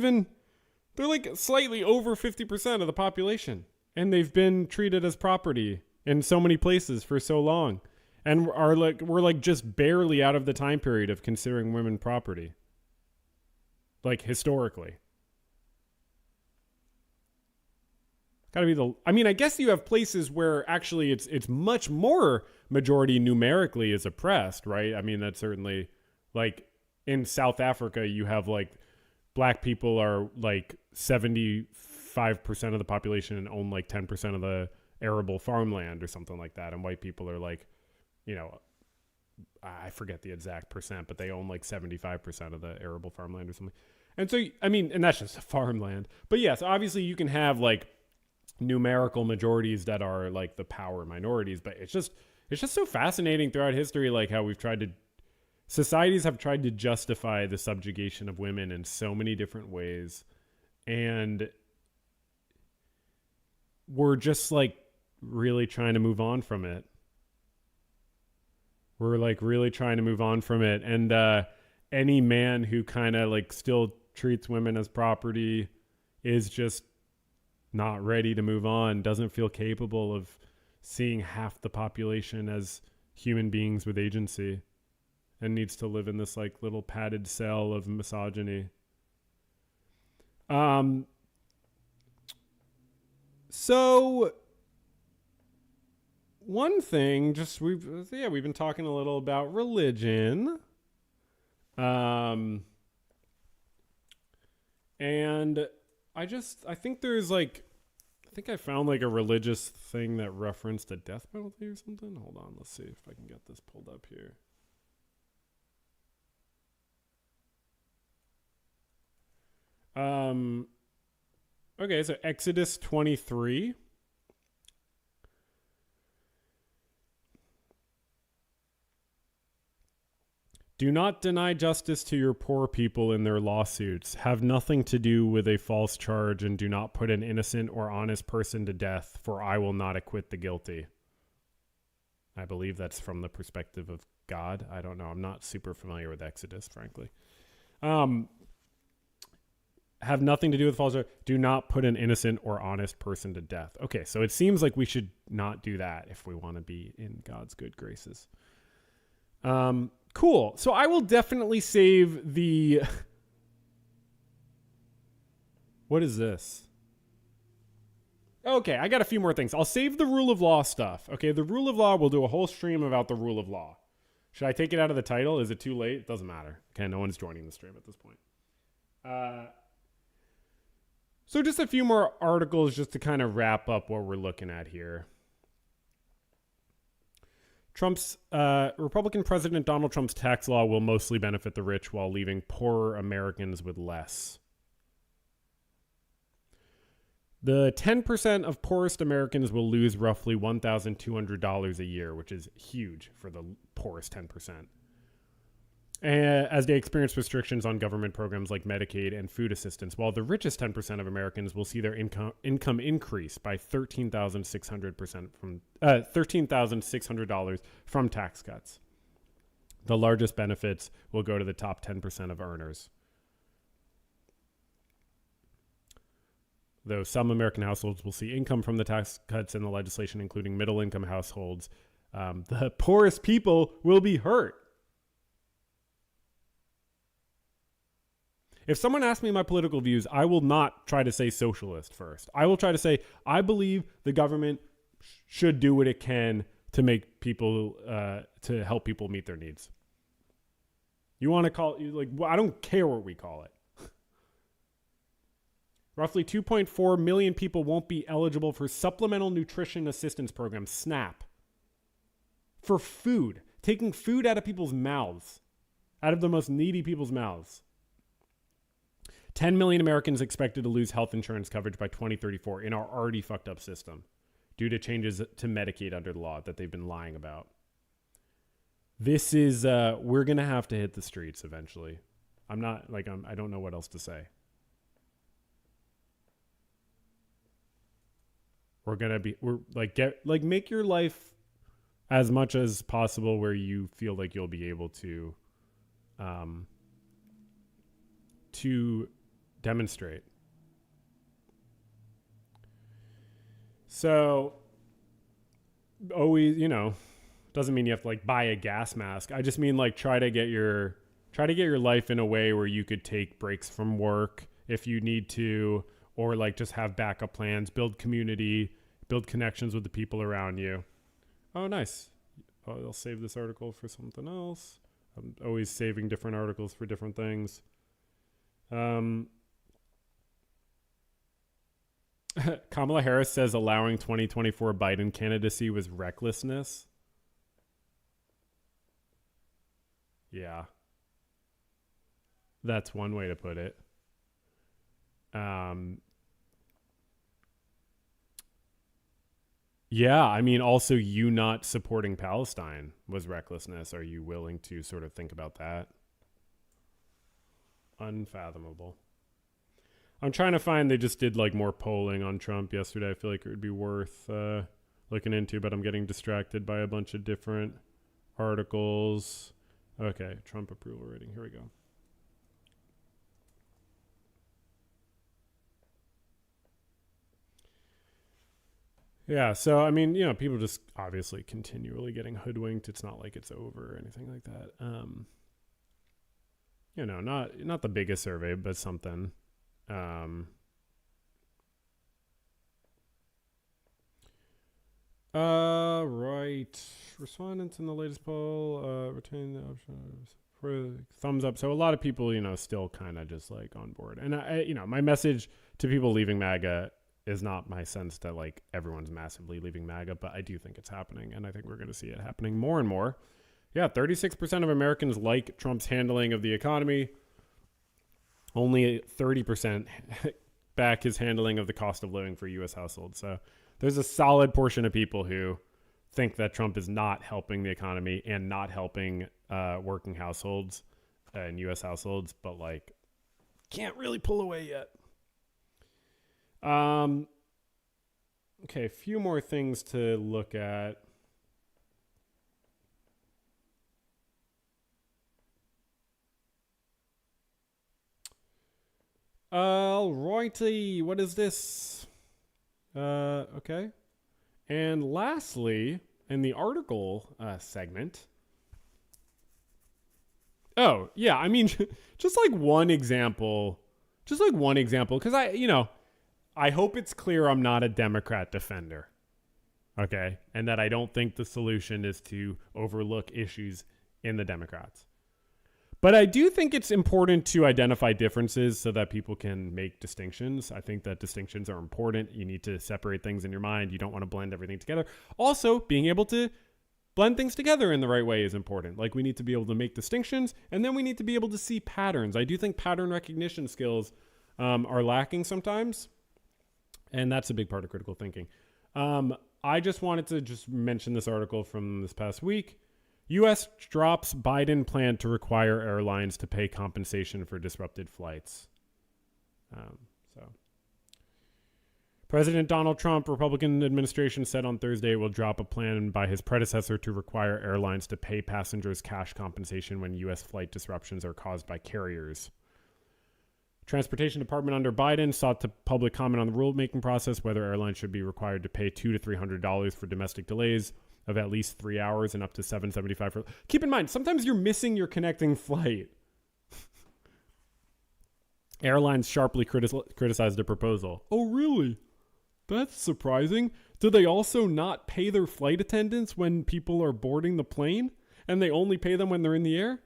like slightly over 50% of the population, and they've been treated as property in so many places for so long, and we're just barely out of the time period of considering women property. like historically. Gotta be I guess you have places where actually it's much more majority numerically is oppressed, right? I mean, that's certainly like in South Africa, you have like black people are like 75% of the population and own like 10% of the arable farmland or something like that. And white people are like, you know, I forget the exact percent, but they own like 75% of the arable farmland or something. And so, I mean, and that's just farmland. But yes, obviously you can have like numerical majorities that are like the power minorities, but it's just so fascinating throughout history, like how societies have tried to justify the subjugation of women in so many different ways, and we're just like really trying to move on from it. We're like really trying to move on from it, and any man who kind of like still treats women as property is just not ready to move on, doesn't feel capable of seeing half the population as human beings with agency, and needs to live in this like little padded cell of misogyny. So one thing, we've been talking a little about religion. And I think there's like, I think I found like a religious thing that referenced a death penalty or something. Hold on, let's see if I can get this pulled up here. Okay, so Exodus 23. Do not deny justice to your poor people in their lawsuits. Have nothing to do with a false charge, and do not put an innocent or honest person to death, for I will not acquit the guilty. I believe that's from the perspective of God. I don't know. I'm not super familiar with Exodus, frankly. Have nothing to do with false charge. Do not put an innocent or honest person to death. Okay, so it seems like we should not do that if we want to be in God's good graces. Cool. So I will definitely save the... What is this? Okay, I got a few more things. I'll save the rule of law stuff. Okay, the rule of law, we'll do a whole stream about the rule of law. Should I take it out of the title? Is it too late? It doesn't matter. Okay, no one's joining the stream at this point. So just a few more articles just to kind of wrap up what we're looking at here. Republican President Donald Trump's tax law will mostly benefit the rich while leaving poorer Americans with less. The 10% of poorest Americans will lose roughly $1,200 a year, which is huge for the poorest 10%. As they experience restrictions on government programs like Medicaid and food assistance, while the richest 10% of Americans will see their income increase by $13,600 from tax cuts. The largest benefits will go to the top 10% of earners. Though some American households will see income from the tax cuts in the legislation, including middle-income households, the poorest people will be hurt. If someone asks me my political views, I will not try to say socialist first. I will try to say, I believe the government should do what it can to make people, to help people meet their needs. You want to call it, like, I don't care what we call it. Roughly 2.4 million people won't be eligible for Supplemental Nutrition Assistance Program, SNAP, for food, taking food out of people's mouths, out of the most needy people's mouths. 10 million Americans expected to lose health insurance coverage by 2034 in our already fucked up system due to changes to Medicaid under the law that they've been lying about. This is, we're going to have to hit the streets eventually. I don't know what else to say. Make your life as much as possible where you feel like you'll be able to demonstrate. So always, doesn't mean you have to like buy a gas mask. I just mean like try to get your Try to get your life in a way where you could take breaks from work if you need to, or like just have backup plans, build community, build connections with the people around you. Oh, nice. I'll save this article for something else. I'm always saving different articles for different things. Kamala Harris says allowing 2024 Biden candidacy was recklessness. Yeah. That's one way to put it. Yeah, I mean, also you not supporting Palestine was recklessness. Are you willing to sort of think about that? Unfathomable. I'm trying to find, they just did like more polling on Trump yesterday. I feel like it would be worth looking into, but I'm getting distracted by a bunch of different articles. Okay, Trump approval rating. Here we go. Yeah, so I mean, you know, people just obviously continually getting hoodwinked. It's not like it's over or anything like that. You know, not the biggest survey, but something. Right. Respondents in the latest poll retain the option for thumbs up. So a lot of people, you know, still kind of just like on board. And I, you know, my message to people leaving MAGA is not my sense that like everyone's massively leaving MAGA, but I do think it's happening, and I think we're going to see it happening more and more. Yeah, 36% of Americans like Trump's handling of the economy. Only 30% back his handling of the cost of living for U.S. households. So there's a solid portion of people who think that Trump is not helping the economy and not helping working households and U.S. households, but like can't really pull away yet. Okay, a few more things to look at. Alrighty, what is this? Okay. And lastly, in the article segment. Oh, yeah, I mean, just like one example, because I hope it's clear I'm not a Democrat defender, okay? And that I don't think the solution is to overlook issues in the Democrats. But I do think it's important to identify differences so that people can make distinctions. I think that distinctions are important. You need to separate things in your mind. You don't want to blend everything together. Also, being able to blend things together in the right way is important. Like, we need to be able to make distinctions, and then we need to be able to see patterns. I do think pattern recognition skills are lacking sometimes. And that's a big part of critical thinking. I just wanted to just mention this article from this past week. U.S. drops Biden plan to require airlines to pay compensation for disrupted flights. President Donald Trump, Republican administration, said on Thursday will drop a plan by his predecessor to require airlines to pay passengers cash compensation when U.S. flight disruptions are caused by carriers. Transportation Department under Biden sought to public comment on the rulemaking process, whether airlines should be required to pay $200 to $300 for domestic delays of at least 3 hours and up to $775 for. Keep in mind, sometimes you're missing your connecting flight. Airlines sharply criticized the proposal. Oh, really? That's surprising. Do they also not pay their flight attendants when people are boarding the plane, and they only pay them when they're in the air?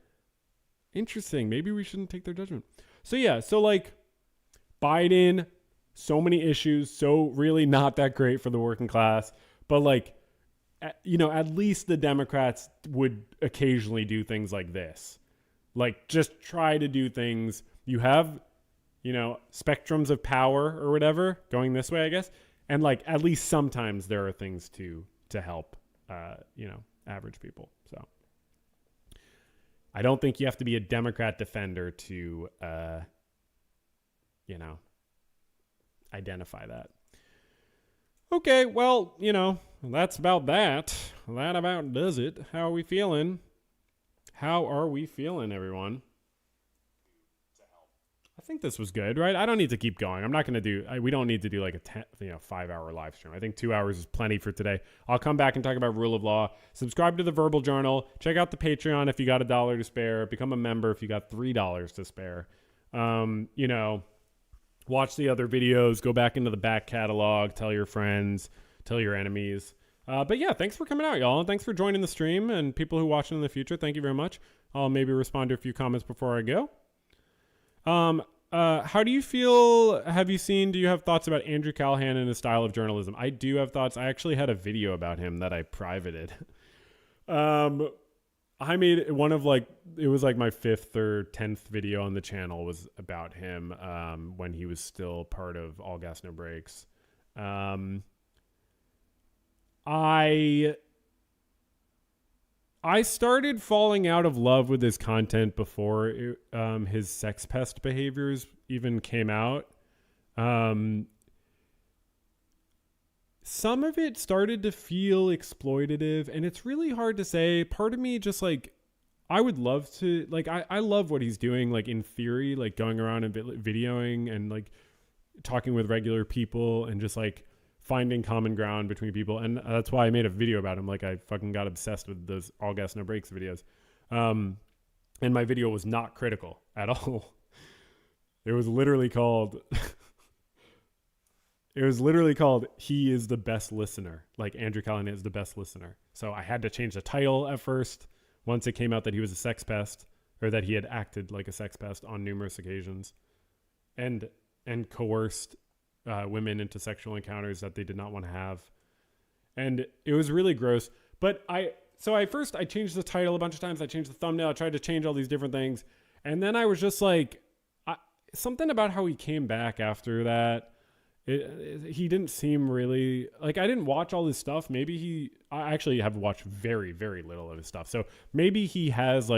Interesting. Maybe we shouldn't take their judgment. So yeah, so like Biden, so many issues, so really not that great for the working class, but like, you know, at least the Democrats would occasionally do things like this. Like, just try to do things. You have, you know, spectrums of power or whatever going this way, I guess. And like, at least sometimes there are things to help, you know, average people. So I don't think you have to be a Democrat defender to, you know, identify that. Okay, well, you know, that's about that. That about does it. How are we feeling? How are we feeling, everyone? I think this was good, right? I don't need to keep going. I'm not going to do, we don't need to do like a 5-hour live stream. I think 2 hours is plenty for today. I'll come back and talk about rule of law. Subscribe to the Verbal Journal. Check out the Patreon if you got $1 to spare. Become a member if you got $3 to spare. You know, watch the other videos. Go back into the back catalog. Tell your friends. Tell your enemies. But yeah, thanks for coming out, y'all. And thanks for joining the stream. And people who watch it in the future, thank you very much. I'll maybe respond to a few comments before I go. How do you feel? Do you have thoughts about Andrew Callahan and his style of journalism? I do have thoughts. I actually had a video about him that I privated. I made one of it was like my 5th or 10th video on the channel was about him, when he was still part of All Gas No Breaks. I started falling out of love with his content before his sex pest behaviors even came out. Some of it started to feel exploitative, and it's really hard to say. Part of me just I would love to, I love what he's doing, in theory, going around and videoing and talking with regular people and just finding common ground between people. And that's why I made a video about him. I fucking got obsessed with those All Gas No Breaks videos. And my video was not critical at all. It was literally called, He is the Best Listener. Andrew Callahan is the best listener. So I had to change the title at first once it came out that he was a sex pest, or that he had acted like a sex pest on numerous occasions and coerced women into sexual encounters that they did not want to have. And it was really gross. But I changed the title a bunch of times. I changed the thumbnail. I tried to change all these different things. And then I was just something about how he came back after that. He didn't seem really I didn't watch all his stuff. I actually have watched very, very little of his stuff. So maybe he has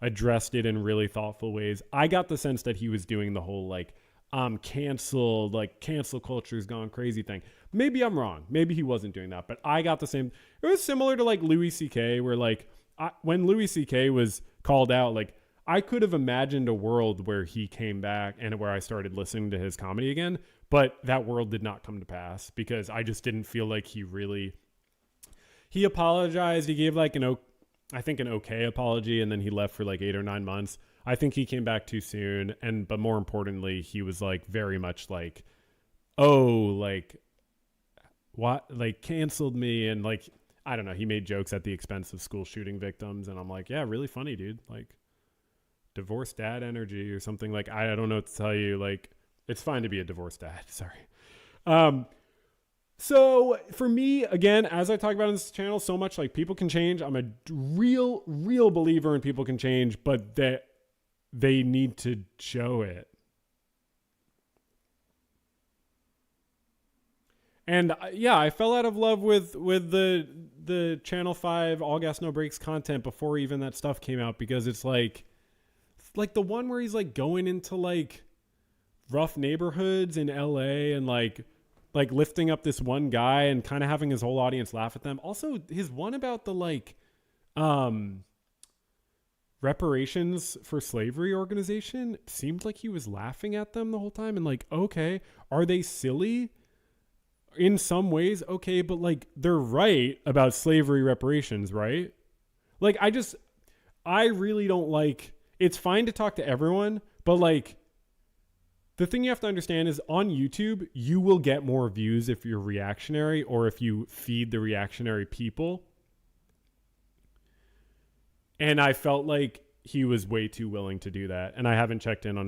addressed it in really thoughtful ways. I got the sense that he was doing the whole canceled, cancel culture's gone crazy thing. Maybe I'm wrong. Maybe he wasn't doing that, but I got the same. It was similar to Louis C.K. where when Louis C.K. was called out, I could have imagined a world where he came back and where I started listening to his comedy again, but that world did not come to pass because I just didn't feel like he apologized. He gave an okay apology, and then he left for 8 or 9 months. I think he came back too soon, but more importantly, he was very much what, canceled me, and I don't know, he made jokes at the expense of school shooting victims, and I'm yeah, really funny, dude. Divorced dad energy or something. I don't know what to tell you. It's fine to be a divorced dad. Sorry. So for me, again, as I talk about on this channel so much, people can change. I'm a real believer in people can change, but that they need to show it. And yeah, I fell out of love with the Channel 5 All Gas No Breaks content before even that stuff came out, because it's the one where he's going into rough neighborhoods in LA and lifting up this one guy and kind of having his whole audience laugh at them. Also, his one about the reparations for slavery organization seemed like he was laughing at them the whole time, and okay, are they silly? In some ways, okay, but they're right about slavery reparations, right? I really don't it's fine to talk to everyone, but the thing you have to understand is on YouTube, you will get more views if you're reactionary or if you feed the reactionary people. And I felt he was way too willing to do that. And I haven't checked in on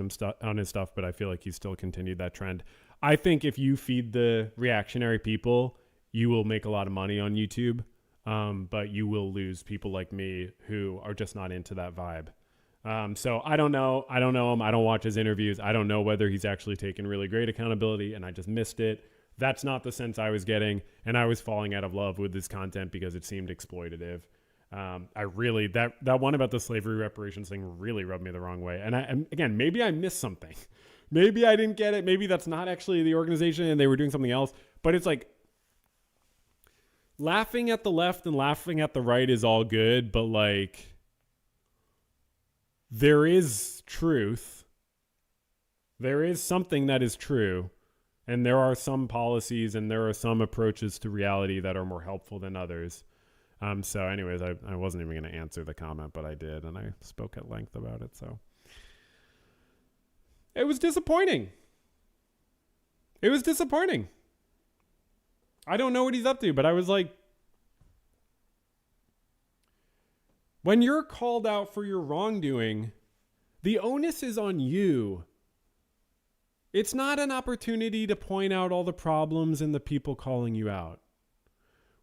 his stuff, but I feel like he's still continued that trend. I think if you feed the reactionary people, you will make a lot of money on YouTube. But you will lose people like me who are just not into that vibe. So I don't know him. I don't watch his interviews. I don't know whether he's actually taken really great accountability, and I just missed it. That's not the sense I was getting. And I was falling out of love with this content because it seemed exploitative. That one about the slavery reparations thing really rubbed me the wrong way. And again, maybe I missed something. Maybe I didn't get it. Maybe that's not actually the organization and they were doing something else, but it's laughing at the left and laughing at the right is all good, but there is truth there is something that is true, and there are some policies and there are some approaches to reality that are more helpful than others. So anyways, I wasn't even going to answer the comment, but I did, and I spoke at length about it. So it was disappointing. It was disappointing. I don't know what he's up to, but I was like, when you're called out for your wrongdoing, the onus is on you. It's not an opportunity to point out all the problems and the people calling you out.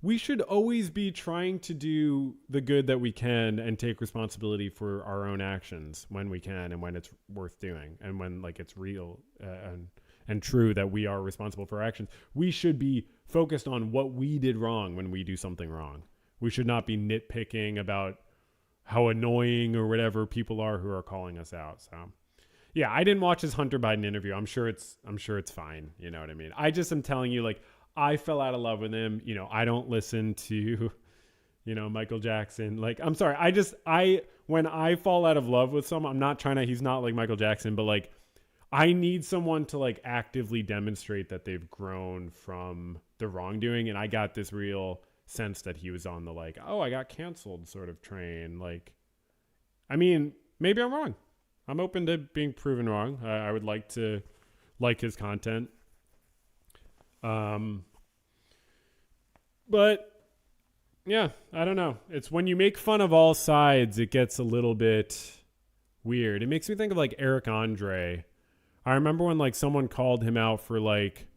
We should always be trying to do the good that we can and take responsibility for our own actions when we can and when it's worth doing and when like it's real and true that we are responsible for our actions. We should be focused on what we did wrong when we do something wrong. We should not be nitpicking about how annoying or whatever people are who are calling us out. So yeah, I didn't watch his Hunter Biden interview. I'm sure it's fine. You know what I mean? I just am telling you, like, I fell out of love with him. You know, I don't listen to, you know, Michael Jackson. Like, I'm sorry. When I fall out of love with someone, I'm not trying to, he's not like Michael Jackson, but like, I need someone to like actively demonstrate that they've grown from the wrongdoing. And I got this real sense that he was on the like, oh, I got canceled sort of train. Like, I mean, maybe I'm wrong. I'm open to being proven wrong. I would like to like his content. But yeah, I don't know. It's when you make fun of all sides, it gets a little bit weird. It makes me think of like Eric Andre. I remember when like someone called him out for like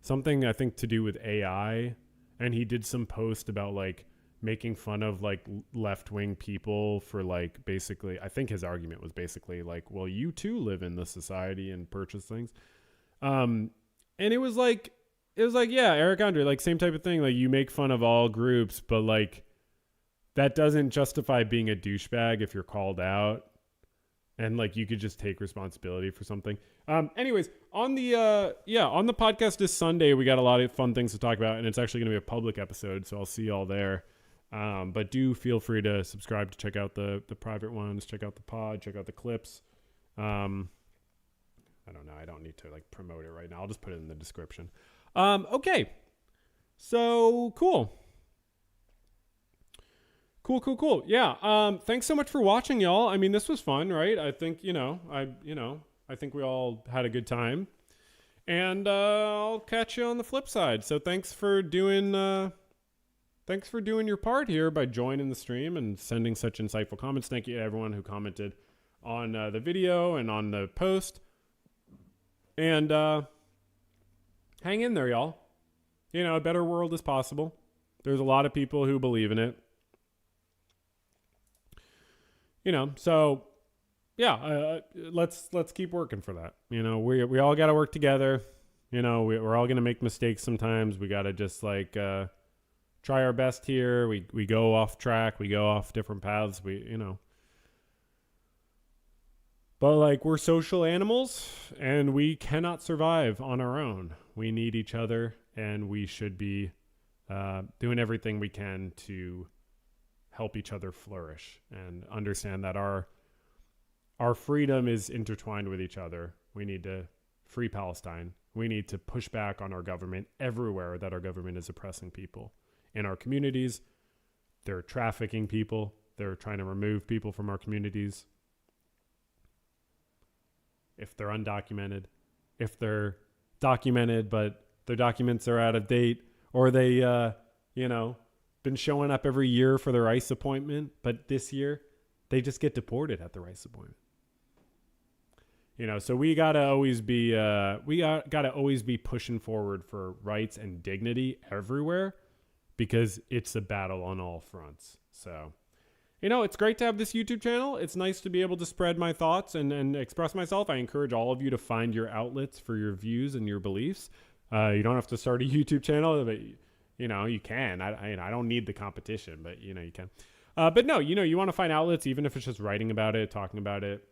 something I think to do with AI, and he did some post about like making fun of like left-wing people for like basically, I think his argument was basically like, well, you too live in the society and purchase things. And it was like, yeah, Eric Andre, like same type of thing. Like you make fun of all groups, but like that doesn't justify being a douchebag if you're called out. And like you could just take responsibility for something. Anyways, on the podcast this Sunday, we got a lot of fun things to talk about, and it's actually going to be a public episode, so I'll see y'all there. But do feel free to subscribe to check out the private ones, check out the pod, check out the clips. I don't know. I don't need to like promote it right now. I'll just put it in the description. Okay. So cool. Cool. Yeah. Thanks so much for watching, y'all. I mean, this was fun, right? I think, I think we all had a good time, and, I'll catch you on the flip side. So thanks for doing your part here by joining the stream and sending such insightful comments. Thank you to everyone who commented on the video and on the post. And hang in there, y'all. You know, a better world is possible. There's a lot of people who believe in it. You know, so yeah, let's keep working for that. You know, we all got to work together. You know, we're all gonna make mistakes sometimes. We got to just like try our best here. We go off track. We go off different paths. But like we're social animals and we cannot survive on our own. We need each other, and we should be doing everything we can to help each other flourish and understand that our freedom is intertwined with each other. We need to free Palestine. We need to push back on our government everywhere that our government is oppressing people. In our communities, they're trafficking people. They're trying to remove people from our communities. If they're undocumented, if they're documented, but their documents are out of date, or they, been showing up every year for their ICE appointment, but this year they just get deported at their ICE appointment. You know, so we gotta always be pushing forward for rights and dignity everywhere, because it's a battle on all fronts. So, you know, it's great to have this YouTube channel. It's nice to be able to spread my thoughts and express myself. I encourage all of you to find your outlets for your views and your beliefs. You don't have to start a YouTube channel, but you know, you can. I don't need the competition, but you know, you can. But no, you know, you want to find outlets, even if it's just writing about it, talking about it,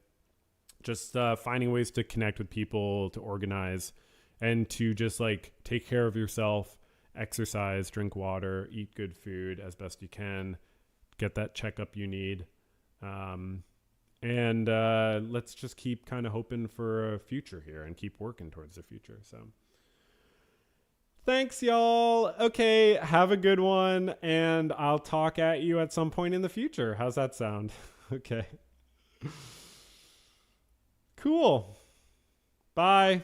just finding ways to connect with people, to organize, and to just like take care of yourself, exercise, drink water, eat good food as best you can, get that checkup you need. And let's just keep kind of hoping for a future here and keep working towards the future. So thanks, y'all. Okay, have a good one. And I'll talk at you at some point in the future. How's that sound? Okay. Cool. Bye.